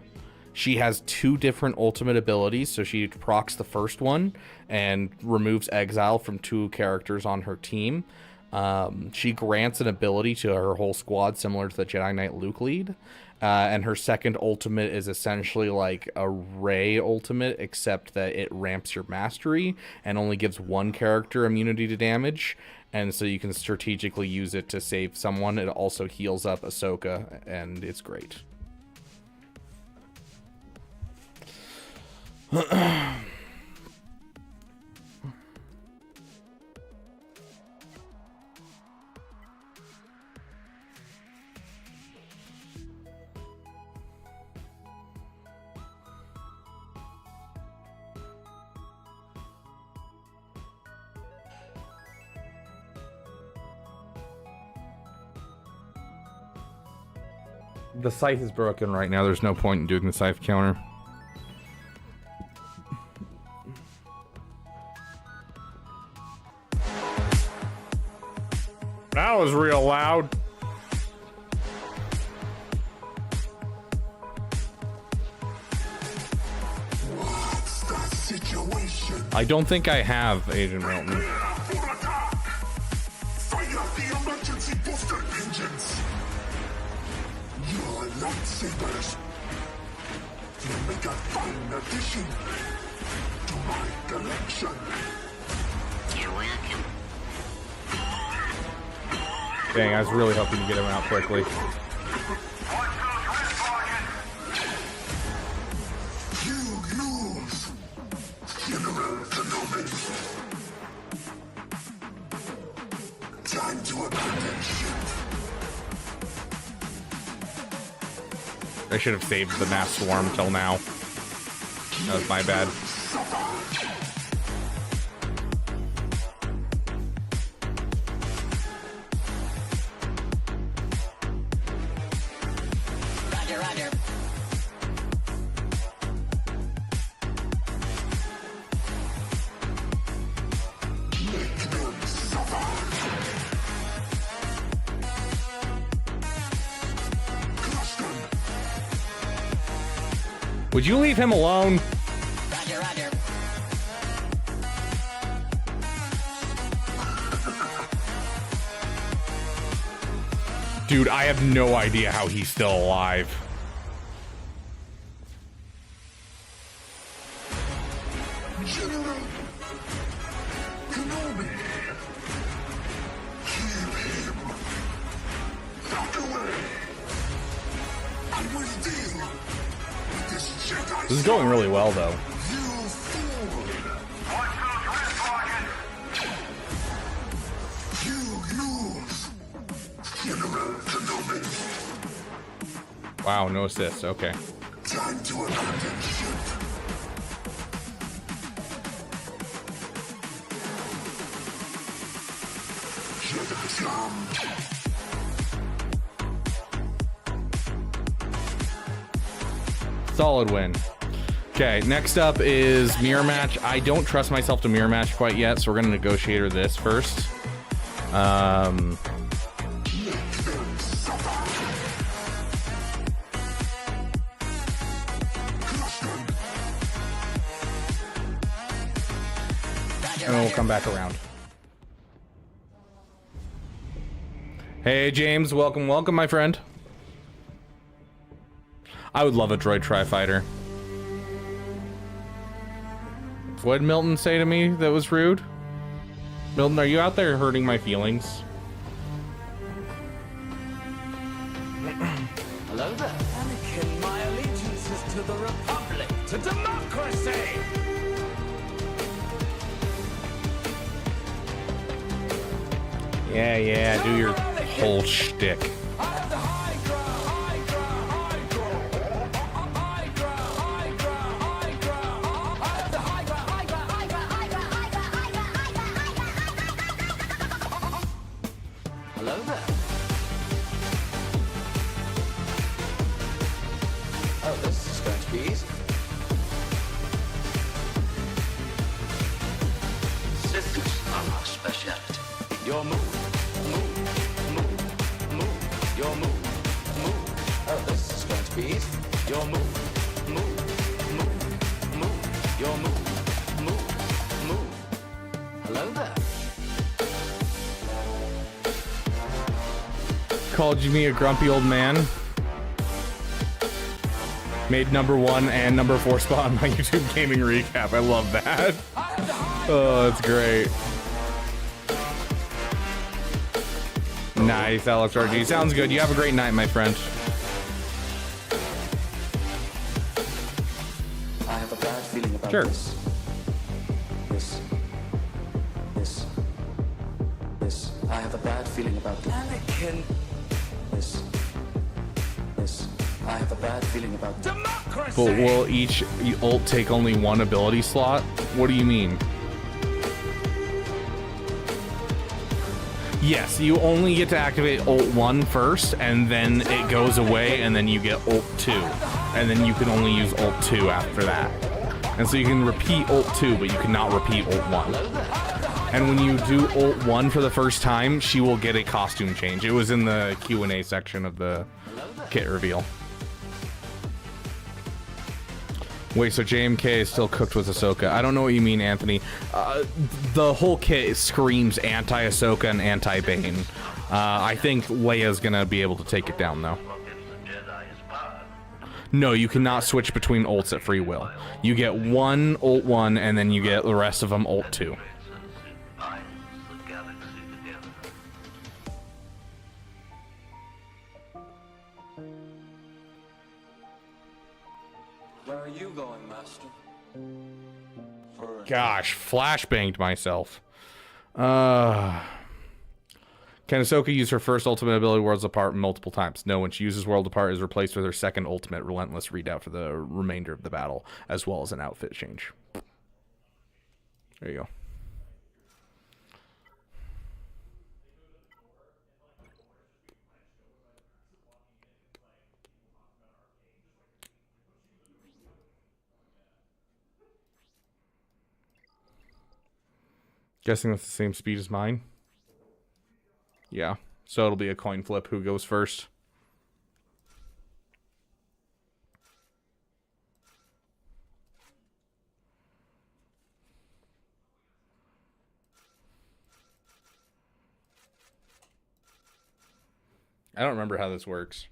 She has 2 different ultimate abilities, so she procs the first one and removes exile from 2 characters on her team. She grants an ability to her whole squad similar to the Jedi Knight Luke lead. And her second ultimate is essentially like a Rey ultimate, except that it ramps your mastery and only gives 1 character immunity to damage. And so you can strategically use it to save someone. It also heals up Ahsoka, and it's great. The scythe is broken right now. There's no point in doing the scythe counter. That was real loud. What's the situation? I don't think I have, Agent Milton. Fire the emergency booster engines. Your lightsabers will make a fine addition to my collection. You're welcome. Dang, I was really hoping to get him out quickly. Time to abandon ship. I should have saved the mass swarm till now. That was my bad. Roger, roger. Would you leave him alone? Roger, roger. Dude, I have no idea how he's still alive. General Kenobi. Kill him. Back away. I will deal with this Jedi. This is going really well, though. You fool. You lose. General Kenobi. Wow, no assists. Okay. Time to abandon ship. Jedi scum. Solid win. Okay, next up is mirror match. I don't trust myself to mirror match quite yet, so we're gonna negotiator this first. And then we'll come back around. Hey James, welcome, welcome, my friend. I would love a droid tri-fighter. What did Milton say to me that was rude? Milton, are you out there hurting my feelings? Hello there. Anakin, my allegiance is to the Republic, to democracy! Yeah, do your whole shtick. Hello there. Oh, this is going to be easy. Systems are our speciality. Your move. Your move. Oh, this is going to be easy. Your move. Your move. Hello there. Called me a grumpy old man. Made #1 and #4 spot on my YouTube gaming recap. I love that. Oh, that's great. Nice, Alex RG. Sounds good. You have a great night, my friend. I have a bad feeling about Sure. this. I have a bad feeling about this. Anakin. I have a bad feeling about this. Democracy! But will each ult take only one ability slot? What do you mean? Yes, you only get to activate ult 1 first, and then it goes away, and then you get ult 2. And then you can only use ult 2 after that. And so you can repeat ult 2, but you cannot repeat ult 1. And when you do ult 1 for the first time, she will get a costume change. It was in the Q&A section of the kit reveal. Wait, so JMK is still cooked with Ahsoka. I don't know what you mean, Anthony. The whole kit screams anti-Ahsoka and anti-Bane. I think Leia's gonna be able to take it down, though. No, you cannot switch between ults at free will. You get one ult 1, and then you get the rest of them ult 2. are you going, Master? Gosh, flashbanged myself. Can Ahsoka use her first ultimate ability, Worlds Apart, multiple times? No, when she uses World Apart, is replaced with her second ultimate, Relentless readout, for the remainder of the battle, as well as an outfit change. There you go. Guessing that's the same speed as mine. Yeah, so it'll be a coin flip. Who goes first? I don't remember how this works.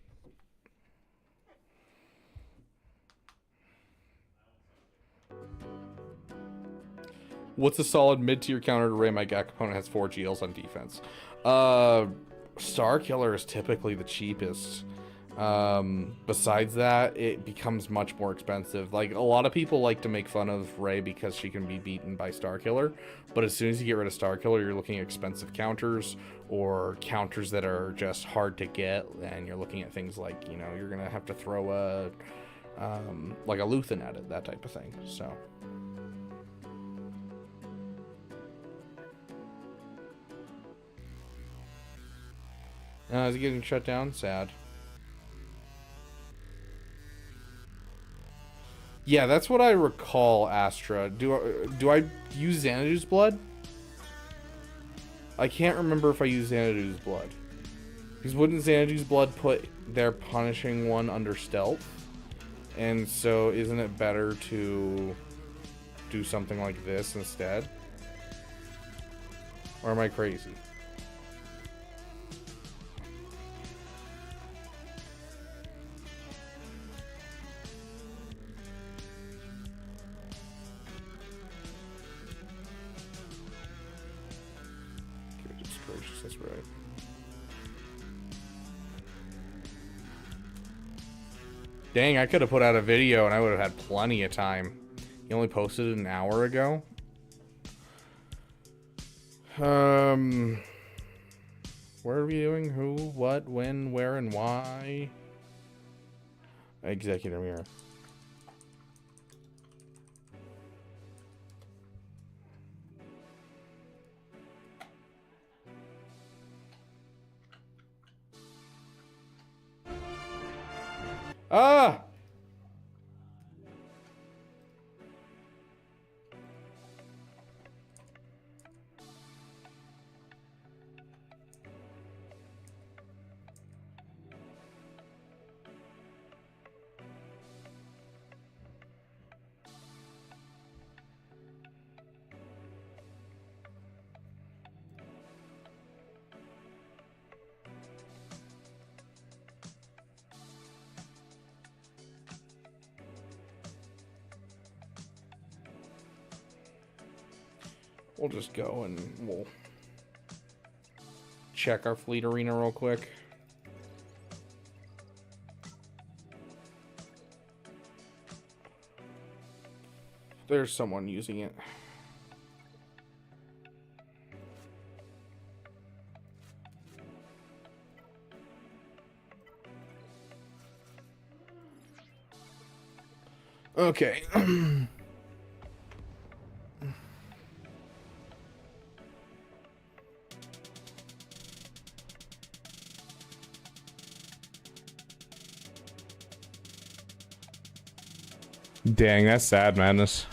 What's a solid mid-tier counter to Rey? My GAC opponent has 4 GLs on defense. Star Killer is typically the cheapest. Besides that, it becomes much more expensive. Like, a lot of people like to make fun of Rey because she can be beaten by Star Killer, but as soon as you get rid of Star Killer, you're looking at expensive counters, or counters that are just hard to get, and you're looking at things like, you know, you're gonna have to throw a like a Luthen at it, that type of thing. So is it getting shut down? Sad. Yeah, that's what I recall, Astra. Do I use Xanadu's blood? I can't remember if I use Xanadu's blood. Because wouldn't Xanadu's blood put their punishing one under stealth? And so isn't it better to do something like this instead? Or am I crazy? That's right. Dang, I could have put out a video and I would have had plenty of time. You only posted it an hour ago? What are we doing? Who, what, when, where, and why? Executive mirror. Ah! We'll just go and we'll check our fleet arena real quick. There's someone using it. Okay. Dang, that's sad, madness.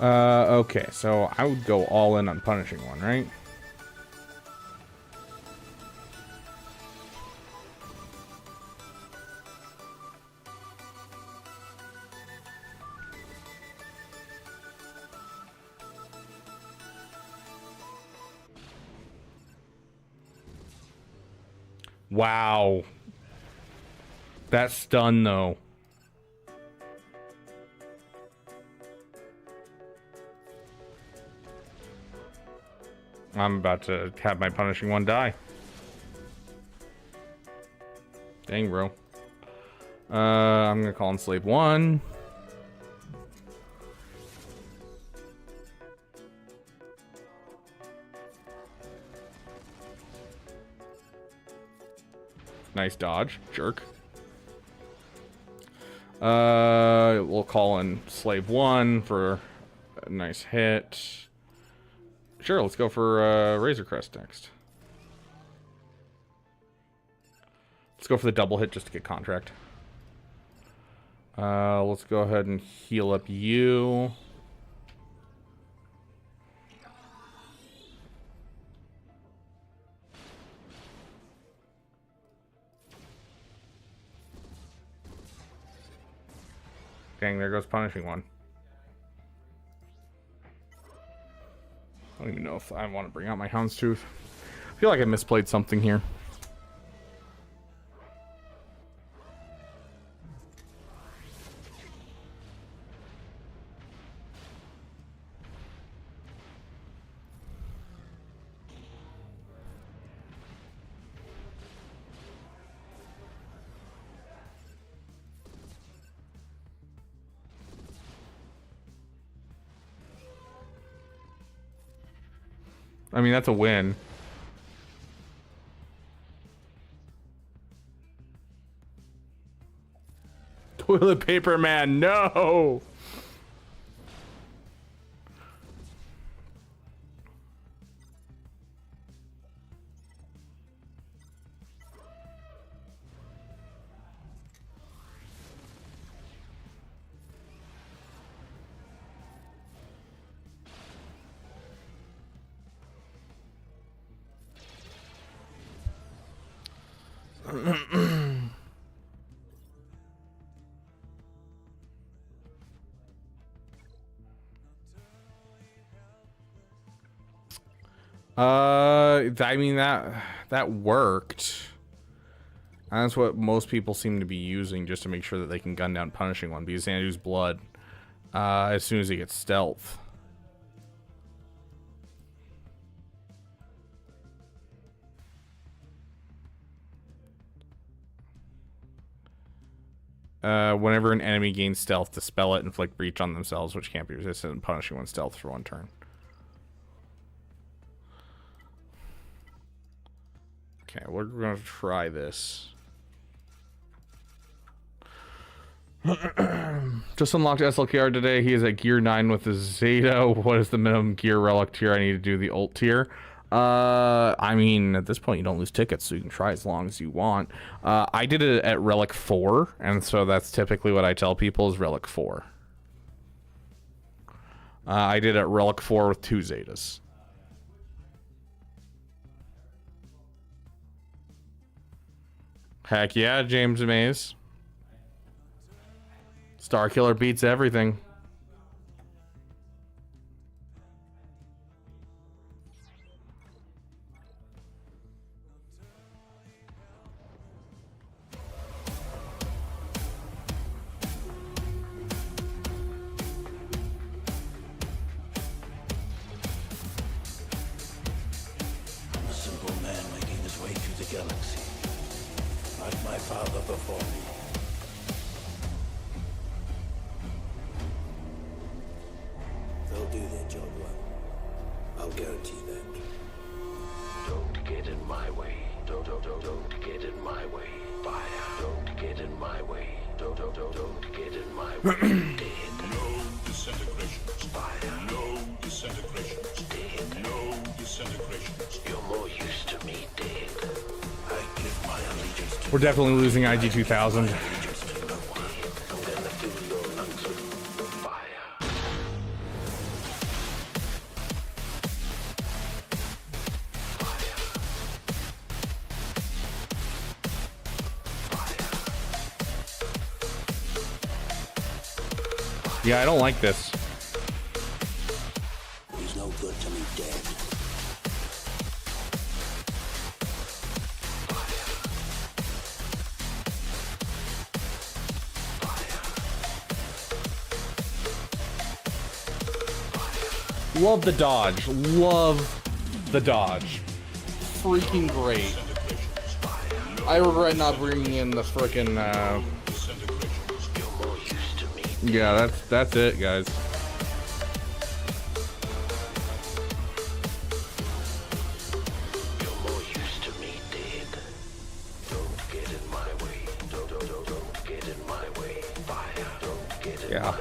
Okay, so I would go all in on punishing one, right? Wow. That stun, though. I'm about to have my punishing one die. Dang, bro. I'm gonna call in Slave One. Nice dodge, jerk. We'll call in Slave One for a nice hit. Sure, let's go for Razor Crest next. Let's go for the double hit just to get contract. Let's go ahead and heal up you. Dang, there goes Punishing One. I don't even know if I want to bring out my Houndstooth. I feel like I misplayed something here. I mean, that's a win. Toilet paper man, no! I mean, that worked. And that's what most people seem to be using just to make sure that they can gun down Punishing One, because Xanadu's blood as soon as he gets stealth. Whenever an enemy gains stealth, dispel it, inflict breach on themselves, which can't be resisted, and Punishing One stealth for 1 turn. Okay, we're going to try this. Just unlocked SLKR today. He is at gear 9 with the Zeta. What is the minimum gear relic tier I need to do the ult tier? I mean, at this point, you don't lose tickets, so you can try as long as you want. I did it at Relic 4, and so that's typically what I tell people is Relic 4. I did it at Relic 4 with 2 Zetas. Heck yeah, James Mays. Starkiller beats everything. A simple man making his way through the galaxy. Like my father before me. They'll do their job well. I'll guarantee that. Don't get in my way. Don't get in my way. Fire. Don't get in my way. Don't get in my way. Dead. No disintegrations. Fire. No disintegrations. Dead. No disintegrations. You're more used to me, dead. I give my allegiance to We're definitely losing IG 2000. allegiance to no one. I'm gonna fill your lungs with fire. Yeah, I don't like this. He's no good to me, dead. Love the dodge. Love the dodge. Freaking great. I regret not bringing in the frickin', yeah, that's it, guys. Yeah.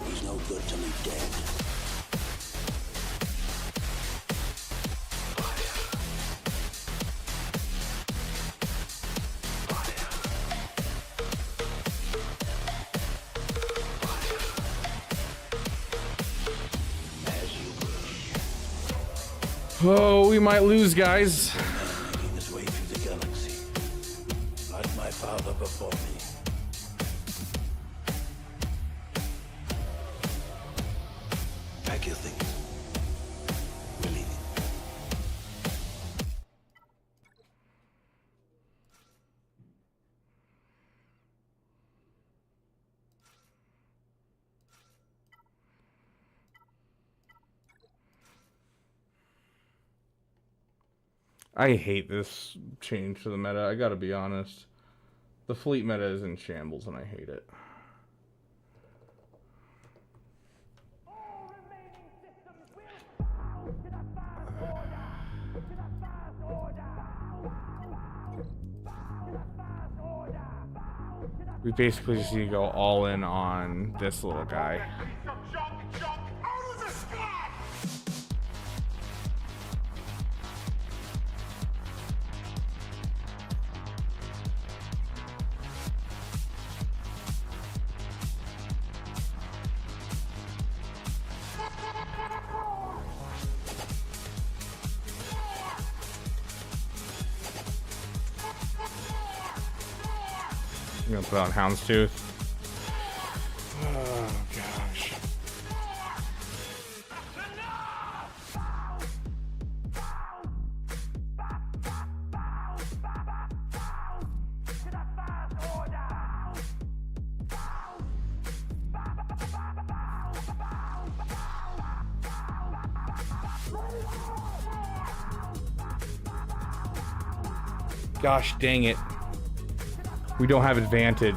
He's no good to me dead. Oh, we might lose, guys. Making his way through the galaxy, like my father before me. Pack your things. We're leaving. I hate this change to the meta. I gotta be honest. The fleet meta is in shambles and I hate it. We basically just need to go all in on this little guy. I'm gonna put on Houndstooth. Oh gosh. Gosh dang it. We don't have advantage.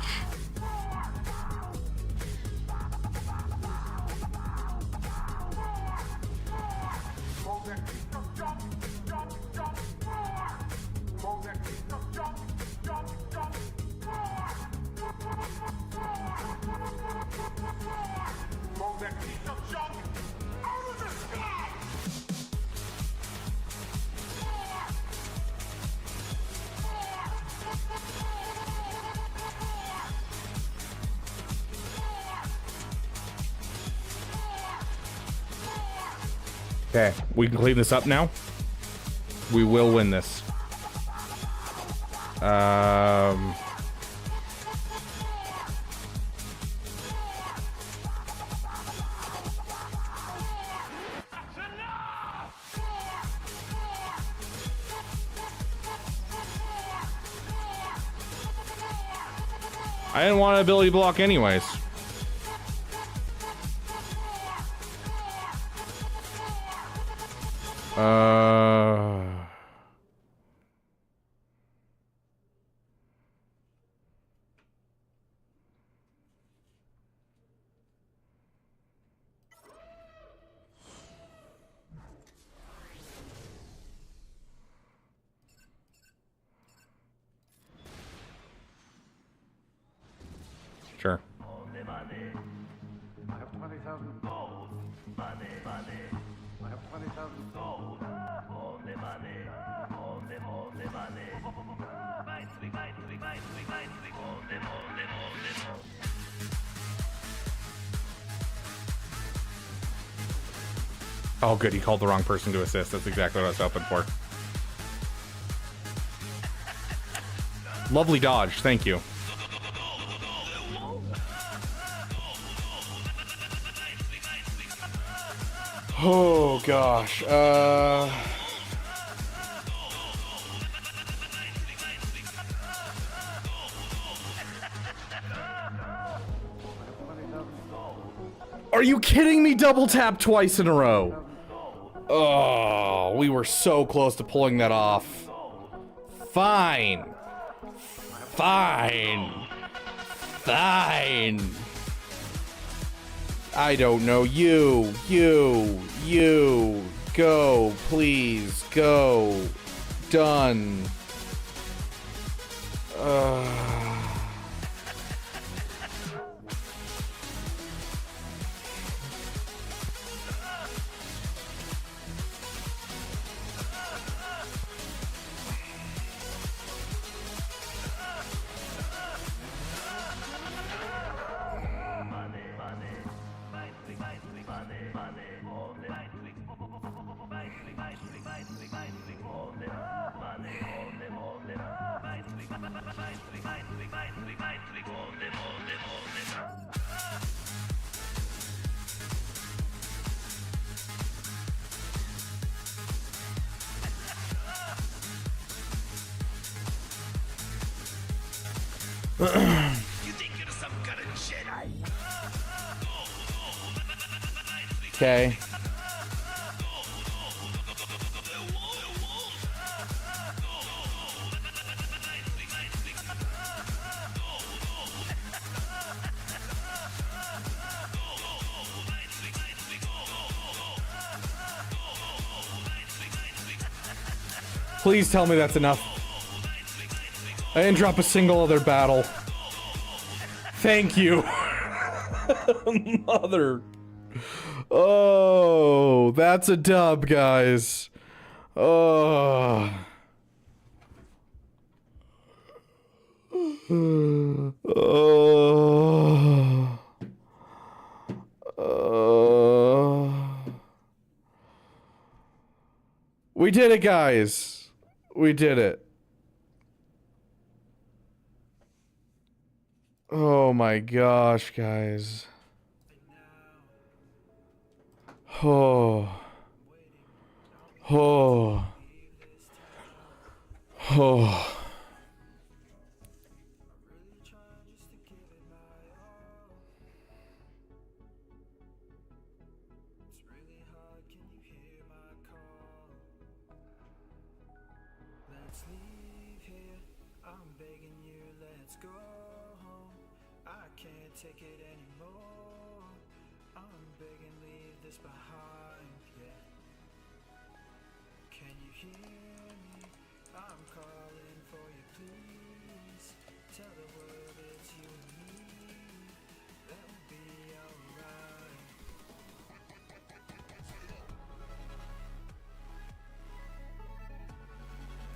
Okay, we can clean this up now. We will win this. I didn't want an ability block anyways. Sure. I have 20,000 gold. Money. I have 20,000 gold. Only money. Oh, good. He called the wrong person to assist. That's exactly what I was hoping for. Lovely dodge. Thank you. Oh gosh. Are you kidding me? Double tap twice in a row. Oh, we were so close to pulling that off. Fine. Fine. Fine. I don't know. You. Go. Please. Go. Done. Okay. Please tell me that's enough. I didn't drop a single other battle. Thank you. Mother. Oh, that's a dub, guys. Oh. We did it, guys. We did it. Oh my gosh, guys. Oh. Oh. Oh.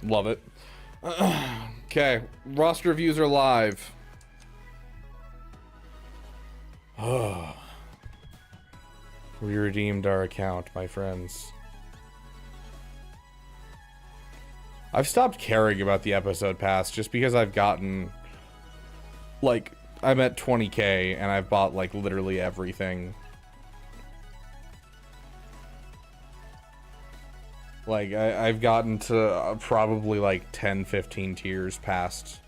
Love it. Okay, roster reviews are live. Oh. We redeemed our account, my friends. I've stopped caring about the episode pass just because I've gotten, like, I'm at 20k and I've bought, like, literally everything. Like, I've gotten to probably, like, 10, 15 tiers past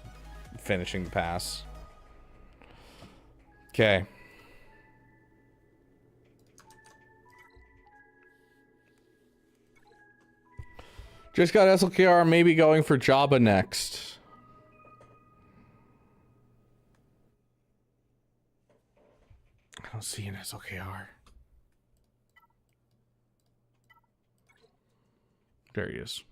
finishing the pass. Okay. Just got SLKR, maybe going for Jabba next. I don't see an SLKR. There he is.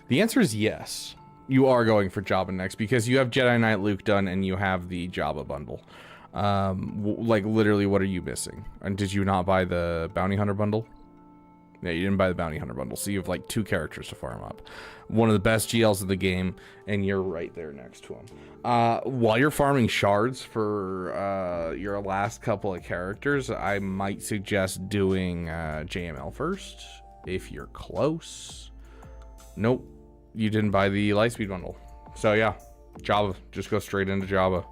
The answer is yes. You are going for Jabba next because you have Jedi Knight Luke done and you have the Jabba bundle. Like, literally, what are you missing? And did you not buy the Bounty Hunter bundle? Yeah, you didn't buy the Bounty Hunter bundle, so you have, like, 2 characters to farm up. One of the best GLs of the game, and you're right there next to him. While you're farming shards for your last couple of characters, I might suggest doing JML first. If you're close. Nope. You didn't buy the Lightspeed bundle. So yeah, Jabba. Just go straight into Jabba.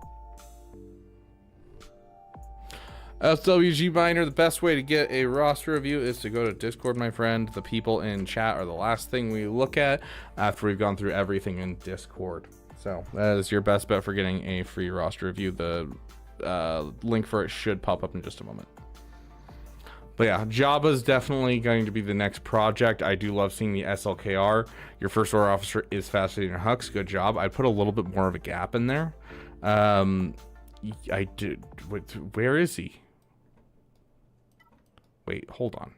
SWG Miner, the best way to get a roster review is to go to Discord, my friend. The people in chat are the last thing we look at after we've gone through everything in Discord. So that is your best bet for getting a free roster review. The link for it should pop up in just a moment. But yeah, Jabba's definitely going to be the next project. I do love seeing the SLKR. Your First Order officer is fascinating. Hux, good job. I'd put a little bit more of a gap in there. I did. Where is he? Wait, hold on.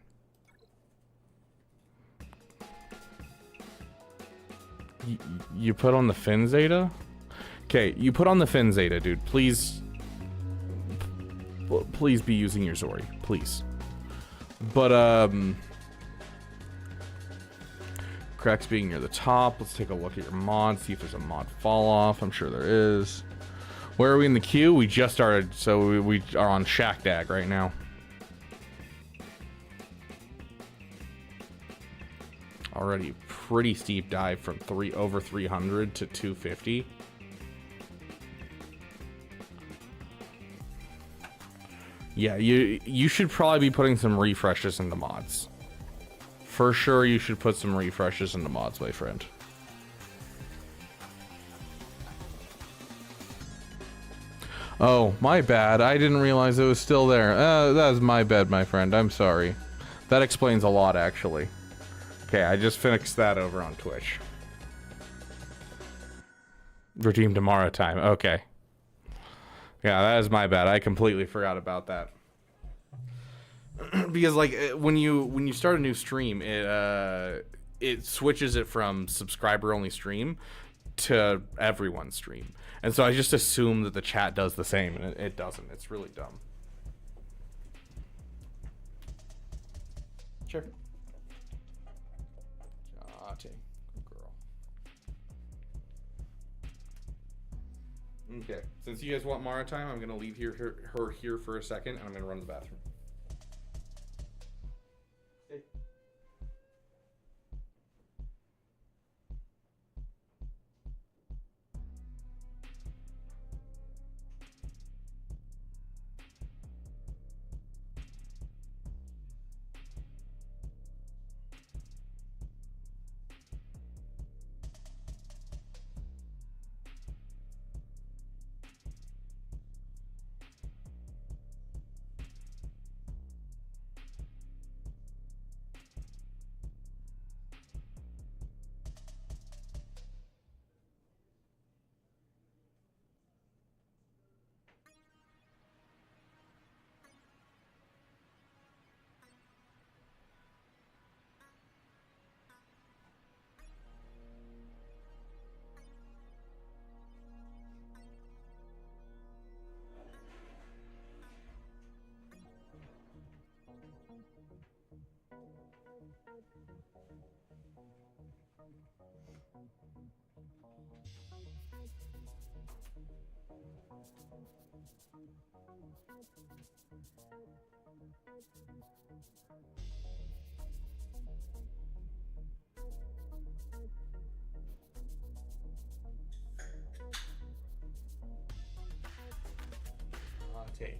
You put on the Fin Zeta? Okay, you put on the Fin Zeta, dude. Please be using your Zori, please. But cracks being near the top. Let's take a look at your mod, see if there's a mod fall off. I'm sure there is. Where are we in the queue? We just started, so we are on Shack Dag right now. Already pretty steep dive from over 300 to 250. Yeah, you should probably be putting some refreshes into mods. For sure, you should put some refreshes into mods, my friend. Oh, my bad. I didn't realize it was still there. That was my bad, my friend. I'm sorry. That explains a lot, actually. Okay, I just fixed that over on Twitch. Redeem tomorrow time. Okay. Yeah, that is my bad. I completely forgot about that. Because like when you start a new stream, it switches it from subscriber only stream to everyone's stream. And so I just assume that the chat does the same, and it doesn't. It's really dumb. Sure. Good girl. Okay, since you guys want Mara time, I'm gonna leave her here for a second, and I'm gonna run to the bathroom. Hey.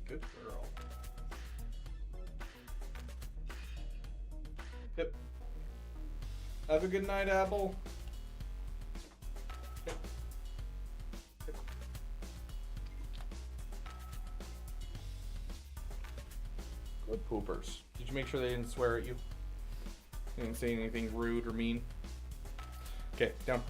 Good girl. Yep. Have a good night, Apple. Yep. Yep. Good poopers. Did you make sure they didn't swear at you? They didn't say anything rude or mean? Okay, down.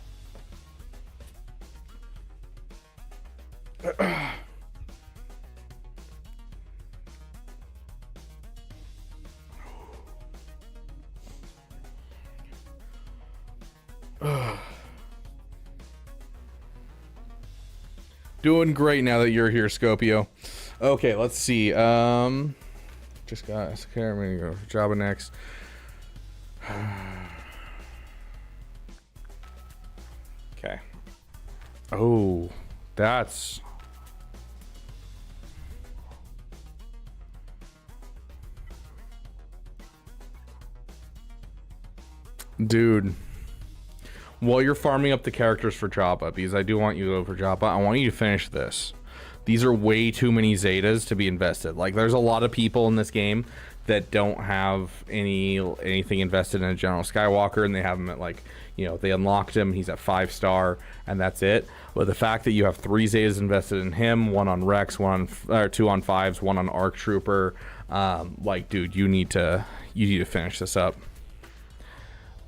Doing great now that you're here, Scopio. Okay, let's see. Just got. Okay, I'm gonna go for Jabba next. Okay. Oh, that's. Dude. While you're farming up the characters for Jabba, because I do want you to go for Jabba, I want you to finish this. These are way too many Zetas to be invested. Like, there's a lot of people in this game that don't have anything invested in a General Skywalker, and they have him at, like, you know, they unlocked him, he's at 5-star, and that's it. But the fact that you have 3 Zetas invested in him, 1 on Rex, 2 on 5s, 1 on ARC Trooper, like, dude, you need to finish this up.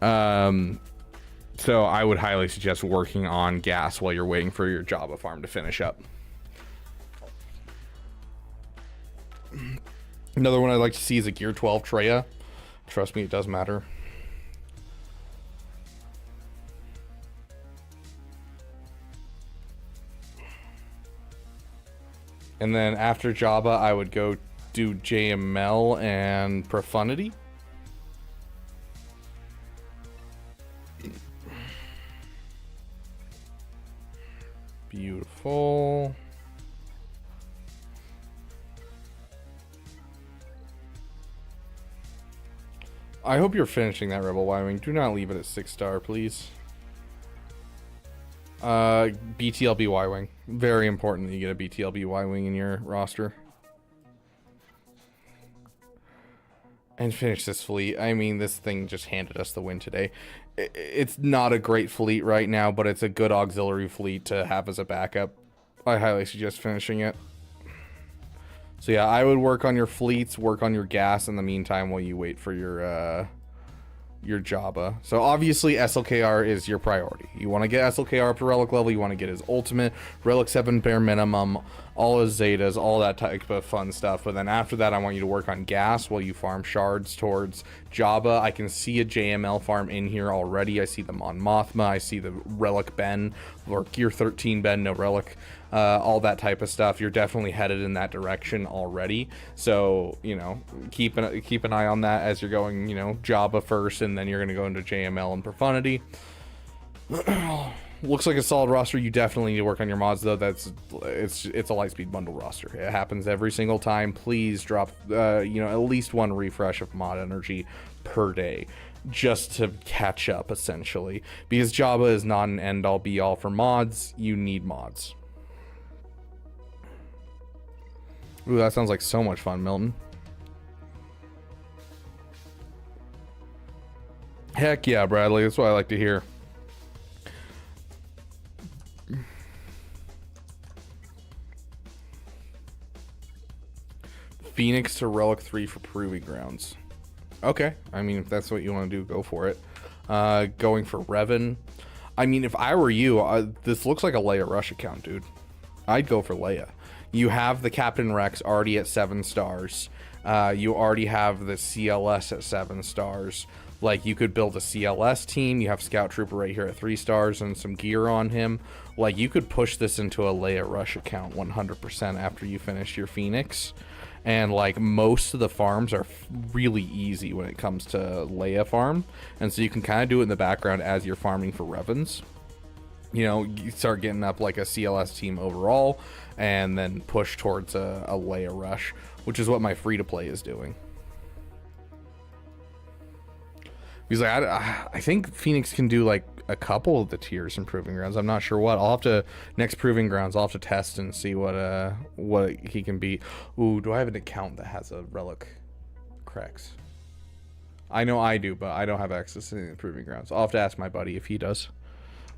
So I would highly suggest working on gas while you're waiting for your Jabba farm to finish up. Another one I'd like to see is a Gear 12 Treya. Trust me, it does matter. And then after Jabba, I would go do JML and Profundity. Beautiful. I hope you're finishing that Rebel Y-Wing. Do not leave it at 6-star, please. BTLB Y-Wing. Very important that you get a BTLB Y-Wing in your roster. And finish this fleet. I mean, this thing just handed us the win today. It's not a great fleet right now, but it's a good auxiliary fleet to have as a backup. I highly suggest finishing it. So yeah, I would work on your fleets, work on your gas in the meantime while you wait for your Jabba. So obviously SLKR is your priority. You want to get SLKR up to relic level, you want to get his ultimate, relic 7 bare minimum, all his Zetas, all that type of fun stuff. But then after that, I want you to work on gas while you farm shards towards Jabba. I can see a JML farm in here already. I see the Mon Mothma, I see the relic Ben, or Gear 13 Ben, no relic. All that type of stuff. You're definitely headed in that direction already. So, you know, keep an eye on that as you're going, you know, Jabba first, and then you're going to go into JML and Profundity. Looks like a solid roster. You definitely need to work on your mods, though. It's a Lightspeed bundle roster. It happens every single time. Please drop, you know, at least 1 refresh of mod energy per day, just to catch up, essentially. Because Jabba is not an end-all be-all for mods. You need mods. Ooh, that sounds like so much fun, Milton. Heck yeah, Bradley. That's what I like to hear. Phoenix to Relic 3 for Proving Grounds. Okay. I mean, if that's what you want to do, go for it. Going for Revan. I mean, if I were you, this looks like a Leia Rush account, dude. I'd go for Leia. You have the Captain Rex already at 7 stars. You already have the CLS at 7 stars. Like, you could build a CLS team. You have Scout Trooper right here at 3 stars and some gear on him. Like, you could push this into a Leia Rush account 100% after you finish your Phoenix. And, like, most of the farms are really easy when it comes to Leia farm. And so you can kind of do it in the background as you're farming for Revans. You know, you start getting up like a CLS team overall, and then push towards a Leia Rush, which is what my free-to-play is doing. Because like, I think Phoenix can do like a couple of the tiers in Proving Grounds. I'm not sure what. I'll have to, next Proving Grounds, I'll have to test and see what he can beat. Ooh, do I have an account that has a Relic Crex? I know I do, but I don't have access to the Proving Grounds. I'll have to ask my buddy if he does.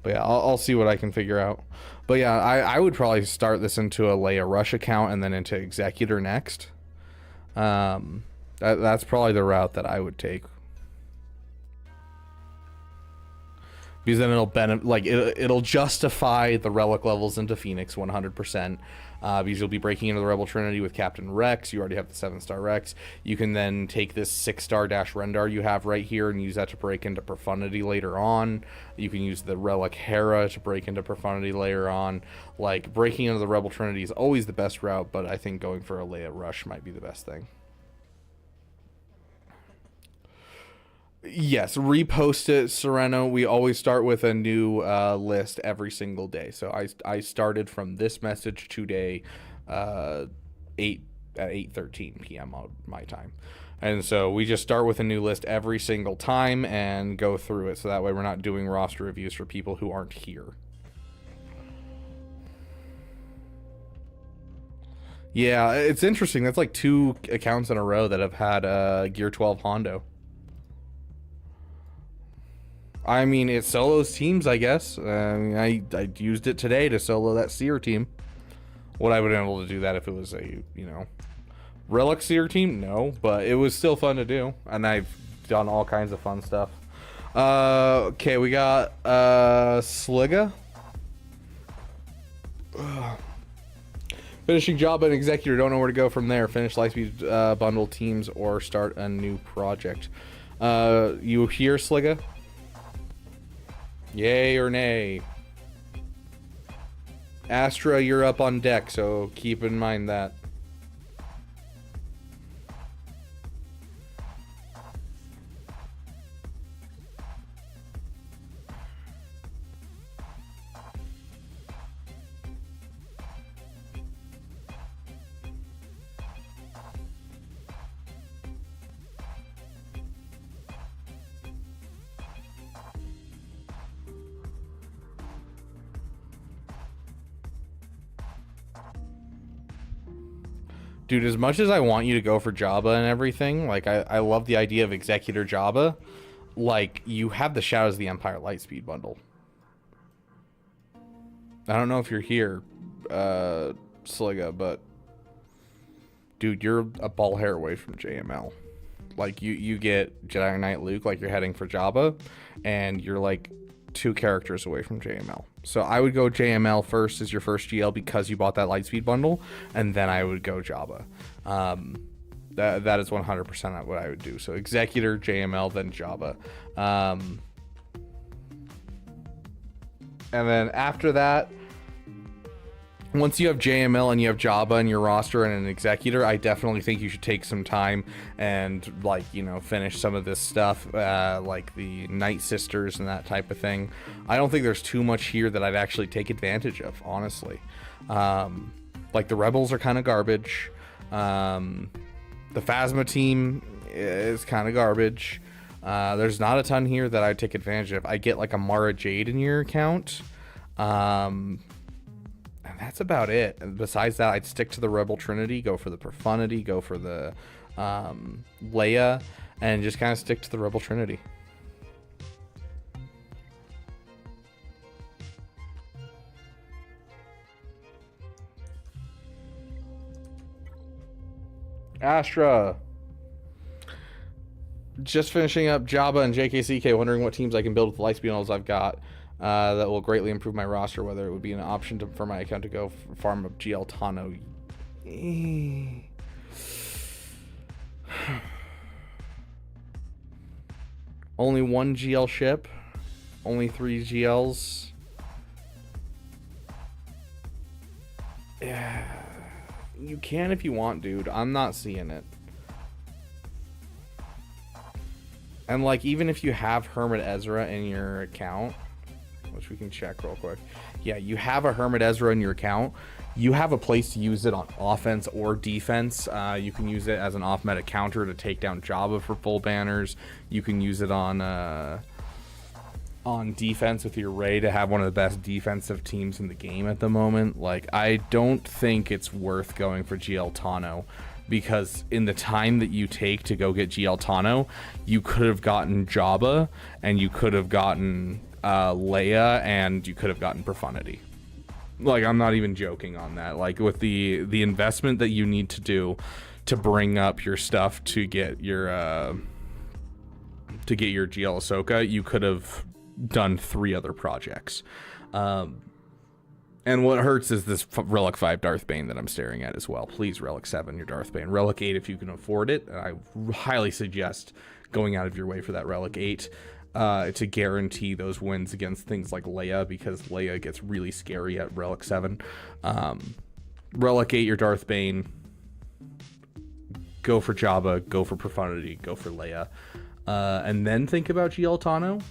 But yeah, I'll see what I can figure out. But yeah, I would probably start this into a Leia Rush account and then into Executor next. That's probably the route that I would take. Because then it'll justify the relic levels into Phoenix 100%. Because you'll be breaking into the Rebel Trinity with Captain Rex. You already have the 7-star Rex. You can then take this 6-star Dash Rendar you have right here and use that to break into Profundity later on. You can use the Relic Hera to break into Profundity later on. Like, breaking into the Rebel Trinity is always the best route, but I think going for a Leia Rush might be the best thing. Yes, repost it, Sereno. We always start with a new list every single day. So I started from this message today, 8:13 p.m. on my time. And so we just start with a new list every single time and go through it. So that way we're not doing roster reviews for people who aren't here. Yeah, it's interesting. That's like 2 accounts in a row that have had Gear 12 Hondo. I mean, it solos teams, I guess. I used it today to solo that Seer team. Would I have been able to do that if it was a, you know, Relic Seer team? No, but it was still fun to do. And I've done all kinds of fun stuff. Okay, we got Sliga. Finishing job and executor, don't know where to go from there. Finish Lightspeed bundle teams or start a new project. You hear Sliga? Yay or nay? Astra, you're up on deck, so keep in mind that. Dude, as much as I want you to go for Jabba and everything, like, I love the idea of Executor Jabba, like, you have the Shadows of the Empire Lightspeed bundle. I don't know if you're here, Sliga, but dude, you're a ball hair away from JML. Like, you get Jedi Knight Luke, like, you're heading for Jabba, and you're, like, 2 characters away from JML. So I would go JML first as your first GL because you bought that Lightspeed bundle, and then I would go Jabba. That is 100% what I would do. So Executor, JML, then Jabba. And then after that, once you have JML and you have Jabba in your roster and an Executor, I definitely think you should take some time and, like, you know, finish some of this stuff, like the Night Sisters and that type of thing. I don't think there's too much here that I'd actually take advantage of, honestly. Like, the Rebels are kind of garbage. The Phasma team is kind of garbage. There's not a ton here that I'd take advantage of. I get, like, a Mara Jade in your account. And that's about it. And besides that, I'd stick to the Rebel Trinity, go for the Profundity, go for the Leia, and just kind of stick to the Rebel Trinity. Astra. Just finishing up Jabba and JKCK, wondering what teams I can build with the Lightspeed bundles I've got. That will greatly improve my roster, whether it would be an option for my account to go farm up GL Tano. Only 1 GL ship. Only 3 GLs. Yeah. You can if you want, dude. I'm not seeing it. And, like, even if you have Hermit Ezra in your account, which we can check real quick. Yeah, you have a Hermit Ezra in your account. You have a place to use it on offense or defense. You can use it as an off-meta counter to take down Jabba for full banners. You can use it on defense with your Rey to have one of the best defensive teams in the game at the moment. Like, I don't think it's worth going for GL Tano, because in the time that you take to go get GL Tano, you could have gotten Jabba, and you could have gotten Leia, and you could have gotten Profundity. Like, I'm not even joking on that. Like, with the investment that you need to do to bring up your stuff to get your GL Ahsoka, you could have done 3 other projects. And what hurts is this Relic 5 Darth Bane that I'm staring at as well. Please, Relic 7, your Darth Bane. Relic 8, if you can afford it. I highly suggest going out of your way for that Relic 8 to guarantee those wins against things like Leia, because Leia gets really scary at Relic 7. Relic 8, your Darth Bane. Go for Jabba, go for Profundity, go for Leia. And then think about GL Tano.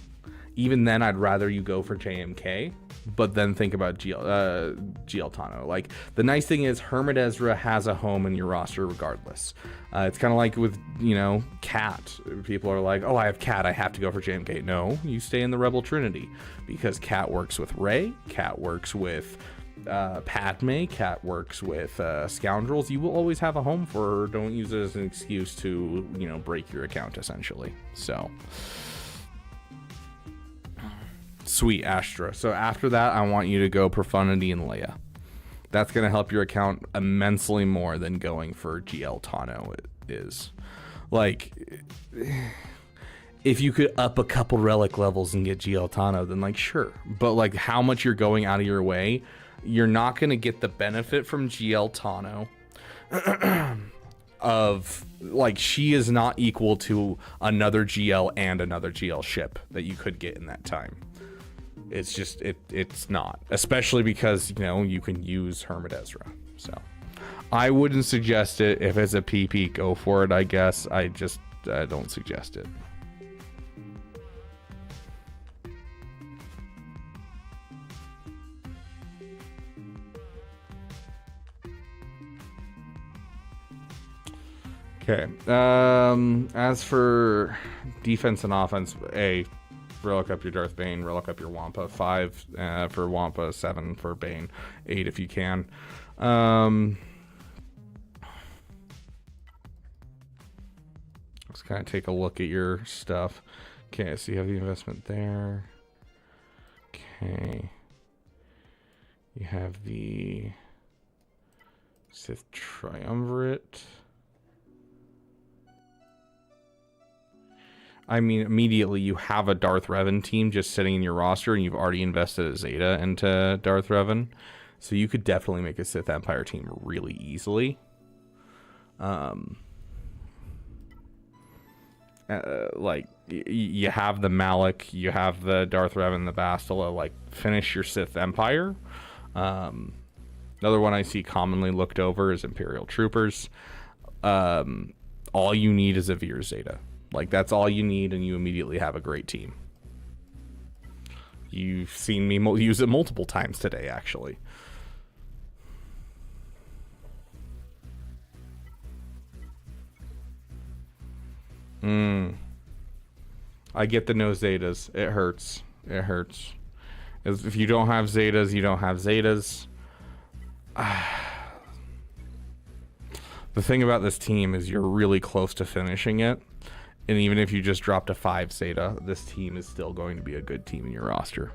Even then, I'd rather you go for JMK, but then think about GL Tano. Like, the nice thing is Hermit Ezra has a home in your roster regardless. It's kind of like with, you know, Cat. People are like, oh, I have Cat, I have to go for JMK. No, you stay in the Rebel Trinity, because Cat works with Rey, Cat works with Padme, Cat works with scoundrels, you will always have a home for her. Don't use it as an excuse to, you know, break your account, essentially. So, sweet, Astra. So after that, I want you to go Profundity and Leia. That's going to help your account immensely more than going for GL Tano is. Like, if you could up a couple relic levels and get GL Tano, then like, sure. But like how much you're going out of your way, you're not going to get the benefit from GL Tano of, like, she is not equal to another GL and another GL ship that you could get in that time. It's just, it's not. Especially because, you know, you can use Hermit Ezra. So, I wouldn't suggest it. If it's a PP, go for it, I guess. I don't suggest it. Okay. As for defense and offense, relic up your Darth Bane, relic up your Wampa. 5 for Wampa, 7 for Bane, 8 if you can. Let's kind of take a look at your stuff. Okay, so you have the investment there. Okay. You have the Sith Triumvirate. I mean, immediately you have a Darth Revan team just sitting in your roster, and you've already invested a Zeta into Darth Revan. So you could definitely make a Sith Empire team really easily. Like, you have the Malak, you have the Darth Revan, the Bastila. Like, finish your Sith Empire. Another one I see commonly looked over is Imperial Troopers. All you need is a Veer Zeta. Like, that's all you need, and you immediately have a great team. You've seen me use it multiple times today, actually. I get the no Zetas. It hurts. It hurts. If you don't have Zetas, you don't have Zetas. The thing about this team is you're really close to finishing it. And even if you just dropped a 5 Zeta, this team is still going to be a good team in your roster.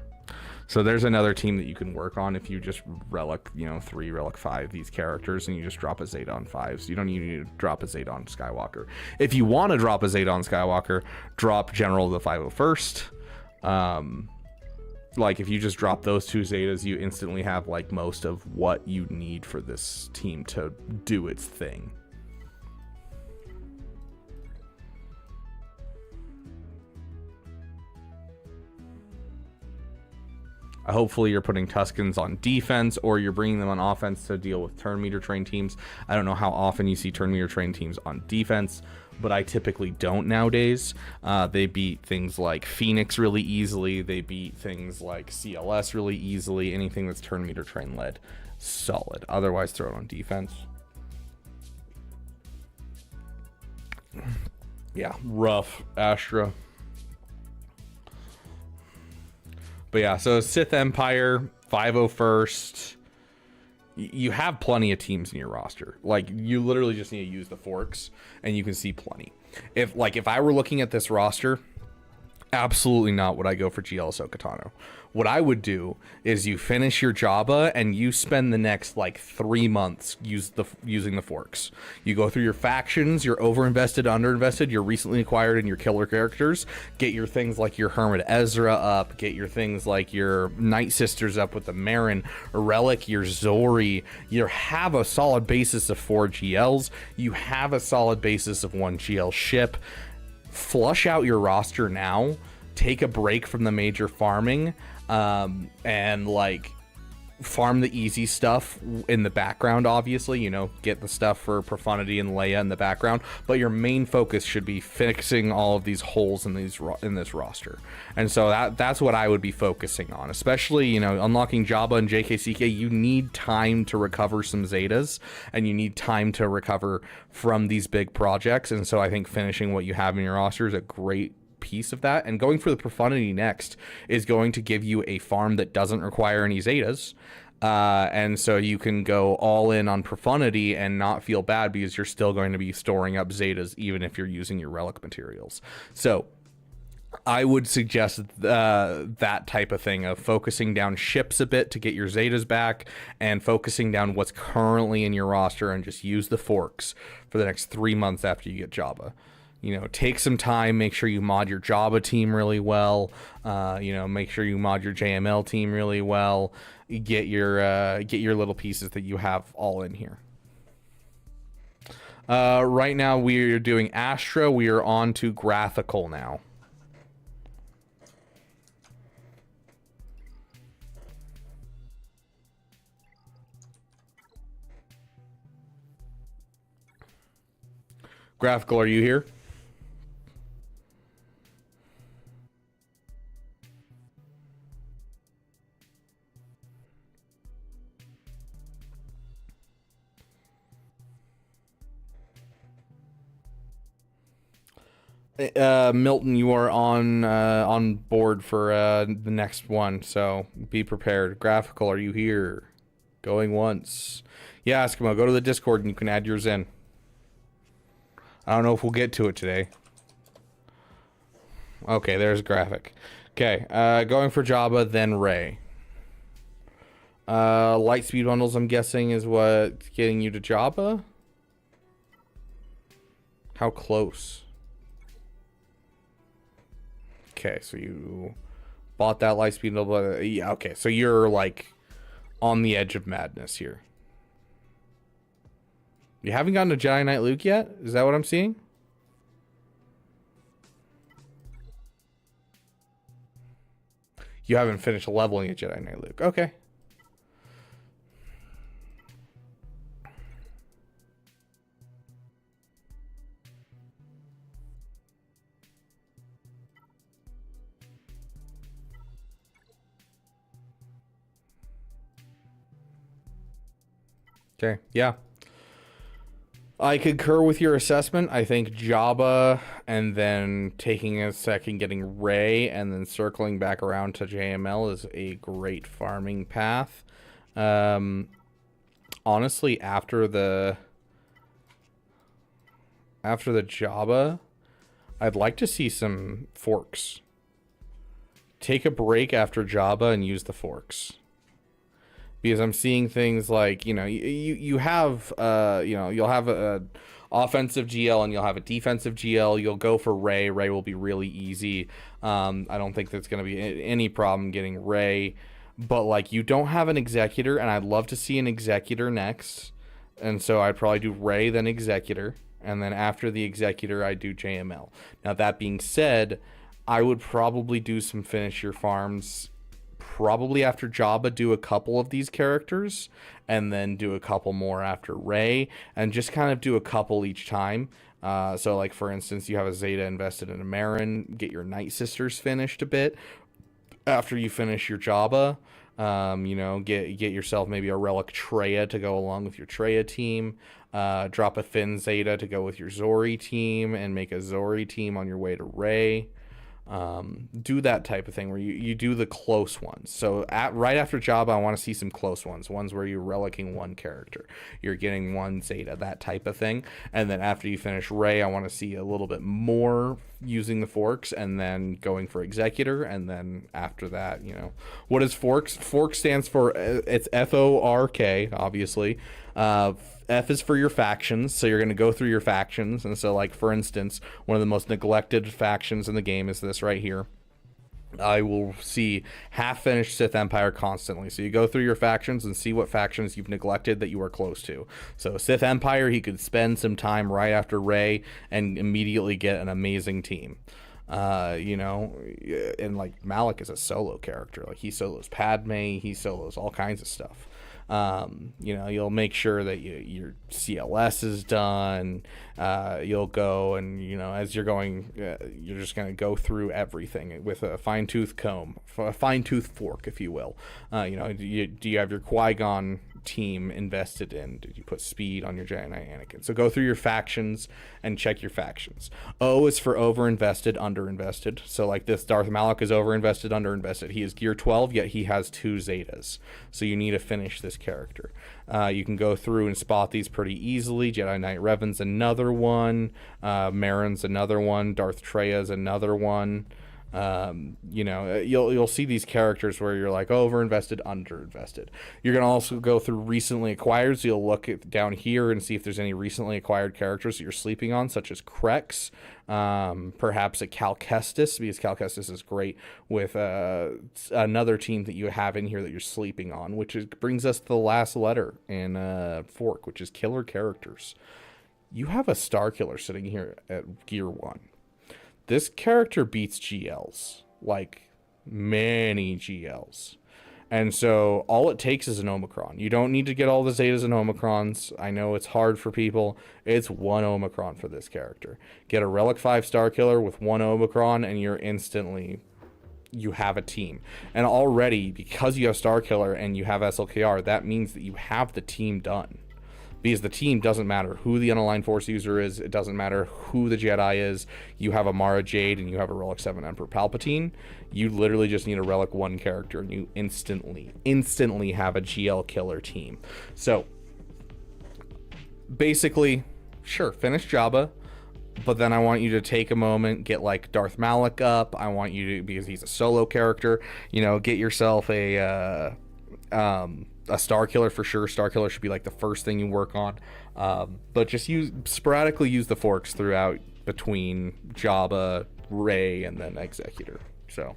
So there's another team that you can work on if you just relic, 3, relic 5 these characters, and you just drop a Zeta on 5s. You don't even need to drop a Zeta on Skywalker. If you want to drop a Zeta on Skywalker, drop General of the 501st. Like, if you just drop those 2 Zetas, you instantly have, like, most of what you need for this team to do its thing. Hopefully you're putting Tuskens on defense, or you're bringing them on offense to deal with turn meter train teams. I don't know how often you see turn meter train teams on defense, but I typically don't nowadays. They beat things like Phoenix really easily. They beat things like CLS really easily. Anything that's turn meter train led, solid. Otherwise, throw it on defense. Yeah, rough, Astra. But yeah, so Sith Empire, 501st, you have plenty of teams in your roster. Like, you literally just need to use the forks, and you can see plenty. If I were looking at this roster, absolutely not would I go for GL Ahsoka Tano. What I would do is you finish your Jabba, and you spend the next, 3 months using the forks. You go through your factions, your overinvested, underinvested, your recently acquired, and your killer characters. Get your things like your Hermit Ezra up. Get your things like your Night Sisters up with the Marin, Relic, your Zori. You have a solid basis of 4 GLs. You have a solid basis of 1 GL ship. Flush out your roster now. Take a break from the major farming. And farm the easy stuff in the background, obviously, get the stuff for Profundity and Leia in the background, but your main focus should be fixing all of these holes in this roster. And so that's what I would be focusing on, especially, unlocking Jabba and JKCK. You need time to recover some Zetas, and you need time to recover from these big projects. And so I think finishing what you have in your roster is a great piece of that, and going for the Profundity next is going to give you a farm that doesn't require any Zetas, And so you can go all in on profundity and not feel bad because you're still going to be storing up Zetas even if you're using your relic materials. So I would suggest that type of thing of focusing down ships a bit to get your Zetas back and focusing down what's currently in your roster and just use the forks for the next 3 months after you get Jabba. You know, take some time, make sure you mod your Jabba team really well, make sure you mod your JML team really well, get your little pieces that you have all in here. Right now we are doing Astra, we are on to graphical now. Graphical, are you here? Milton, you are on board for the next one, so be prepared. Graphical, are you here? Going once. Yeah, Eskimo, go to the Discord and you can add yours in. I don't know if we'll get to it today. Okay, there's graphic. Okay, going for Jabba, then Rey. Light speed bundles, I'm guessing, is what's getting you to Jabba? How close? Okay, so you bought that light speed bundle. Yeah, okay, so you're like on the edge of madness here. You haven't gotten to Jedi Knight Luke yet? Is that what I'm seeing? You haven't finished leveling at Jedi Knight Luke. Okay. Okay, yeah. I concur with your assessment. I think Jabba and then taking a second, getting Rey, and then circling back around to JML is a great farming path. Honestly, after the Jabba, I'd like to see some forks. Take a break after Jabba and use the forks. Because I'm seeing things like, you have, you'll have a offensive GL and you'll have a defensive GL. You'll go for Rey. Rey will be really easy. I don't think there's going to be any problem getting Rey. But, like, you don't have an Executor, and I'd love to see an Executor next. And so I'd probably do Rey, then Executor. And then after the Executor, I'd do JML. Now, that being said, I would probably do some finish your farms probably after Jabba, do a couple of these characters and then do a couple more after Rey and just kind of do a couple each time. So like for instance, you have a Zeta invested in a Marin, get your Night Sisters finished a bit after you finish your Jabba. Get yourself maybe a Relic Traya to go along with your Traya team. Drop a Thin Zeta to go with your Zori team and make a Zori team on your way to Rey. Do that type of thing where you do the close ones. So right after Jabba, I want to see some close ones where you're relicking one character, you're getting one Zeta, that type of thing. And then after you finish Rey, I want to see a little bit more using the forks and then going for Executor. And then after that, what is forks? Forks stands for, it's FORK, obviously. F is for your factions, so you're going to go through your factions. And so, like, for instance, one of the most neglected factions in the game is this right here. I will see half-finished Sith Empire constantly. So you go through your factions and see what factions you've neglected that you are close to. So Sith Empire, he could spend some time right after Rey and immediately get an amazing team. And, like, Malik is a solo character. Like, he solos Padme, he solos all kinds of stuff. You'll make sure that your CLS is done. You'll go and, as you're going, you're just going to go through everything with a fine-tooth comb, a fine-tooth fork, if you will. Do you have your Qui-Gon team invested in? Did you put speed on your Jedi Knight Anakin? So go through your factions and check your factions. O is for overinvested, underinvested. So like this Darth Malak is overinvested, underinvested. He is gear 12, yet he has 2 Zetas. So you need to finish this character. You can go through and spot these pretty easily. Jedi Knight Revan's another one. Marin's another one. Darth Treya's another one. You know, you'll see these characters where you're like overinvested, underinvested. You're gonna also go through recently acquired, so you'll look down here and see if there's any recently acquired characters that you're sleeping on, such as Krex, perhaps a Cal Kestis, because Cal Kestis is great with another team that you have in here that you're sleeping on, brings us to the last letter in Fork, which is killer characters. You have a Star Killer sitting here at Gear 1. This character beats GLs, like many GLs. And so all it takes is an Omicron. You don't need to get all the Zetas and Omicrons. I know it's hard for people. It's 1 Omicron for this character. Get a Relic 5 Star Killer with 1 Omicron and you have a team. And already, because you have Star Killer and you have SLKR, that means that you have the team done. Because the team doesn't matter who the unaligned Force user is. It doesn't matter who the Jedi is. You have a Mara Jade and you have a Relic 7 Emperor Palpatine. You literally just need a Relic 1 character and you instantly have a GL killer team. So, basically, sure, finish Jabba. But then I want you to take a moment, get like Darth Malak up. I want you to, because he's a solo character, you know, get yourself a Star Killer for sure. Star Killer should be like the first thing you work on. But just sporadically use the forks throughout between Jabba, Rey, and then Executor. So.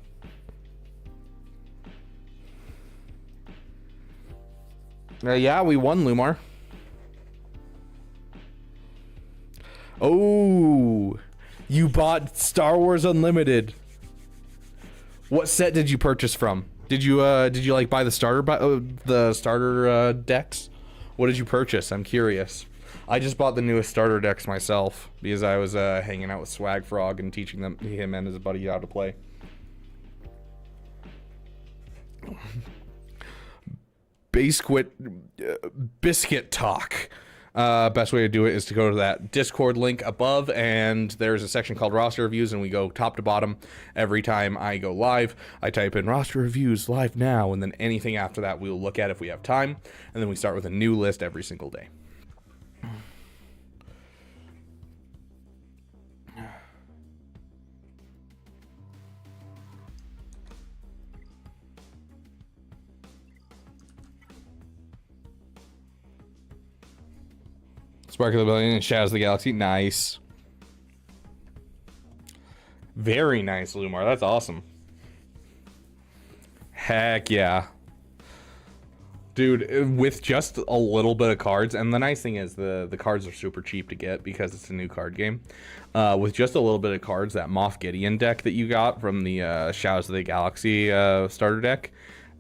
Yeah, we won, Lumar. Oh, you bought Star Wars Unlimited. What set did you purchase from? Did you like buy the starter decks? What did you purchase? I'm curious. I just bought the newest starter decks myself because I was hanging out with Swag Frog and teaching him and his buddy how to play. Biscuit talk. Best way to do it is to go to that Discord link above, and there's a section called roster reviews, and we go top to bottom every time I go live. I type in roster reviews live now, and then anything after that we'll look at if we have time, and then we start with a new list every single day. Spark of the Billion and Shadows of the Galaxy. Nice. Very nice, Lumar. That's awesome. Heck yeah. Dude, with just a little bit of cards, and the nice thing is the cards are super cheap to get because it's a new card game. With just a little bit of cards, that Moff Gideon deck that you got from the Shadows of the Galaxy starter deck,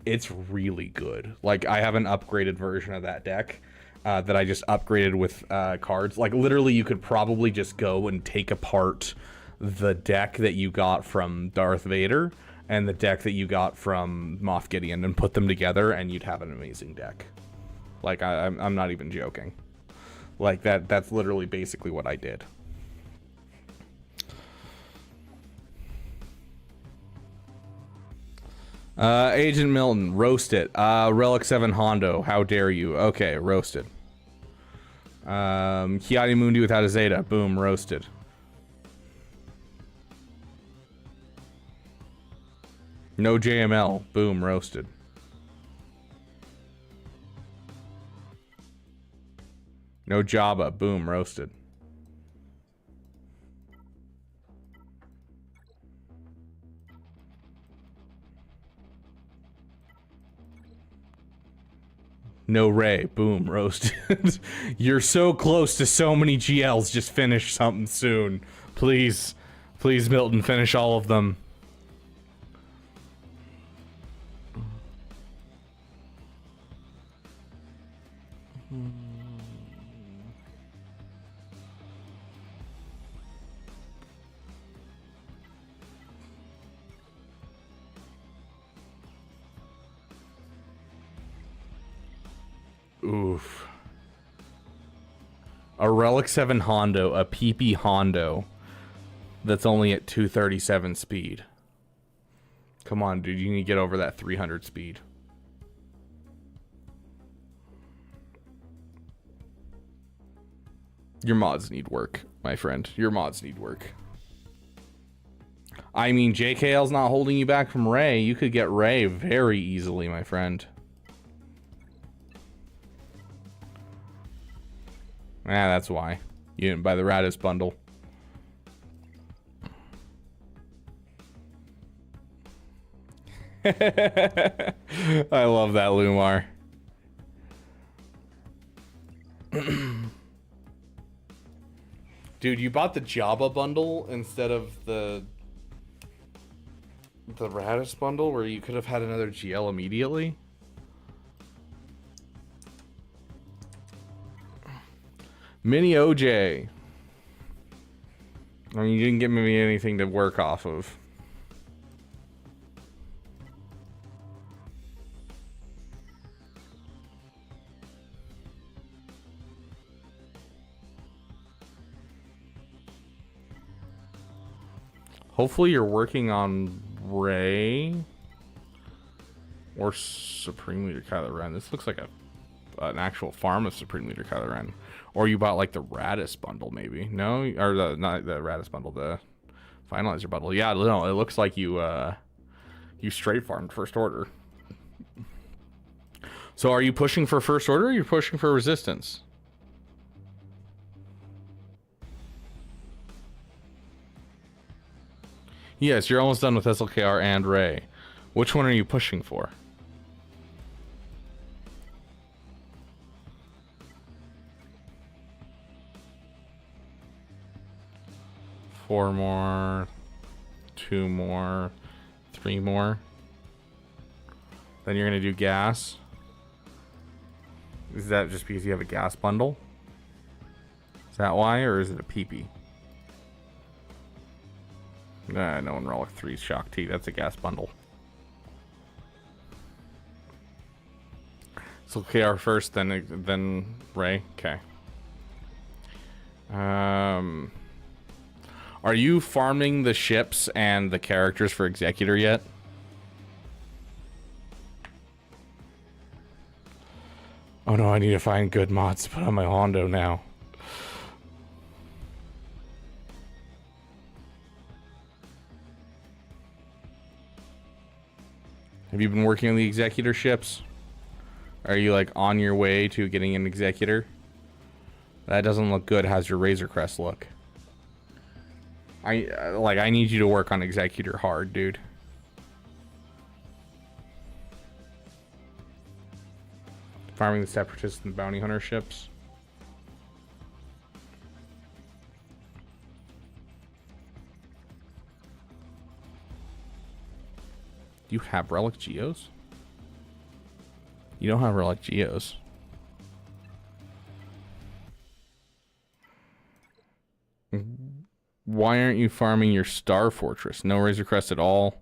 it's really good. Like, I have an upgraded version of that deck. That I just upgraded with cards. Like, literally, you could probably just go and take apart the deck that you got from Darth Vader and the deck that you got from Moff Gideon and put them together, and you'd have an amazing deck. Like, I'm not even joking. Like, that's literally basically what I did. Agent Milton, roast it. Relic 7 Hondo, how dare you? Okay, roasted. Kiadi Mundi without a Zeta, boom, roasted. No JML, boom, roasted. No Jabba, boom, roasted. No Ray, boom, roasted. You're so close to so many GLs, just finish something soon. Please, please, Milton, finish all of them. Oof. A Relic 7 Hondo, a PP Hondo that's only at 237 speed. Come on, dude. You need to get over that 300 speed. Your mods need work, my friend. Your mods need work. I mean, JKL's not holding you back from Ray. You could get Ray very easily, my friend. That's why. You didn't buy the Radis bundle. I love that, Lumar. Dude, you bought the Jabba bundle instead of the Radis bundle where you could have had another GL immediately? Mini OJ. I mean, you didn't give me anything to work off of. Hopefully you're working on Ray or Supreme Leader Kylo Ren. This looks like an actual farm of Supreme Leader Kylo Ren. Or you bought like the Radis bundle, maybe. No, or not the Radis bundle, the Finalizer bundle. Yeah, no, it looks like you straight farmed First Order. So are you pushing for First Order or are you pushing for Resistance? Yes, you're almost done with SLKR and Ray. Which one are you pushing for? Four more, two more, three more. Then you're gonna do gas. Is that just because you have a gas bundle? Is that why, or is it a PP? No one Relic 3 Shock T. That's a gas bundle. So KR first, then Ray. Okay. Are you farming the ships and the characters for Executor yet? Oh no, I need to find good mods to put on my Hondo now. Have you been working on the Executor ships? Are you like on your way to getting an Executor? That doesn't look good. How's your Razor Crest look? I need you to work on Executor hard, dude. Farming the Separatists and Bounty Hunter ships. Do you have Relic Geos? You don't have Relic Geos. Why aren't you farming your Star Fortress? No Razor Crest at all.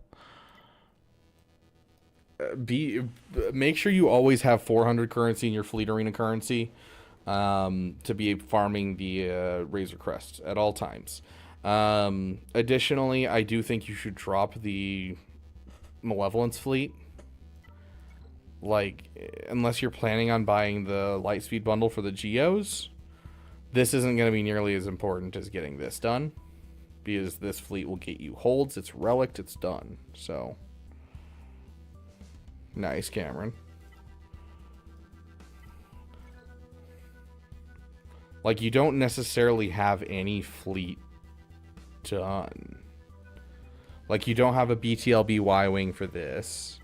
Make sure you always have 400 currency in your Fleet Arena currency to be farming the Razor Crest at all times. Additionally, I do think you should drop the Malevolence fleet. Like, unless you're planning on buying the Lightspeed bundle for the Geos, this isn't going to be nearly as important as getting this done. Because this fleet will get you holds, it's relic, it's done. So, nice, Cameron. Like, you don't necessarily have any fleet done. Like, you don't have a BTLB Y-Wing for this.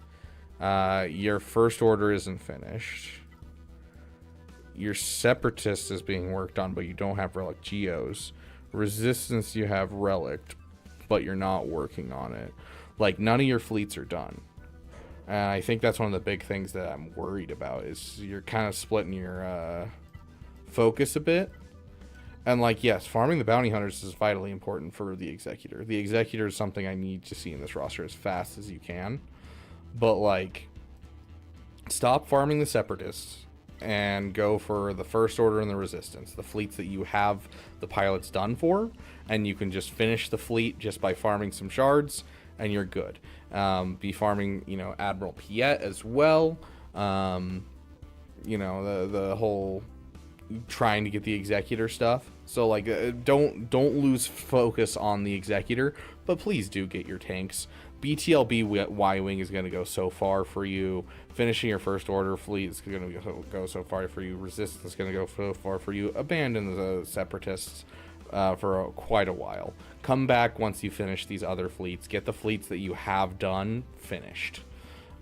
Your First Order isn't finished. Your Separatist is being worked on, but you don't have Relic Geos. Resistance, you have Relic, but you're not working on it. Like, none of your fleets are done. And I think that's one of the big things that I'm worried about, is you're kind of splitting your focus a bit. And, like, yes, farming the Bounty Hunters is vitally important for the Executor. The Executor is something I need to see in this roster as fast as you can. But, like, stop farming the Separatists. and go for the First Order and the Resistance, the fleets that you have the pilots done for, and you can just finish the fleet just by farming some shards, and you're good. Be farming, you know, Admiral Piet as well. You know, the whole trying to get the Executor stuff. So like, don't lose focus on the Executor, but please do get your tanks. BTLB Y-Wing is going to go so far for you. Finishing your First Order fleet is going to go so far for you. Resistance is going to go so far for you. Abandon the Separatists for quite a while. Come back once you finish these other fleets. Get the fleets that you have done finished.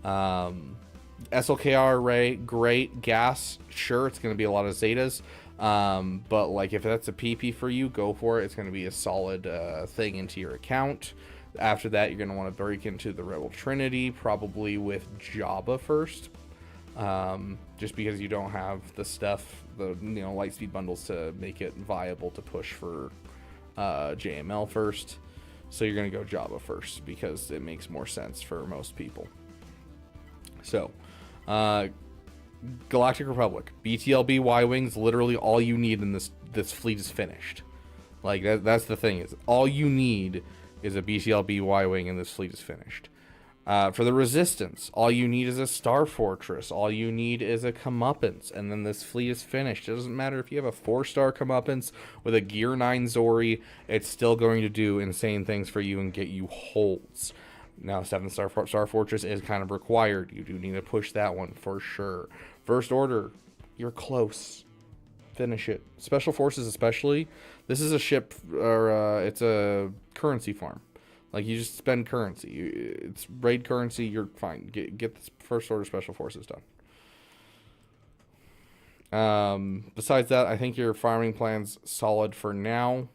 SLKR array, great. Gas, sure, it's going to be a lot of Zetas. But like, if that's a PP for you, go for it. It's going to be a solid thing into your account. After that, you're going to want to break into the Rebel Trinity, probably with Jabba first, just because you don't have the stuff, the Lightspeed bundles to make it viable to push for JML first. So you're going to go Jabba first because it makes more sense for most people. So, Galactic Republic, BTLB Y-Wings, literally all you need in this fleet is finished. Like, that's the thing, is all you need is a BTLB Y-Wing and this fleet is finished. For the Resistance, all you need is a Star Fortress. All you need is a Comeuppance, and then this fleet is finished. It doesn't matter if you have a 4-star Comeuppance with a Gear 9 Zori, it's still going to do insane things for you and get you holds. Now, 7-star Star Fortress is kind of required. You do need to push that one for sure. First Order, you're close. Finish it. Special Forces especially, this is a ship, or it's a currency farm. Like, you just spend currency. It's raid currency, you're fine. Get the First Order Special Forces done. Besides that, I think your farming plan's solid for now.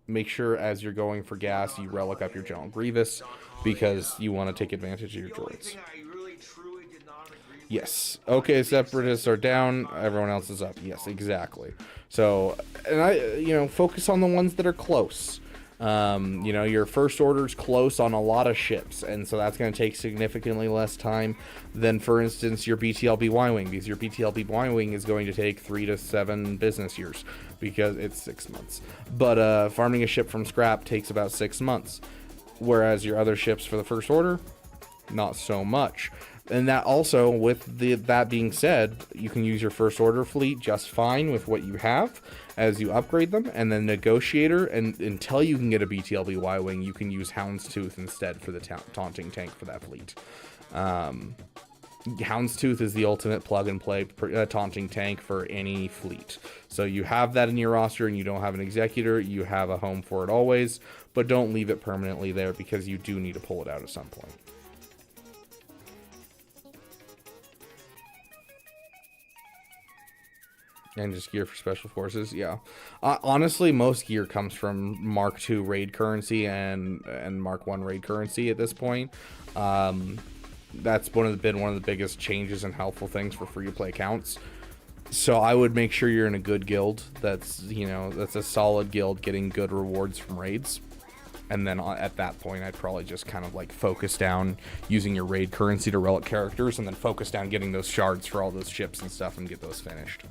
Make sure as you're going for gas, you relic up your General Grievous, because you want to take advantage of your droids. Yes. Okay, Separatists are down. Everyone else is up. Yes, exactly. So, and focus on the ones that are close. Your First Order's close on a lot of ships, and so that's going to take significantly less time than, for instance, your BTLB Y-Wing, because your BTLB Y-Wing is going to take 3 to 7 business years, because it's 6 months. But farming a ship from scrap takes about 6 months, whereas your other ships for the First Order, not so much. And that also, with that being said, you can use your First Order fleet just fine with what you have as you upgrade them, and then Negotiator, and until you can get a BTLB Y-Wing, you can use Houndstooth instead for the taunting tank for that fleet. Houndstooth is the ultimate plug-and-play taunting tank for any fleet. So you have that in your roster and you don't have an Executor, you have a home for it always, but don't leave it permanently there because you do need to pull it out at some point. And just gear for Special Forces, yeah. Honestly, most gear comes from Mark II raid currency and Mark I raid currency at this point. That's been one of the biggest changes and helpful things for free-to-play accounts. So I would make sure you're in a good guild. That's a solid guild getting good rewards from raids. And then at that point, I'd probably just kind of like focus down using your raid currency to relic characters, and then focus down getting those shards for all those ships and stuff and get those finished.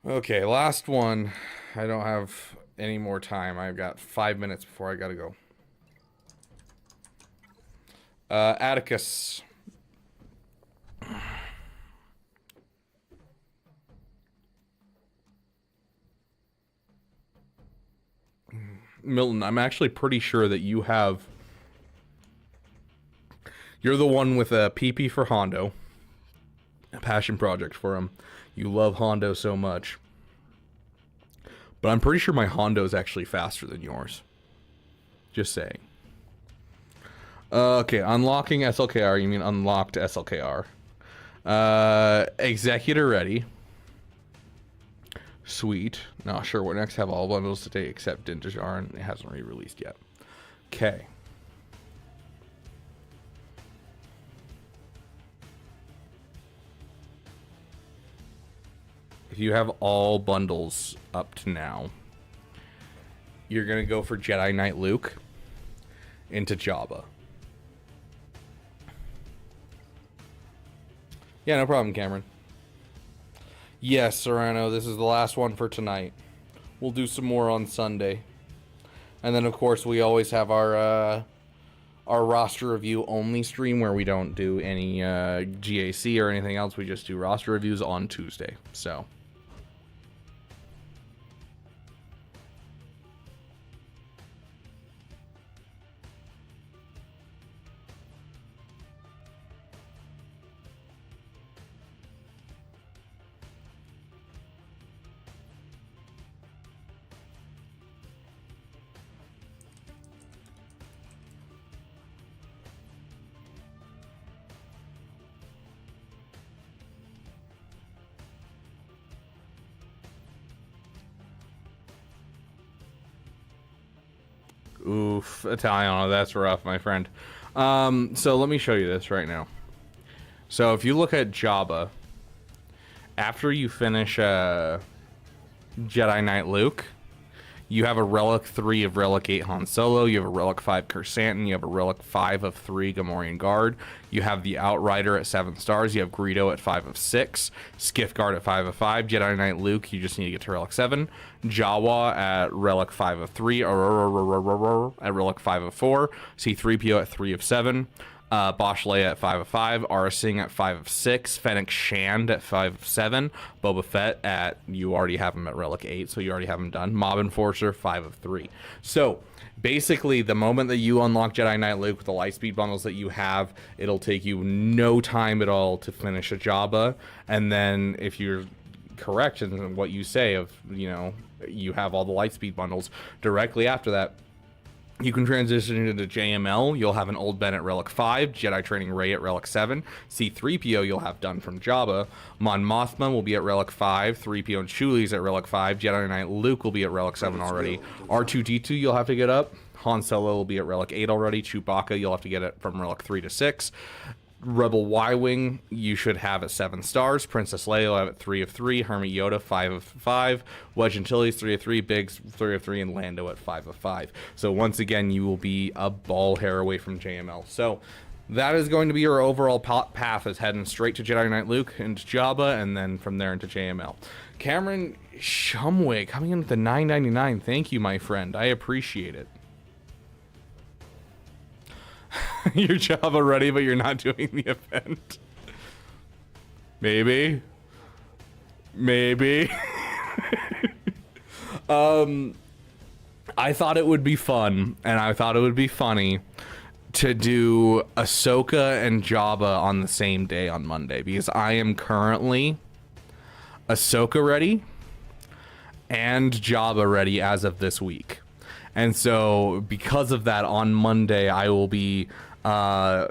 Okay, last one. I don't have any more time. I've got 5 minutes before I gotta go. Atticus. Milton, I'm actually pretty sure that you're the one with a PP for Hondo. A passion project for him. You love Hondo so much. But I'm pretty sure my Hondo is actually faster than yours. Just saying. Okay, unlocking SLKR. You mean unlocked SLKR. Executor ready. Sweet. Not sure what next. Have all bundles today except Dintajar, and it hasn't re-released yet. Okay. if you have all bundles up to now, you're going to go for Jedi Knight Luke into Jabba. Yeah, no problem, Cameron. Yes, Serrano, this is the last one for tonight. We'll do some more on Sunday. And then, of course, we always have our roster review only stream where we don't do any GAC or anything else. We just do roster reviews on Tuesday. So... Oof, Italiano, that's rough, my friend. So let me show you this right now. So if you look at Jabba, after you finish Jedi Knight Luke, you have a Relic 3 of Relic 8 Han Solo, you have a Relic 5 Kersantin, you have a Relic 5 of 3 Gamorrean Guard, you have the Outrider at 7 stars, you have Greedo at 5 of 6, Skiff Guard at 5 of 5, Jedi Knight Luke, you just need to get to Relic 7, Jawa at Relic 5 of 3, at Relic 5 of 4, C-3PO at 3 of 7, Bosch Leia at 5 of 5, Aurra Sing at 5 of 6, Fennec Shand at 5 of 7, Boba Fett at, you already have him at Relic 8, so you already have him done, Mob Enforcer 5 of 3. So basically, the moment that you unlock Jedi Knight Luke with the Lightspeed bundles that you have, it'll take you no time at all to finish a Jabba, and then if you're correct in what you say of, you know, you have all the Lightspeed bundles, directly after that, you can transition into JML. You'll have an Old Ben at Relic 5, Jedi Training Rey at Relic 7, C-3PO you'll have done from Jabba, Mon Mothma will be at Relic 5, 3PO and Chuli's at Relic 5, Jedi Knight Luke will be at Relic 7 already, R2-D2 you'll have to get up, Han Solo will be at Relic 8 already, Chewbacca you'll have to get it from Relic 3 to 6, Rebel Y-Wing you should have at 7 stars, Princess Leia will have at 3 of 3, Hermit Yoda 5 of 5, Wedge Antilles 3 of 3, Biggs 3 of 3, and Lando at 5 of 5. So once again, you will be a ball hair away from JML. So that is going to be your overall path, is heading straight to Jedi Knight Luke into Jabba, and then from there into JML. Cameron Shumway coming in with the $9.99. Thank you, my friend. I appreciate it. You're Java ready, but you're not doing the event. Maybe. I thought it would be fun, and I thought it would be funny to do Ahsoka and Jabba on the same day on Monday, because I am currently Ahsoka ready and Jabba ready as of this week. And so because of that, on Monday I will be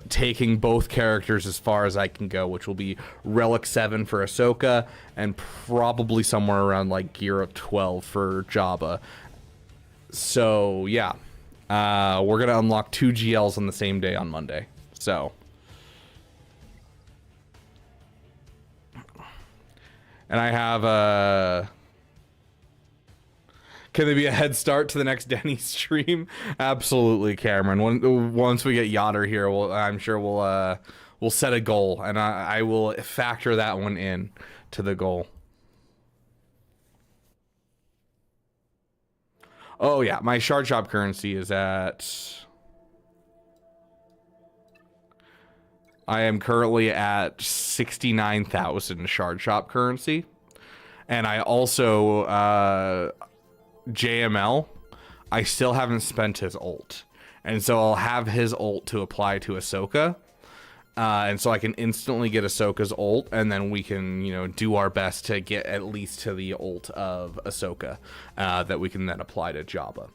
taking both characters as far as I can go, which will be Relic 7 for Ahsoka and probably somewhere around like Gear of 12 for Jabba. So yeah, we're gonna unlock 2 GLs on the same day on Monday. So, and I have can there be a head start to the next Denny stream? Absolutely, Cameron. Once we get Yoder here, I'm sure we'll set a goal, and I will factor that one in to the goal. Oh yeah, my shard shop currency is at... I am currently at 69,000 shard shop currency, and I also JML, I still haven't spent his ult, and so I'll have his ult to apply to Ahsoka, and so I can instantly get Ahsoka's ult, and then we can, you know, do our best to get at least to the ult of Ahsoka that we can then apply to Jabba.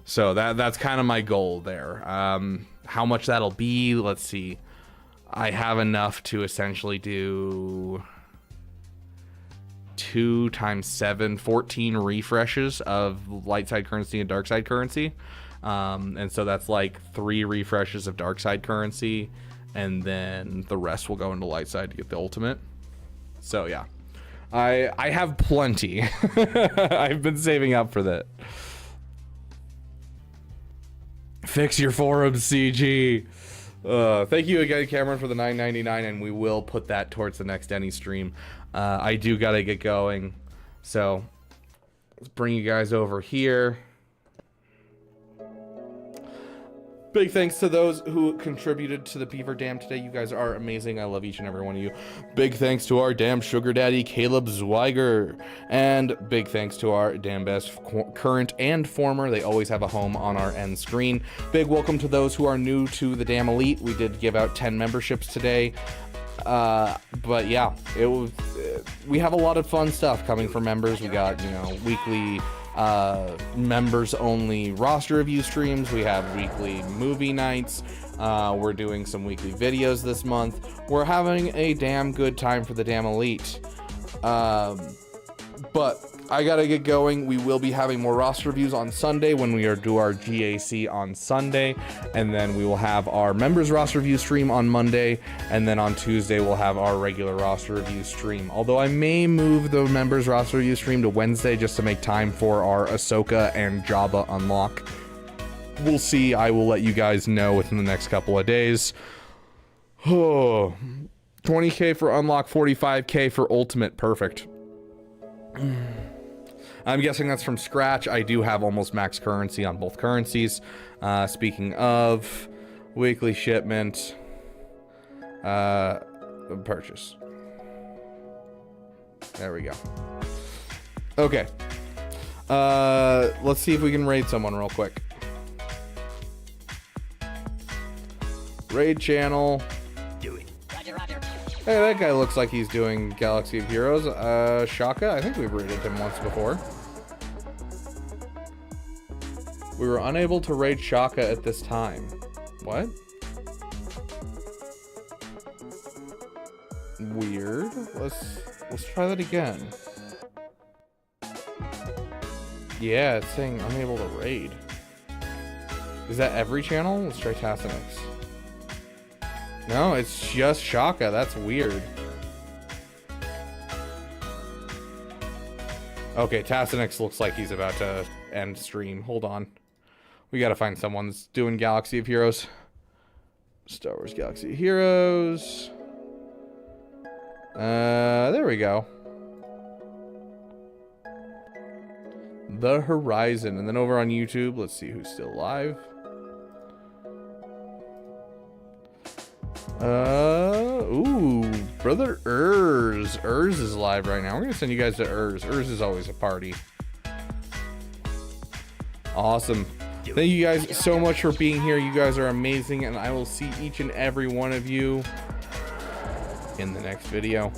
So that's kind of my goal there. How much that'll be, let's see. I have enough to essentially do 2 times 7, 14 refreshes of light side currency and dark side currency, and so that's like 3 refreshes of dark side currency, and then the rest will go into light side to get the ultimate. So yeah, I have plenty. I've been saving up for that. Fix your forums, CG. Thank you again, Cameron, for the $9.99, and we will put that towards the next Denny stream. I do gotta get going, so let's bring you guys over here. Big thanks to those who contributed to the Beaver Dam today. You guys are amazing. I love each and every one of you. Big thanks to our damn sugar daddy, Caleb Zweiger. And big thanks to our damn best current and former. They always have a home on our end screen. Big welcome to those who are new to the damn elite. We did give out 10 memberships today. But yeah, it was, we have a lot of fun stuff coming for members. We got, you know, weekly members only roster review streams. We have weekly movie nights. We're doing some weekly videos this month. We're having a damn good time for the damn elite. But I gotta get going. We will be having more roster reviews on Sunday when we do our GAC on Sunday, and then we will have our members roster review stream on Monday, and then on Tuesday we'll have our regular roster review stream. Although I may move the members roster review stream to Wednesday just to make time for our Ahsoka and Jabba unlock. We'll see. I will let you guys know within the next couple of days. Oh, 20k for unlock, 45k for ultimate. Perfect. I'm guessing that's from scratch. I do have almost max currency on both currencies. Speaking of weekly shipment, purchase. There we go. Okay. Let's see if we can raid someone real quick. Raid channel. Hey, that guy looks like he's doing Galaxy of Heroes. Shaka, I think we've raided him once before. We were unable to raid Shaka at this time. What? Weird. Let's try that again. Yeah, it's saying unable to raid. Is that every channel? Let's try Tassinix. No, it's just Shaka. That's weird. Okay, Tassinix looks like he's about to end stream. Hold on. We gotta find someone that's doing Galaxy of Heroes. Star Wars Galaxy of Heroes. There we go. The Horizon. And then over on YouTube, let's see who's still live. Ooh, brother Urs. Urs is live right now. We're gonna send you guys to Urs. Urs is always a party. Awesome. Thank you guys so much for being here. You guys are amazing, and I will see each and every one of you in the next video.